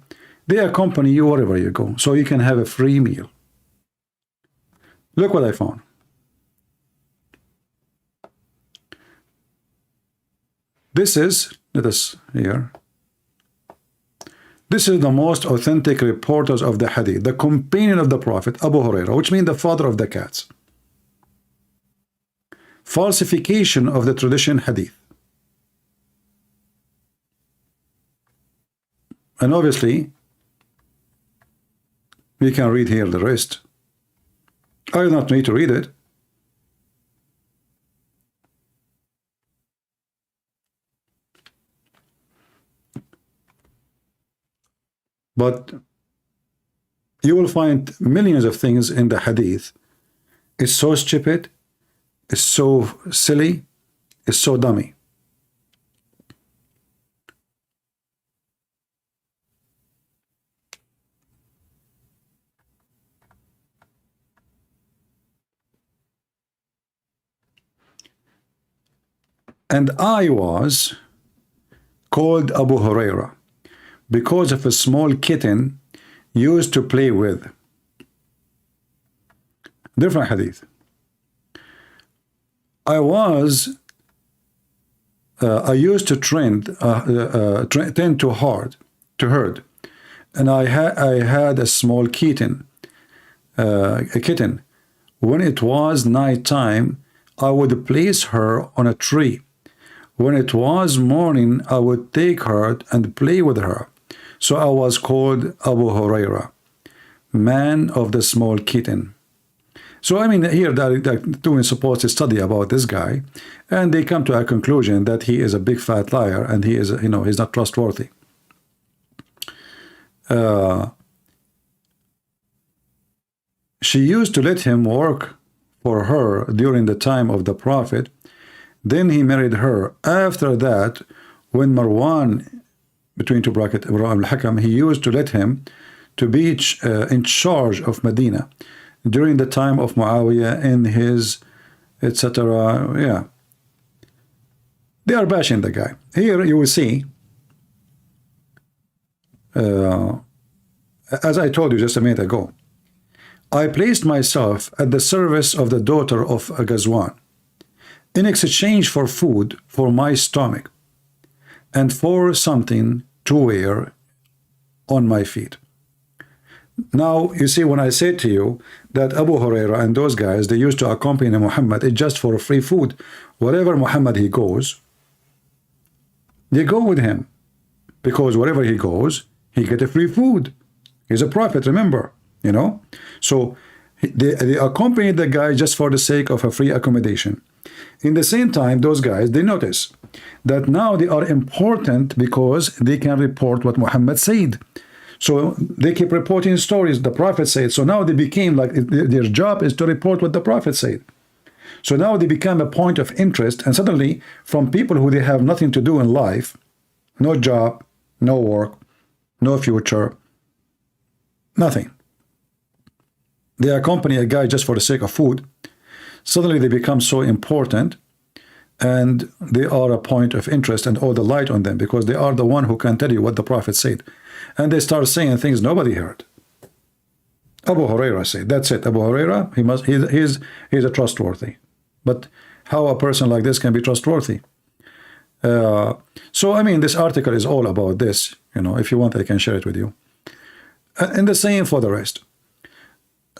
they accompany you wherever you go, so you can have a free meal. Look what I found. This is, let us here. This is the most authentic reporters of the hadith, the companion of the Prophet, Abu Huraira, which means the father of the cats. Falsification of the tradition hadith. And obviously, we can read here the rest. I do not need to read it. But you will find millions of things in the hadith. It's so stupid, it's so silly, it's so dummy. And I was called Abu Huraira because of a small kitten used to play with. Different hadith. I used to tend to herd, and I had a small kitten, a kitten. When it was night time, I would place her on a tree. When it was morning, I would take her and play with her. So I was called Abu Huraira, man of the small kitten. So I mean, here they're doing supposed study about this guy, and they come to a conclusion that he is a big fat liar and he is, he's not trustworthy. She used to let him work for her during the time of the Prophet. Then he married her. After that, when Marwan, between two brackets, Marwan al-Hakam, he used to let him to be in charge of Medina during the time of Muawiyah in his, etc. Yeah. They are bashing the guy. Here you will see, as I told you just a minute ago, I placed myself at the service of the daughter of Ghazwan in exchange for food for my stomach and for something to wear on my feet. Now, you see, when I said to you that Abu Huraira and those guys, they used to accompany Muhammad, it's just for free food. Wherever Muhammad he goes, they go with him. Because wherever he goes, he get a free food. He's a prophet, remember, you know. So they accompany the guy just for the sake of a free accommodation. In the same time, those guys, they notice that now they are important because they can report what Muhammad said. So they keep reporting stories the prophet said. So now they became like, their job is to report what the prophet said. So now they become a point of interest, and suddenly from people who they have nothing to do in life, no job, no work, no future, nothing. They accompany a guy just for the sake of food. Suddenly they become so important, and they are a point of interest and all the light on them because they are the one who can tell you what the prophet said. And they start saying things nobody heard. Abu Huraira said, that's it. Abu Huraira, he's a trustworthy. But how a person like this can be trustworthy? So I mean, this article is all about this. You know, if you want, I can share it with you. And the same for the rest.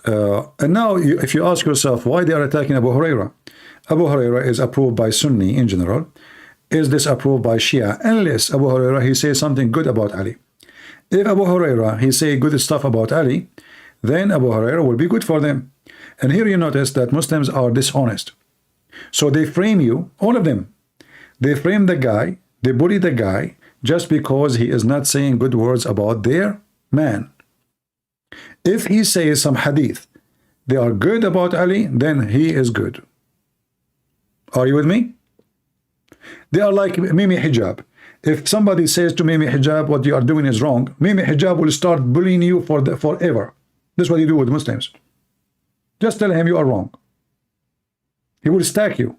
And now, if you ask yourself why they are attacking Abu Huraira, Abu Huraira is approved by Sunni in general. Is this approved by Shia? Unless Abu Huraira, he says something good about Ali. If Abu Huraira, he say good stuff about Ali, then Abu Huraira will be good for them. And here you notice that Muslims are dishonest. So they frame you, all of them. They frame the guy, they bully the guy, just because he is not saying good words about their man. If he says some hadith, they are good about Ali, then he is good. Are you with me? They are like Mimi Hijab. If somebody says to Mimi Hijab, what you are doing is wrong, Mimi Hijab will start bullying you forever. This is what you do with Muslims. Just tell him you are wrong. He will stack you.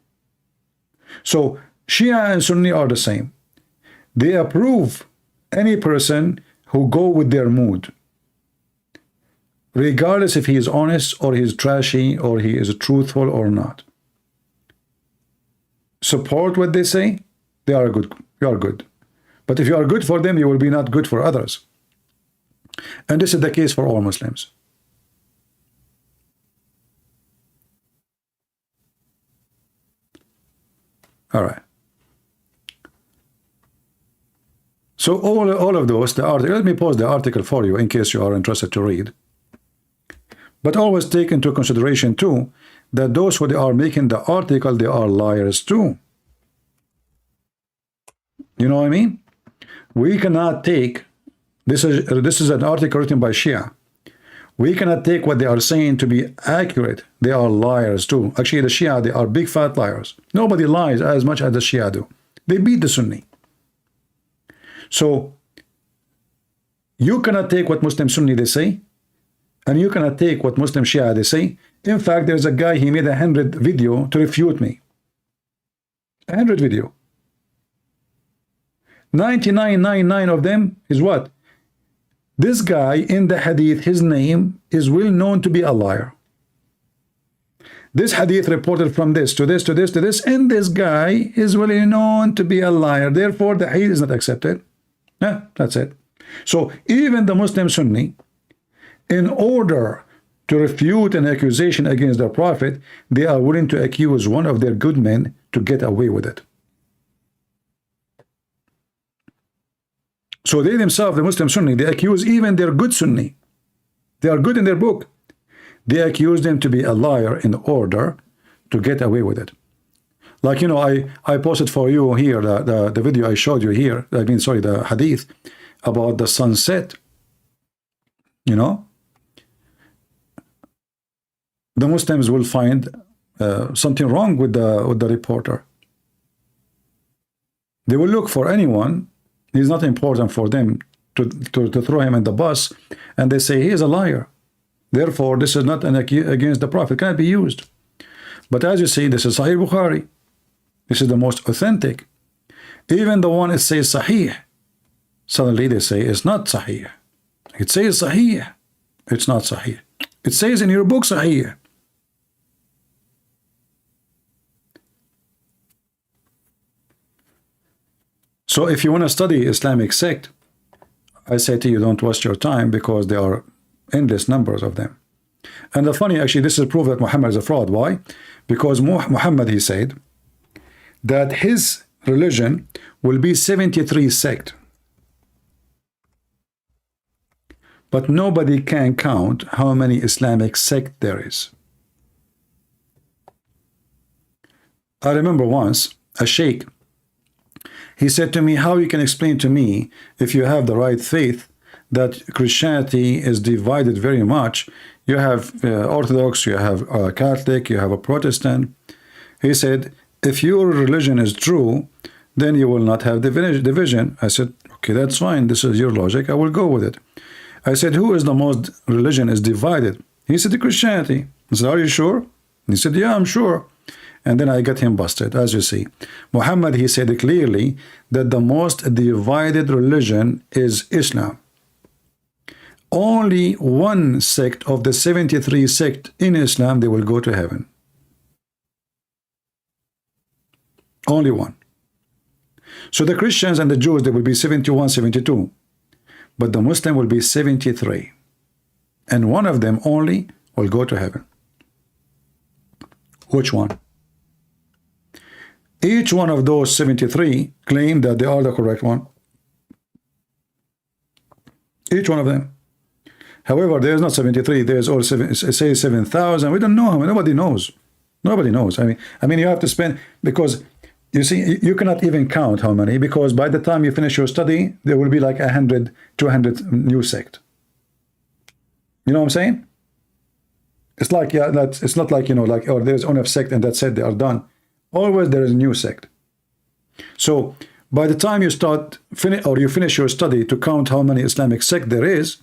So Shia and Sunni are the same. They approve any person who go with their mood, regardless if he is honest or he is trashy or he is truthful or not. Support what they say, they are good. You are good. But if you are good for them, you will be not good for others. And this is the case for all Muslims. All right. So all of those, the article, let me pause the article for you in case you are interested to read. But always take into consideration too that those who they are making the article, they are liars too. You know what I mean? We cannot take, this is an article written by Shia. We cannot take what they are saying to be accurate. They are liars too. Actually, the Shia, they are big fat liars. Nobody lies as much as the Shia do. They beat the Sunni. So you cannot take what Muslim Sunni they say, and you cannot take what Muslim Shia they say. In fact, there's a guy, he made 100 video to refute me. 100 video. 99.99 of them is what? This guy in the hadith, his name is well known to be a liar. This hadith reported from this to this to this to this, and this guy is well known to be a liar. Therefore, the hadith is not accepted. Yeah, that's it. So even the Muslim Sunni, in order to refute an accusation against the Prophet, they are willing to accuse one of their good men to get away with it. So they themselves, the Muslim Sunni, they accuse even their good Sunni. They are good in their book. They accuse them to be a liar in order to get away with it. Like, you know, I posted for you here the video I showed you here. I mean, sorry, the hadith about the sunset. You know, the Muslims will find something wrong with the reporter. They will look for anyone. He's not important for them to throw him in the bus, and they say he is a liar. Therefore, this is not an against the Prophet. It cannot be used. But as you see, this is Sahih Bukhari. This is the most authentic. Even the one that says Sahih, suddenly they say it's not Sahih. It says Sahih, it's not Sahih. It says in your book Sahih. So if you want to study Islamic sect, I say to you, don't waste your time, because there are endless numbers of them. And the funny, actually, this is proof that Muhammad is a fraud. Why? Because Muhammad, he said that his religion will be 73 sect. But nobody can count how many Islamic sect there is. I remember once a Shaykh, he said to me, how you can explain to me, if you have the right faith, that Christianity is divided very much. You have Orthodox, you have Catholic, you have a Protestant. He said, if your religion is true, then you will not have division. I said, okay, that's fine. This is your logic. I will go with it. I said, who is the most religion is divided? He said, the Christianity. I said, are you sure? He said, yeah, I'm sure. And then I got him busted, as you see. Muhammad, he said clearly that the most divided religion is Islam. Only one sect of the 73 sect in Islam, they will go to heaven. Only one. So the Christians and the Jews, they will be 71, 72. But the Muslim will be 73. And one of them only will go to heaven. Which one? Each one of those 73 claim that they are the correct one. Each one of them. However, there is not 73. There is all say 7,000. We don't know how many. Nobody knows. Nobody knows. I mean, you have to spend, because you see, you cannot even count how many, because by the time you finish your study, there will be like 100, 200 new sect. You know what I'm saying? It's like, yeah, it's not like, you know, like, oh, there's enough sect and that's it, they are done. Always there is a new sect. So by the time you you finish your study to count how many Islamic sect there is,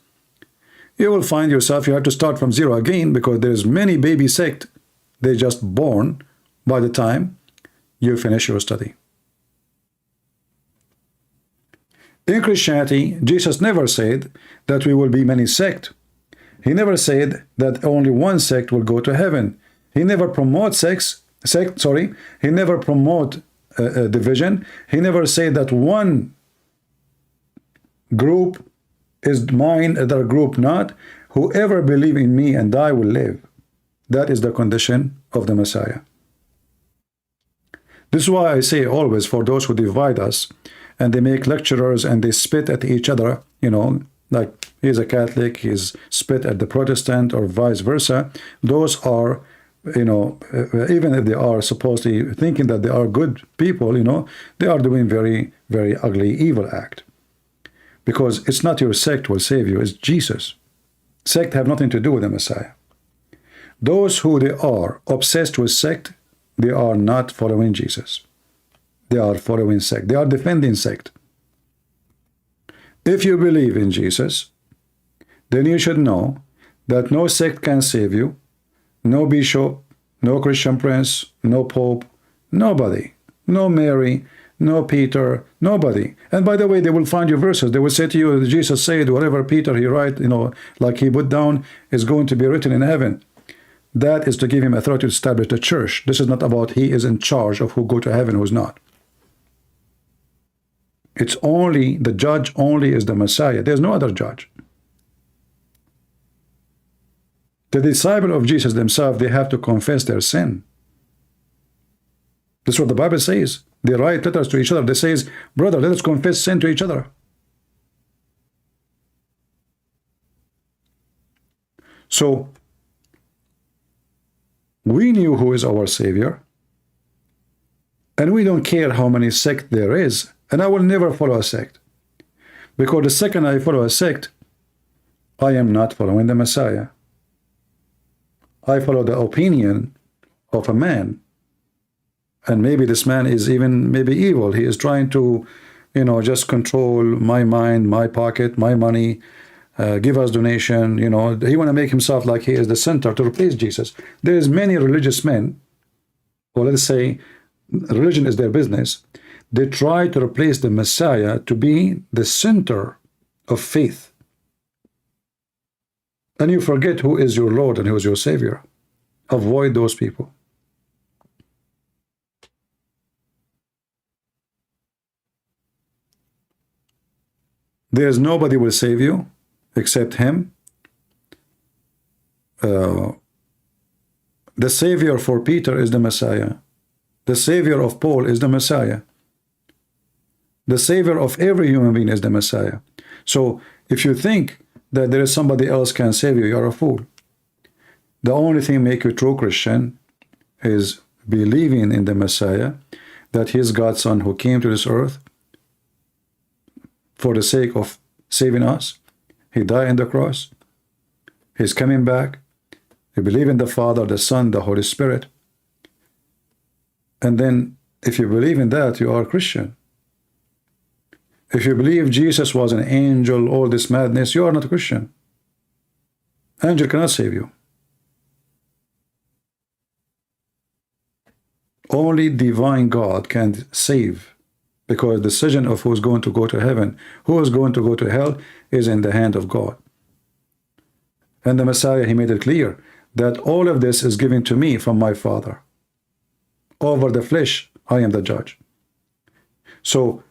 you will find yourself, you have to start from zero again, because there's many baby sect. They're just born by the time you finish your study. In Christianity, Jesus never said that we will be many sect. He never said that only one sect will go to heaven. He never promotes he never promote division. He never said that one group is mine, other group not. Whoever believe in me and I will live. That is the condition of the Messiah. This is why I say always, for those who divide us and they make lecturers and they spit at each other, you know, like he's a Catholic, he's spit at the Protestant or vice versa. Those are, you know, even if they are supposedly thinking that they are good people, you know, they are doing very, very ugly, evil act. Because it's not your sect will save you, it's Jesus. Sect have nothing to do with the Messiah. Those who they are obsessed with sect, they are not following Jesus. They are following sect. They are defending sect. If you believe in Jesus, then you should know that no sect can save you. No bishop, no Christian prince, no pope, nobody, no Mary, no Peter, nobody. And by the way, they will find you verses. They will say to you, Jesus said, whatever Peter he write, you know, like he put down, is going to be written in heaven. That is to give him authority to establish the church. This is not about he is in charge of who go to heaven, who's not. It's only, the judge only is the Messiah. There's no other judge. The disciple of Jesus themselves, they have to confess their sin. That's what the Bible says. They write letters to each other. They say, brother, let us confess sin to each other. So, we knew who is our Savior, and we don't care how many sects there is, and I will never follow a sect. Because the second I follow a sect, I am not following the Messiah. I follow the opinion of a man. And maybe this man is even maybe evil. He is trying to, you know, just control my mind, my pocket, my money, give us donation. You know, he want to make himself like he is the center to replace Jesus. There is many religious men, or let's say religion is their business. They try to replace the Messiah to be the center of faith. And you forget who is your Lord and who is your Savior. Avoid those people. There's nobody will save you except Him. The Savior for Peter is the Messiah. The Savior of Paul is the Messiah. The Savior of every human being is the Messiah. So if you think that there is somebody else can save you, you're a fool. The only thing make you true Christian is believing in the Messiah, that He is God's Son who came to this earth for the sake of saving us. He died on the cross. He's coming back. You believe in the Father, the Son, the Holy Spirit. And then if you believe in that, you are a Christian. If you believe Jesus was an angel, all this madness, you are not a Christian. Angel cannot save you. Only divine God can save, because the decision of who's going to go to heaven, who is going to go to hell, is in the hand of God. And the Messiah, He made it clear that all of this is given to me from my Father. Over the flesh, I am the judge. So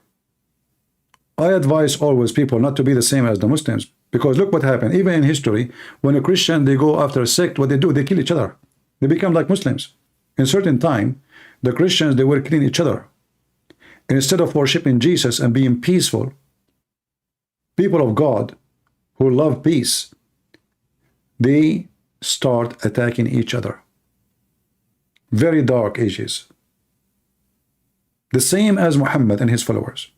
I advise always people not to be the same as the Muslims, because look what happened. Even in history, when a Christian, they go after a sect, what they do, they kill each other. They become like Muslims. In a certain time, the Christians, they were killing each other. And instead of worshiping Jesus and being peaceful, people of God who love peace, they start attacking each other. Very dark ages. The same as Muhammad and his followers.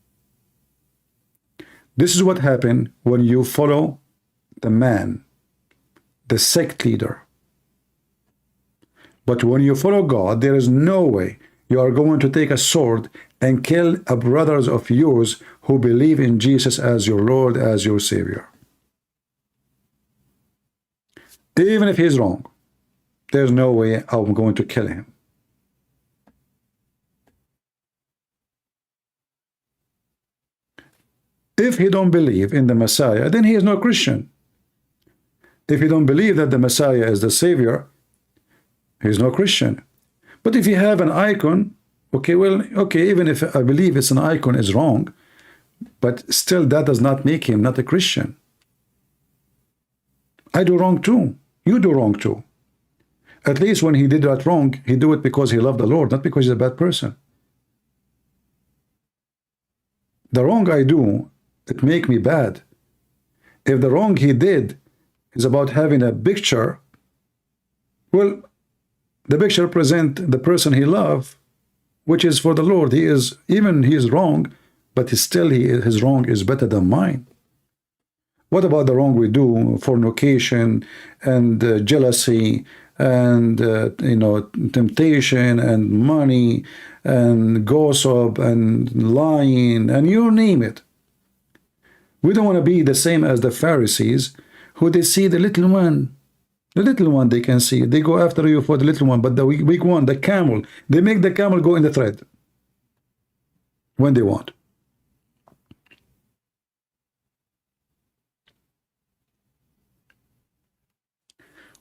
This is what happened when you follow the man, the sect leader. But when you follow God, there is no way you are going to take a sword and kill a brothers of yours who believe in Jesus as your Lord, as your Savior. Even if he's wrong, there's no way I'm going to kill him. If he don't believe in the Messiah, then he is no Christian. If you don't believe that the Messiah is the Savior, he is no Christian. But if you have an icon, okay, well, okay, even if I believe it's an icon is wrong, but still that does not make him not a Christian. I do wrong too. You do wrong too. At least when he did that wrong, he do it because he loved the Lord, not because he's a bad person. The wrong I do, it make me bad. If the wrong he did is about having a picture, well, the picture represent the person he loved, which is for the Lord. He is, even he is wrong, but still his wrong is better than mine. What about the wrong we do? Fornication and jealousy and temptation and money and gossip and lying and you name it. We don't want to be the same as the Pharisees, who they see the little one. The little one they can see. They go after you for the little one, but the big one, the camel, they make the camel go in the thread when they want.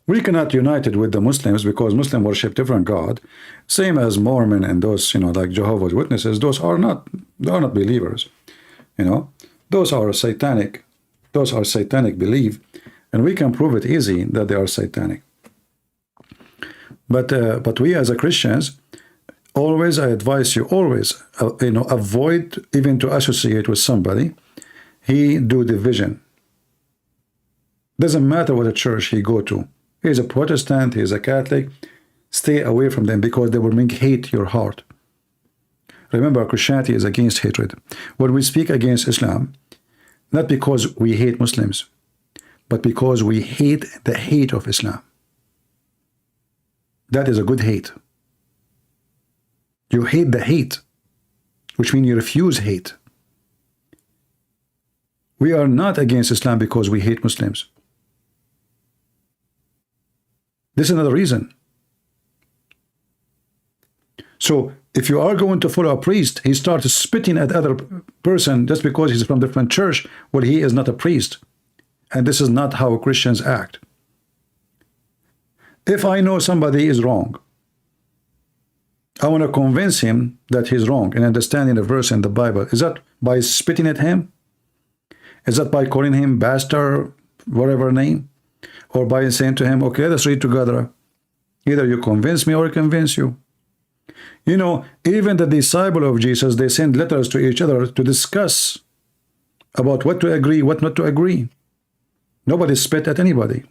We cannot unite it with the Muslims because Muslims worship different God, same as Mormon and those, like Jehovah's Witnesses. Those are not, they are not believers. Those are satanic. Those are satanic belief, and we can prove it easy that they are satanic. But we as a Christians, always I advise you always, avoid even to associate with somebody. He do division. Doesn't matter what church he go to. He's a Protestant, he's a Catholic. Stay away from them because they will make hate your heart. Remember, Christianity is against hatred. When we speak against Islam, not because we hate Muslims, but because we hate the hate of Islam. That is a good hate. You hate the hate, which means you refuse hate. We are not against Islam because we hate Muslims. This is another reason. So if you are going to follow a priest, he starts spitting at other person just because he's from different church. Well, he is not a priest. And this is not how Christians act. If I know somebody is wrong, I want to convince him that he's wrong and understanding the verse in the Bible. Is that by spitting at him? Is that by calling him bastard, whatever name? Or by saying to him, okay, let's read together. Either you convince me or I convince you. You know, even the disciple of Jesus, they send letters to each other to discuss about what to agree, what not to agree. Nobody spit at anybody.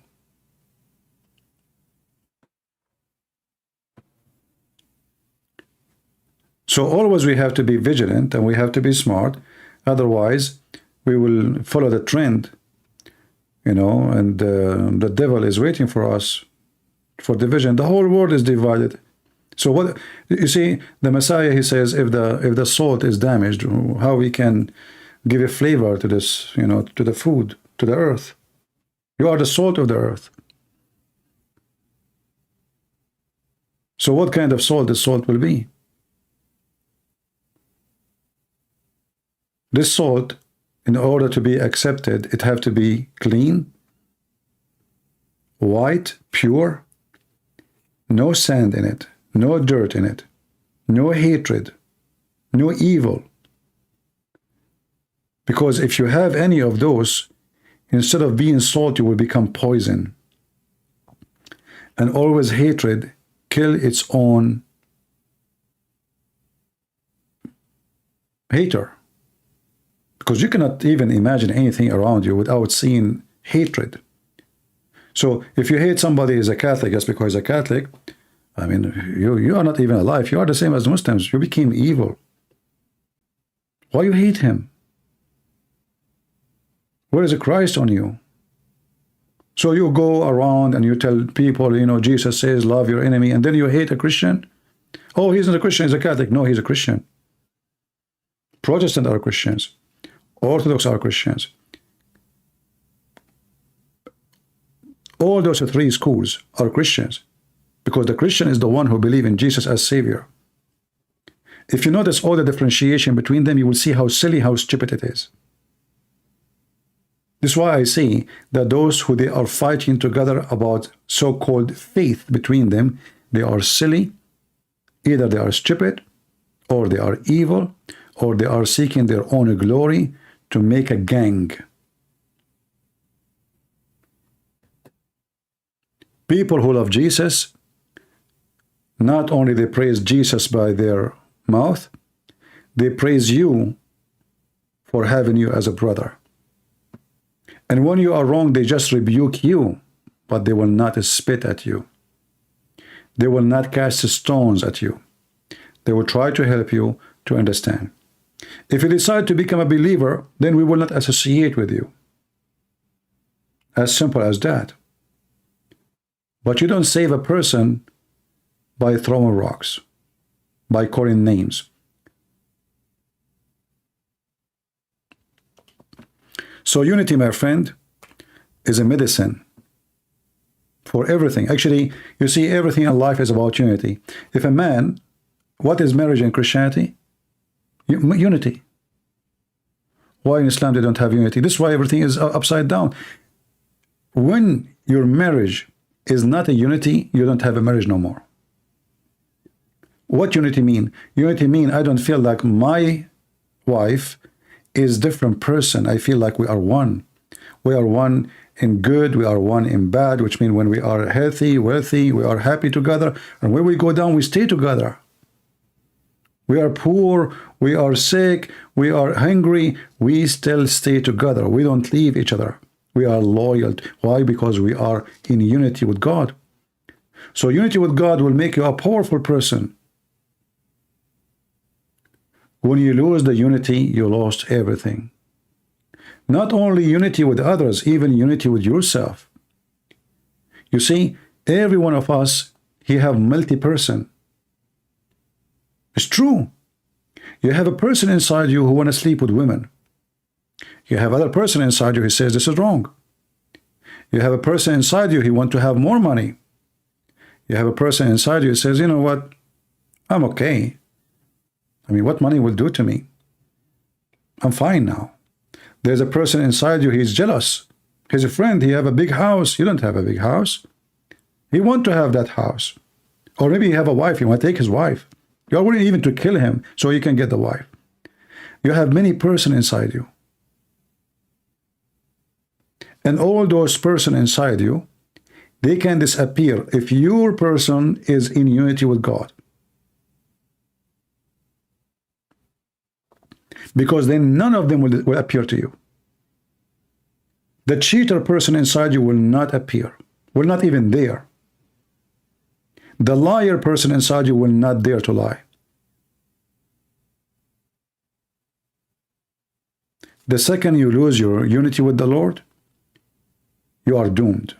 So always we have to be vigilant and we have to be smart. Otherwise, we will follow the trend, you know, and the devil is waiting for us for division. The whole world is divided. So what you see, the Messiah, he says, if the salt is damaged, how we can give a flavor to this, you know, to the food, to the earth. You are the salt of the earth. So what kind of salt the salt will be? This salt, in order to be accepted, it have to be clean, white, pure, no sand in it, no dirt in it, no hatred, no evil. Because if you have any of those, instead of being salt, you will become poison. And always hatred kill its own hater. Because you cannot even imagine anything around you without seeing hatred. So if you hate somebody as a Catholic just because he's a Catholic, I mean, you are not even alive. You are the same as Muslims. You became evil. Why you hate him? Where is the Christ on you? So you go around and you tell people, you know, Jesus says, love your enemy, and then you hate a Christian? Oh, he's not a Christian, he's a Catholic. No, he's a Christian. Protestant are Christians. Orthodox are Christians. All those three schools are Christians, because the Christian is the one who believes in Jesus as Savior. If you notice all the differentiation between them, you will see how silly, how stupid it is. This is why I say that those who they are fighting together about so-called faith between them, they are silly, either they are stupid, or they are evil, or they are seeking their own glory to make a gang. People who love Jesus, not only they praise Jesus by their mouth, they praise you for having you as a brother. And when you are wrong, they just rebuke you, but they will not spit at you. They will not cast stones at you. They will try to help you to understand. If you decide to become a believer, then we will not associate with you. As simple as that. But you don't save a person by throwing rocks, by calling names. So unity, my friend, is a medicine for everything. Actually, you see, everything in life is about unity. If a man, what is marriage in Christianity? Unity. Why in Islam they don't have unity? This is why everything is upside down. When your marriage is not a unity, you don't have a marriage no more. What unity mean? Unity mean I don't feel like my wife is different person. I feel like we are one. We are one in good, we are one in bad, which means when we are healthy, wealthy, we are happy together, and when we go down, we stay together. We are poor, we are sick, we are hungry, we still stay together. We don't leave each other. We are loyal. Why? Because we are in unity with God. So unity with God will make you a powerful person. When you lose the unity, you lost everything. Not only unity with others, even unity with yourself. You see, every one of us, he have multi-person. It's true. You have a person inside you who want to sleep with women. You have other person inside you who says this is wrong. You have a person inside you who want to have more money. You have a person inside you who says, you know what, I'm okay. I mean, what money will do to me? I'm fine now. There's a person inside you, he's jealous. He's a friend, he have a big house. You don't have a big house. He want to have that house. Or maybe you have a wife, you want to take his wife. You're willing even to kill him so you can get the wife. You have many person inside you. And all those person inside you, they can disappear if your person is in unity with God. Because then none of them will appear to you. The cheater person inside you will not appear, will not even dare. The liar person inside you will not dare to lie. The second you lose your unity with the Lord, you are doomed.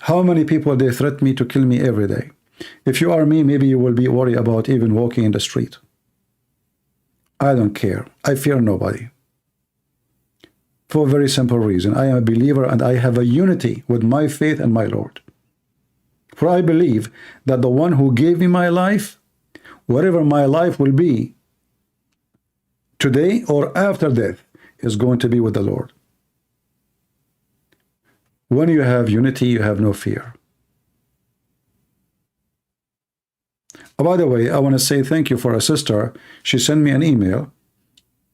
How many people they threaten me to kill me every day? If you are me, maybe you will be worried about even walking in the street. I don't care. I fear nobody. For a very simple reason. I am a believer and I have a unity with my faith and my Lord. For I believe that the one who gave me my life, whatever my life will be, today or after death, is going to be with the Lord. When you have unity, you have no fear. Oh, by the way, I want to say thank you for a sister. She sent me an email.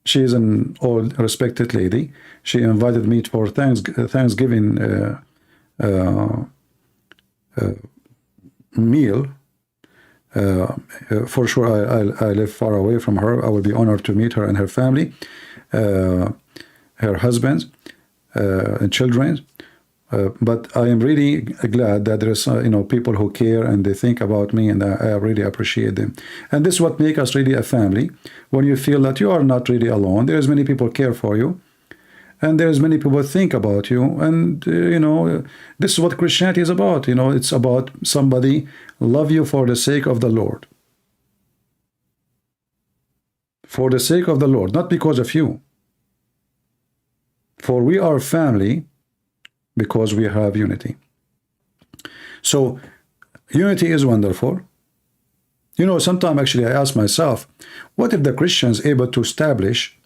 She is an old, respected lady. She invited me for Thanksgiving meal. For sure, I live far away from her. I will be honored to meet her and her family, her husband, and children. But I am really glad that there's people who care and they think about me, and I really appreciate them. And this is what makes us really a family. When you feel that you are not really alone, there's many people care for you, and there's many people think about you. And this is what Christianity is about. It's about somebody love you for the sake of the Lord, for the sake of the Lord, not because of you. For we are family because we have unity. So unity is wonderful. Sometimes actually I ask myself, what if the Christians able to establish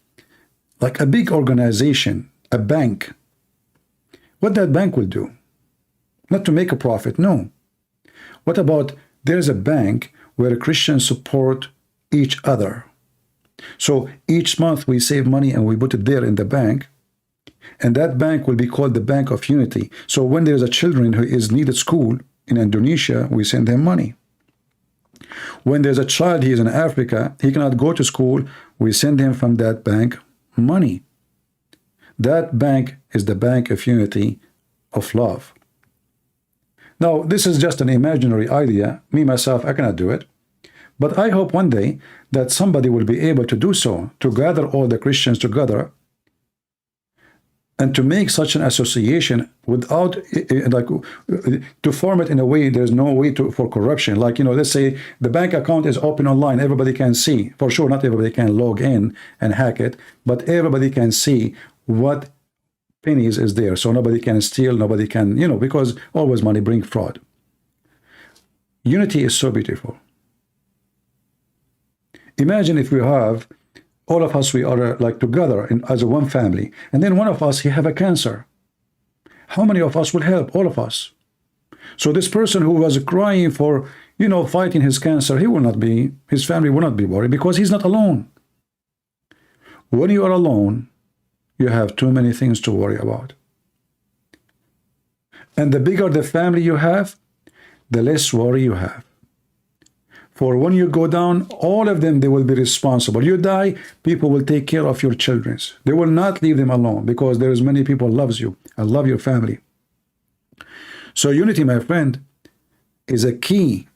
like a big organization, a bank? What that bank will do? Not to make a profit, no. What about there's a bank where Christians support each other? So each month we save money and we put it there in the bank, and that bank will be called the Bank of Unity. So when there's a children who is needed school in Indonesia, we send them money. When there's a child, he is in Africa, he cannot go to school, we send him from that bank money. That bank is the Bank of Unity of love. Now, this is just an imaginary idea. Me, myself, I cannot do it. But I hope one day that somebody will be able to do so, to gather all the Christians together and to make such an association without, to form it in a way there's no way for corruption. Like, let's say the bank account is open online, everybody can see. For sure, not everybody can log in and hack it, but everybody can see what pennies is there. So nobody can steal, nobody can, because always money brings fraud. Unity is so beautiful. Imagine if we have all of us, we are like together as a one family, and then one of us, he have a cancer. How many of us will help? All of us. So this person who was crying for, fighting his cancer, his family will not be worried because he's not alone. When you are alone, you have too many things to worry about. And the bigger the family you have, the less worry you have. For when you go down, all of them, they will be responsible. You die, people will take care of your children. They will not leave them alone because there is many people loves you and love your family. So unity, my friend, is a key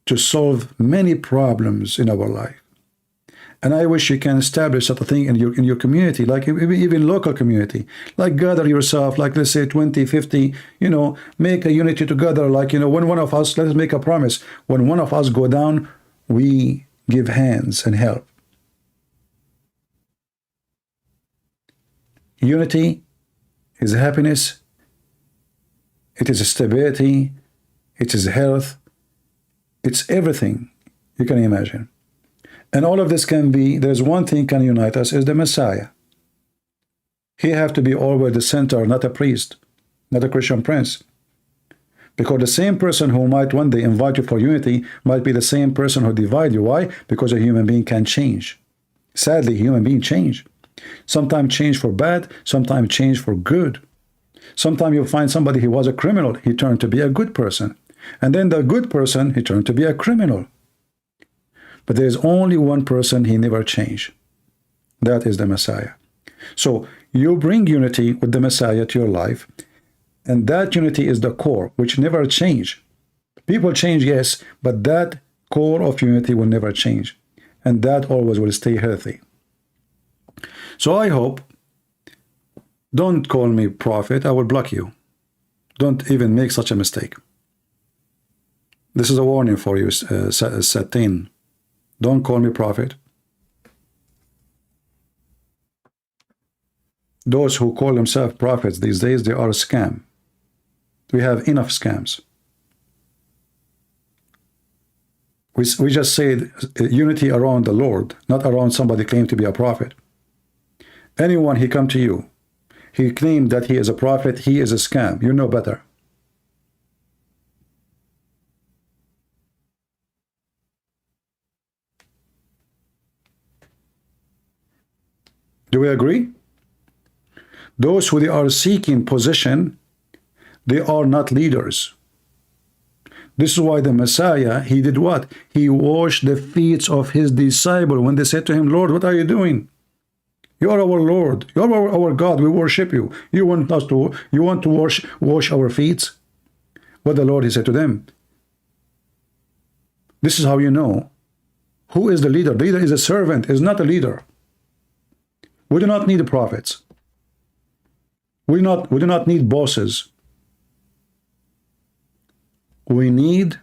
to solve many problems in our life. And I wish you can establish such a thing in your community, like even local community, like gather yourself, like let's say 20, 50, make a unity together. Like, when one of us, let's make a promise. When one of us go down, we give hands and help. Unity is happiness. It is stability. It is health. It's everything you can imagine. And all of this can be, there's one thing can unite us, is the Messiah. He have to be always the center, not a priest, not a Christian prince. Because the same person who might one day invite you for unity might be the same person who divide you. Why? Because a human being can change. Sadly, human beings change. Sometimes change for bad, sometimes change for good. Sometimes you'll find somebody who was a criminal, he turned to be a good person. And then the good person, he turned to be a criminal. But there is only one person he never changed. That is the Messiah. So you bring unity with the Messiah to your life, and that unity is the core, which never change. People change, yes, but that core of unity will never change. And that always will stay healthy. So I hope, don't call me prophet, I will block you. Don't even make such a mistake. This is a warning for you, Satan. Don't call me prophet. Those who call themselves prophets these days, they are a scam. We have enough scams. We just said unity around the Lord, not around somebody claimed to be a prophet. Anyone he come to you, he claimed that he is a prophet, he is a scam. You know better. Do we agree? Those who they are seeking position, they are not leaders. This is why the Messiah, he did what? He washed the feet of his disciple when they said to him, Lord, what are you doing? You are our Lord. You are our God. We worship you. You want to wash our feet? What the Lord, he said to them. This is how you know who is the leader. The leader is a servant, is not a leader. We do not need prophets. We do not need bosses. We need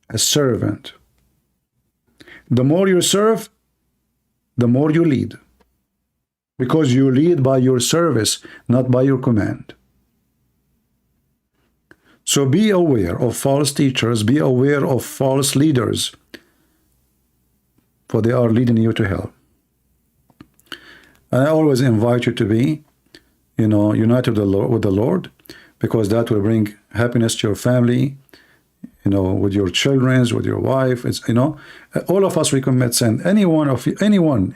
a servant. The more you serve, the more you lead. Because you lead by your service, not by your command. So be aware of false teachers, be aware of false leaders, for they are leading you to hell. And I always invite you to be, united with the Lord, because that will bring happiness to your family, with your children, with your wife. It's, all of us, we commit sin. Anyone,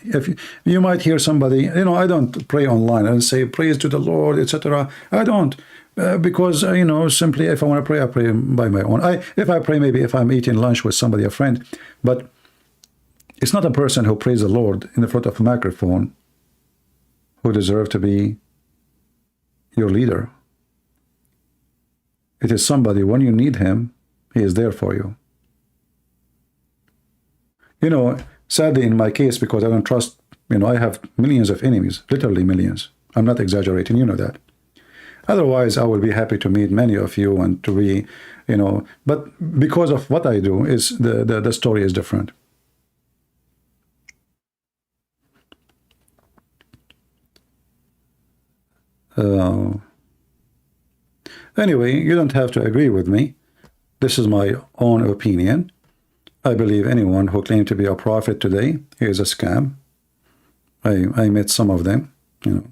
if you might hear somebody, I don't pray online and say praise to the Lord, etc. I don't, because, simply if I want to pray, I pray by my own. If I pray, maybe if I'm eating lunch with somebody, a friend, but it's not a person who prays the Lord in the front of a microphone who deserve to be your leader. It is somebody, when you need him, he is there for you. Sadly in my case, because I don't trust, I have millions of enemies, literally millions. I'm not exaggerating, you know that. Otherwise, I will be happy to meet many of you and to be, but because of what I do, is the story is different. Anyway, you don't have to agree with me. This is my own opinion. I believe anyone who claims to be a prophet today is a scam. I met some of them. You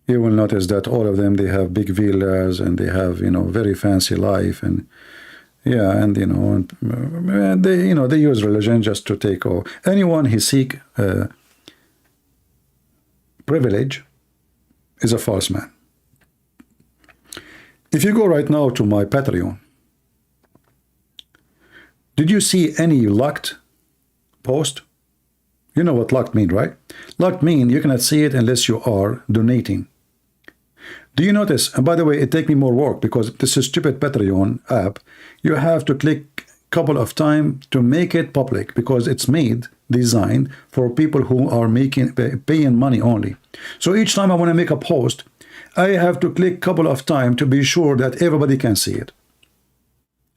will notice that all of them, they have big villas and they have very fancy life, and and they use religion just to take over. Anyone who seek privilege is a false man. If you go right now to my Patreon, did you see any locked post? You know what locked mean, right? Locked mean you cannot see it unless you are donating. Do you notice? And by the way, it takes me more work because this is stupid Patreon app. You have to click a couple of times to make it public because it's designed for people who are paying money only. So each time I want to make a post, I have to click a couple of times to be sure that everybody can see it,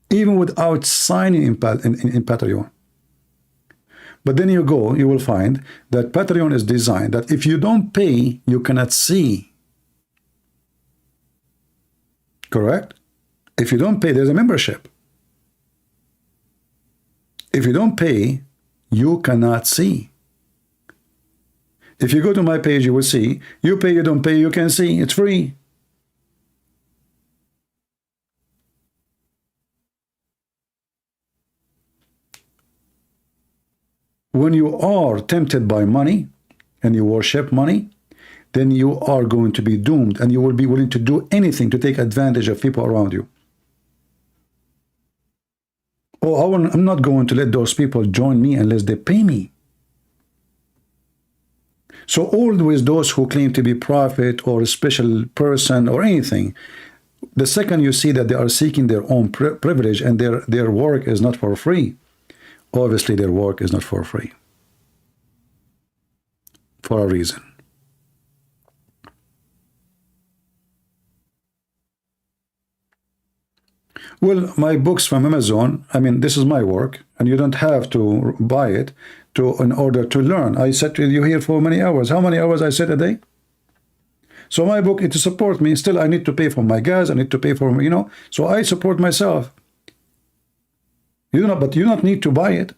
even without signing in Patreon. But then you will find that Patreon is designed that if you don't pay, you cannot see. Correct? If you don't pay, there's a membership. If you don't pay, you cannot see. If you go to my page, you will see. You pay, you don't pay, you can see. It's free. When you are tempted by money and you worship money, then you are going to be doomed, and you will be willing to do anything to take advantage of people around you. Oh, I'm not going to let those people join me unless they pay me. So always those who claim to be prophet or a special person or anything, the second you see that they are seeking their own privilege and their work is not for free, obviously their work is not for free. For a reason. Well, my books from Amazon, I mean, this is my work, and you don't have to buy it in order to learn. I sat with you here for many hours. How many hours I sit a day? So my book, it to support me. Still, I need to pay for my gas. I need to pay for, you know, so I support myself. You do not, but you don't need to buy it.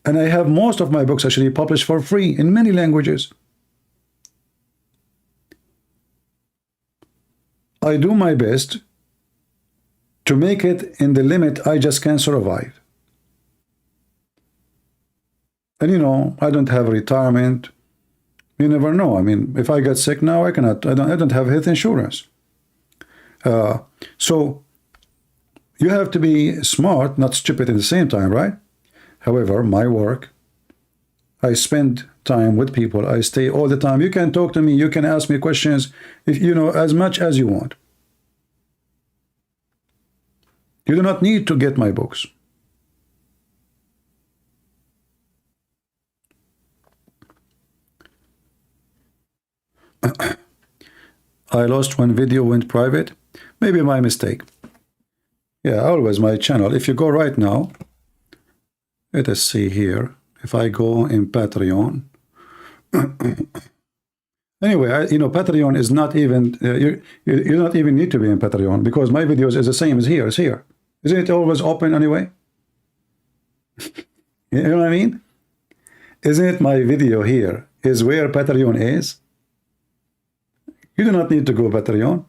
And I have most of my books actually published for free in many languages. I do my best to make it in the limit I just can survive. And you know, I don't have retirement. You never know. I mean, if I get sick now, I don't have health insurance. So you have to be smart, not stupid at the same time, right? However, my work, I spend time with people. I stay all the time. You can talk to me. You can ask me questions, if you know, as much as you want. You do not need to get my books. I lost one video, went private. Maybe my mistake. Yeah, always my channel. If you go right now, let us see here. If I go in Patreon. Anyway, you know, Patreon is not even, you don't even need to be in Patreon because my videos is the same as here. It's here. Isn't it always open anyway? You know what I mean? Isn't it my video here is where Patreon is? You do not need to go Patreon.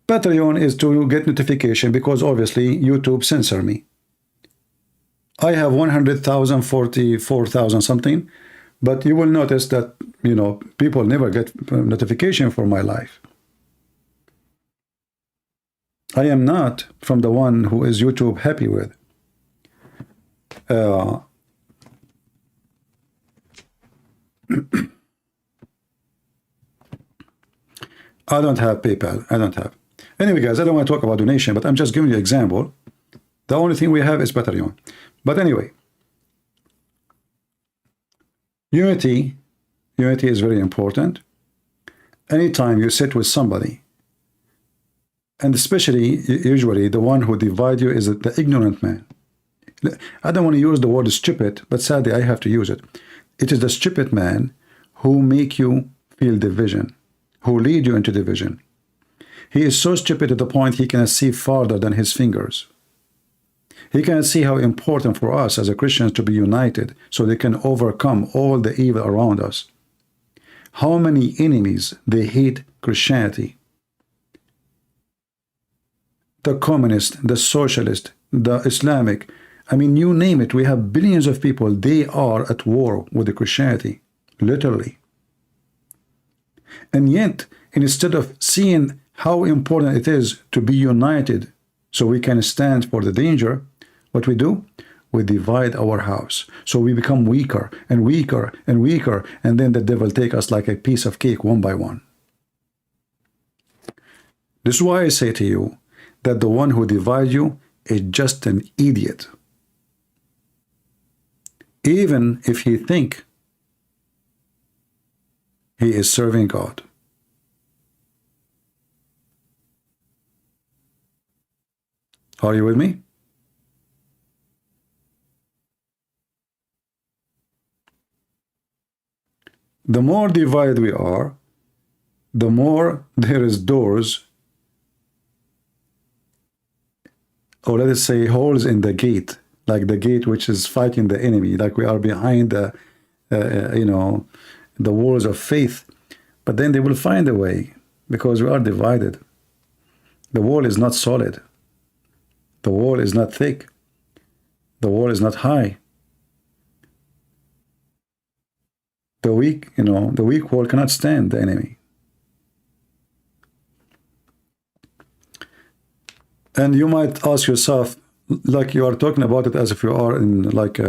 Patreon is to get notification because obviously YouTube censor me. I have 100,000, 44,000 something, but you will notice that, you know, people never get notification for my life. I am not from the one who is YouTube happy with. I don't have PayPal. I don't have. Anyway, guys, I don't want to talk about donation, but I'm just giving you an example. The only thing we have is Patreon. But anyway, unity is very important. Anytime you sit with somebody, and especially, usually, the one who divides you is the ignorant man. I don't want to use the word stupid, but sadly, I have to use it. It is the stupid man who make you feel division, who lead you into division. He is so stupid to the point he cannot see farther than his fingers. He cannot see how important for us as a Christians to be united so they can overcome all the evil around us. How many enemies they hate Christianity. The communist, the socialist, the Islamic, I mean, you name it, we have billions of people, they are at war with the Christianity, literally. And yet, instead of seeing how important it is to be united so we can stand for the danger, what we do? We divide our house. So we become weaker and weaker and weaker, and then the devil take us like a piece of cake one by one. This is why I say to you that the one who divides you is just an idiot. Even if he think he is serving God. Are you with me? The more divided we are, the more there is doors or let us say holes in the gate, like the gate which is fighting the enemy, like we are behind the, you know, the walls of faith. But then they will find a way, because we are divided. The wall is not solid. The wall is not thick. The wall is not high. The weak, you know, the weak wall cannot stand the enemy. And you might ask yourself, like you are talking about it as if you are in like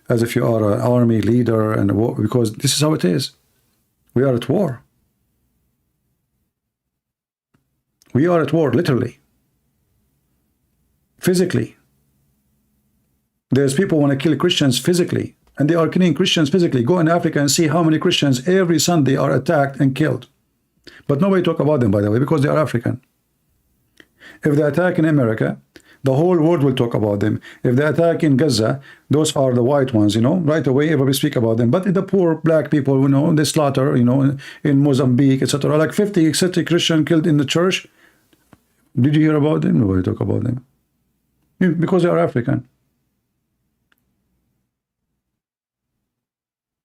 as if you are an army leader, and because this is how it is. We are at war. We are at war, literally, physically. There's people who want to kill Christians physically, and they are killing Christians physically. Go in Africa and see how many Christians every Sunday are attacked and killed. But nobody talk about them, by the way, because they are African. If they attack in America, the whole world will talk about them. If they attack in Gaza, those are the white ones, you know, right away everybody speak about them. But the poor black people, you know, they slaughter, you know, in Mozambique, etc. Like 50 Christians killed in the church. Did you hear about them? Nobody talk about them. Because they are African.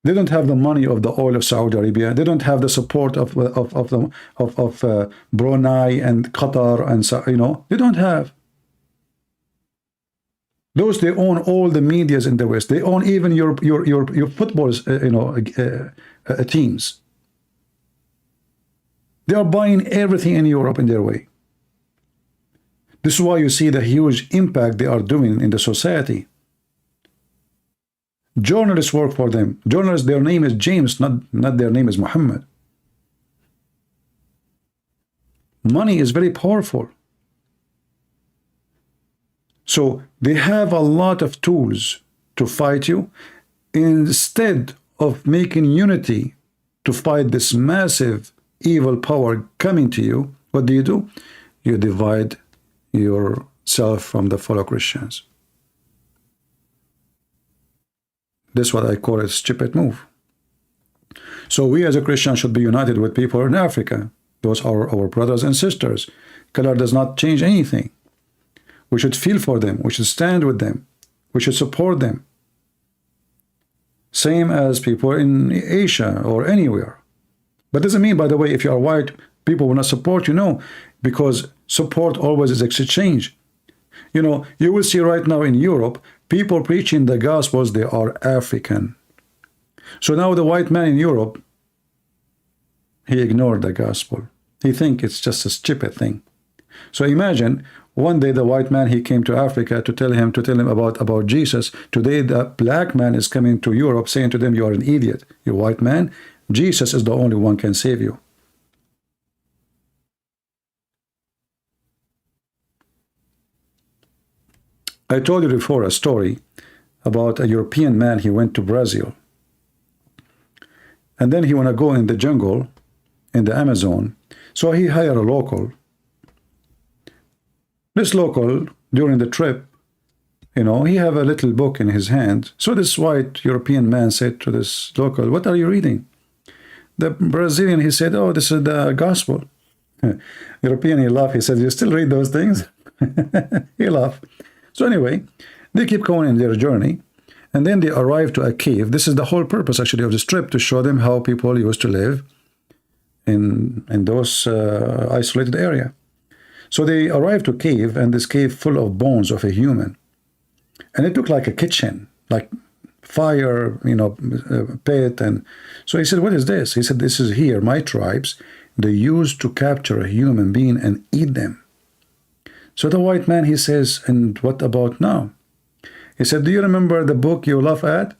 They don't have the money of the oil of Saudi Arabia. They don't have the support of Brunei and Qatar, and you know, they don't have. Those, they own all the medias in the West. They own even your football, you know, teams. They are buying everything in Europe in their way. This is why you see the huge impact they are doing in the society. Journalists work for them. Journalists, their name is James, not their name is Muhammad. Money is very powerful. So they have a lot of tools to fight you. Instead of making unity to fight this massive evil power coming to you, what do? You divide yourself from the fellow Christians. This is what I call a stupid move. So we as a Christian should be united with people in Africa. Those are our brothers and sisters. Color does not change anything. We should feel for them. We should stand with them. We should support them. Same as people in Asia or anywhere. But doesn't mean, by the way, if you are white, people will not support you. No, because support always is exchange. You know, you will see right now in Europe, people preaching the Gospels, they are African. So now the white man in Europe, he ignored the Gospel. He thinks it's just a stupid thing. So imagine, one day the white man, he came to Africa to tell him about Jesus. Today the black man is coming to Europe saying to them, you are an idiot. You white man, Jesus is the only one can save you. I told you before a story about a European man. He went to Brazil. And then he want to go in the jungle, in the Amazon. So he hired a local. This local, during the trip, you know, he have a little book in his hand. So this white European man said to this local, what are you reading? The Brazilian, he said, oh, this is the gospel. European, he laughed. He said, you still read those things? He laughed. So anyway, they keep going in their journey, and then they arrive to a cave. This is the whole purpose, actually, of this trip, to show them how people used to live in those isolated area. So they arrived to a cave, and this cave full of bones of a human. And it looked like a kitchen, like fire, you know, pit. And so he said, what is this? He said, this is here, my tribes, they used to capture a human being and eat them. So the white man, he says, and what about now? He said, do you remember the book you laugh at?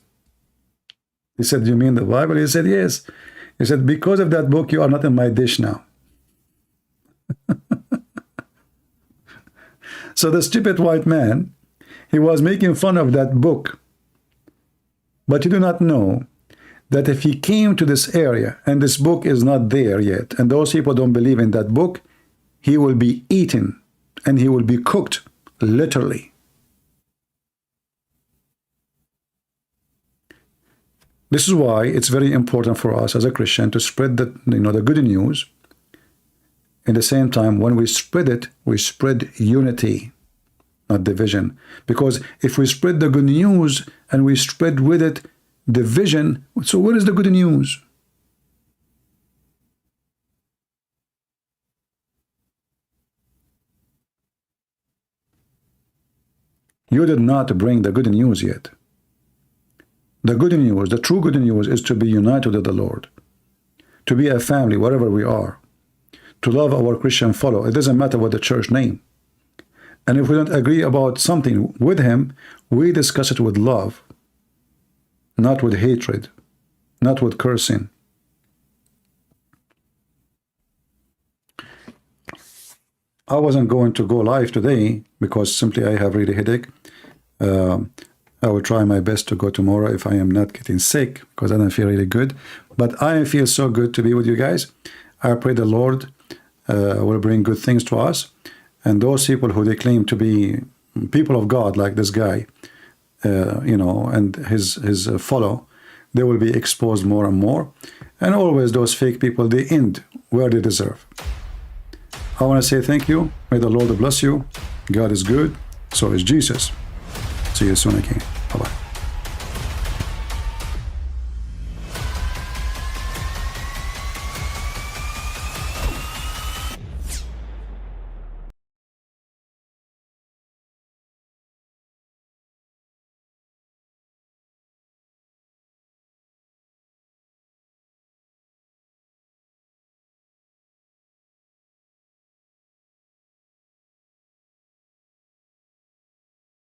He said, you mean the Bible? He said, yes. He said, because of that book, you are not in my dish now. So the stupid white man, he was making fun of that book. But you do not know that if he came to this area and this book is not there yet, and those people don't believe in that book, he will be eaten and he will be cooked, literally. This is why it's very important for us as a Christian to spread the, the good news. At the same time, when we spread it, we spread unity, not division. Because if we spread the good news and we spread with it division, so what is the good news? You did not bring the good news yet. The good news, the true good news, is to be united with the Lord, to be a family wherever we are, to love our Christian fellow. It doesn't matter what the church name. And if we don't agree about something with him, we discuss it with love, not with hatred, not with cursing. I wasn't going to go live today because simply I have really headache. I will try my best to go tomorrow if I am not getting sick, because I don't feel really good. But I feel so good to be with you guys. I pray the Lord will bring good things to us. And those people who they claim to be people of God, like this guy, you know, and his follow, they will be exposed more and more. And always those fake people, they end where they deserve. I want to say thank you. May the Lord bless you. God is good. So is Jesus. See you soon again. Bye-bye.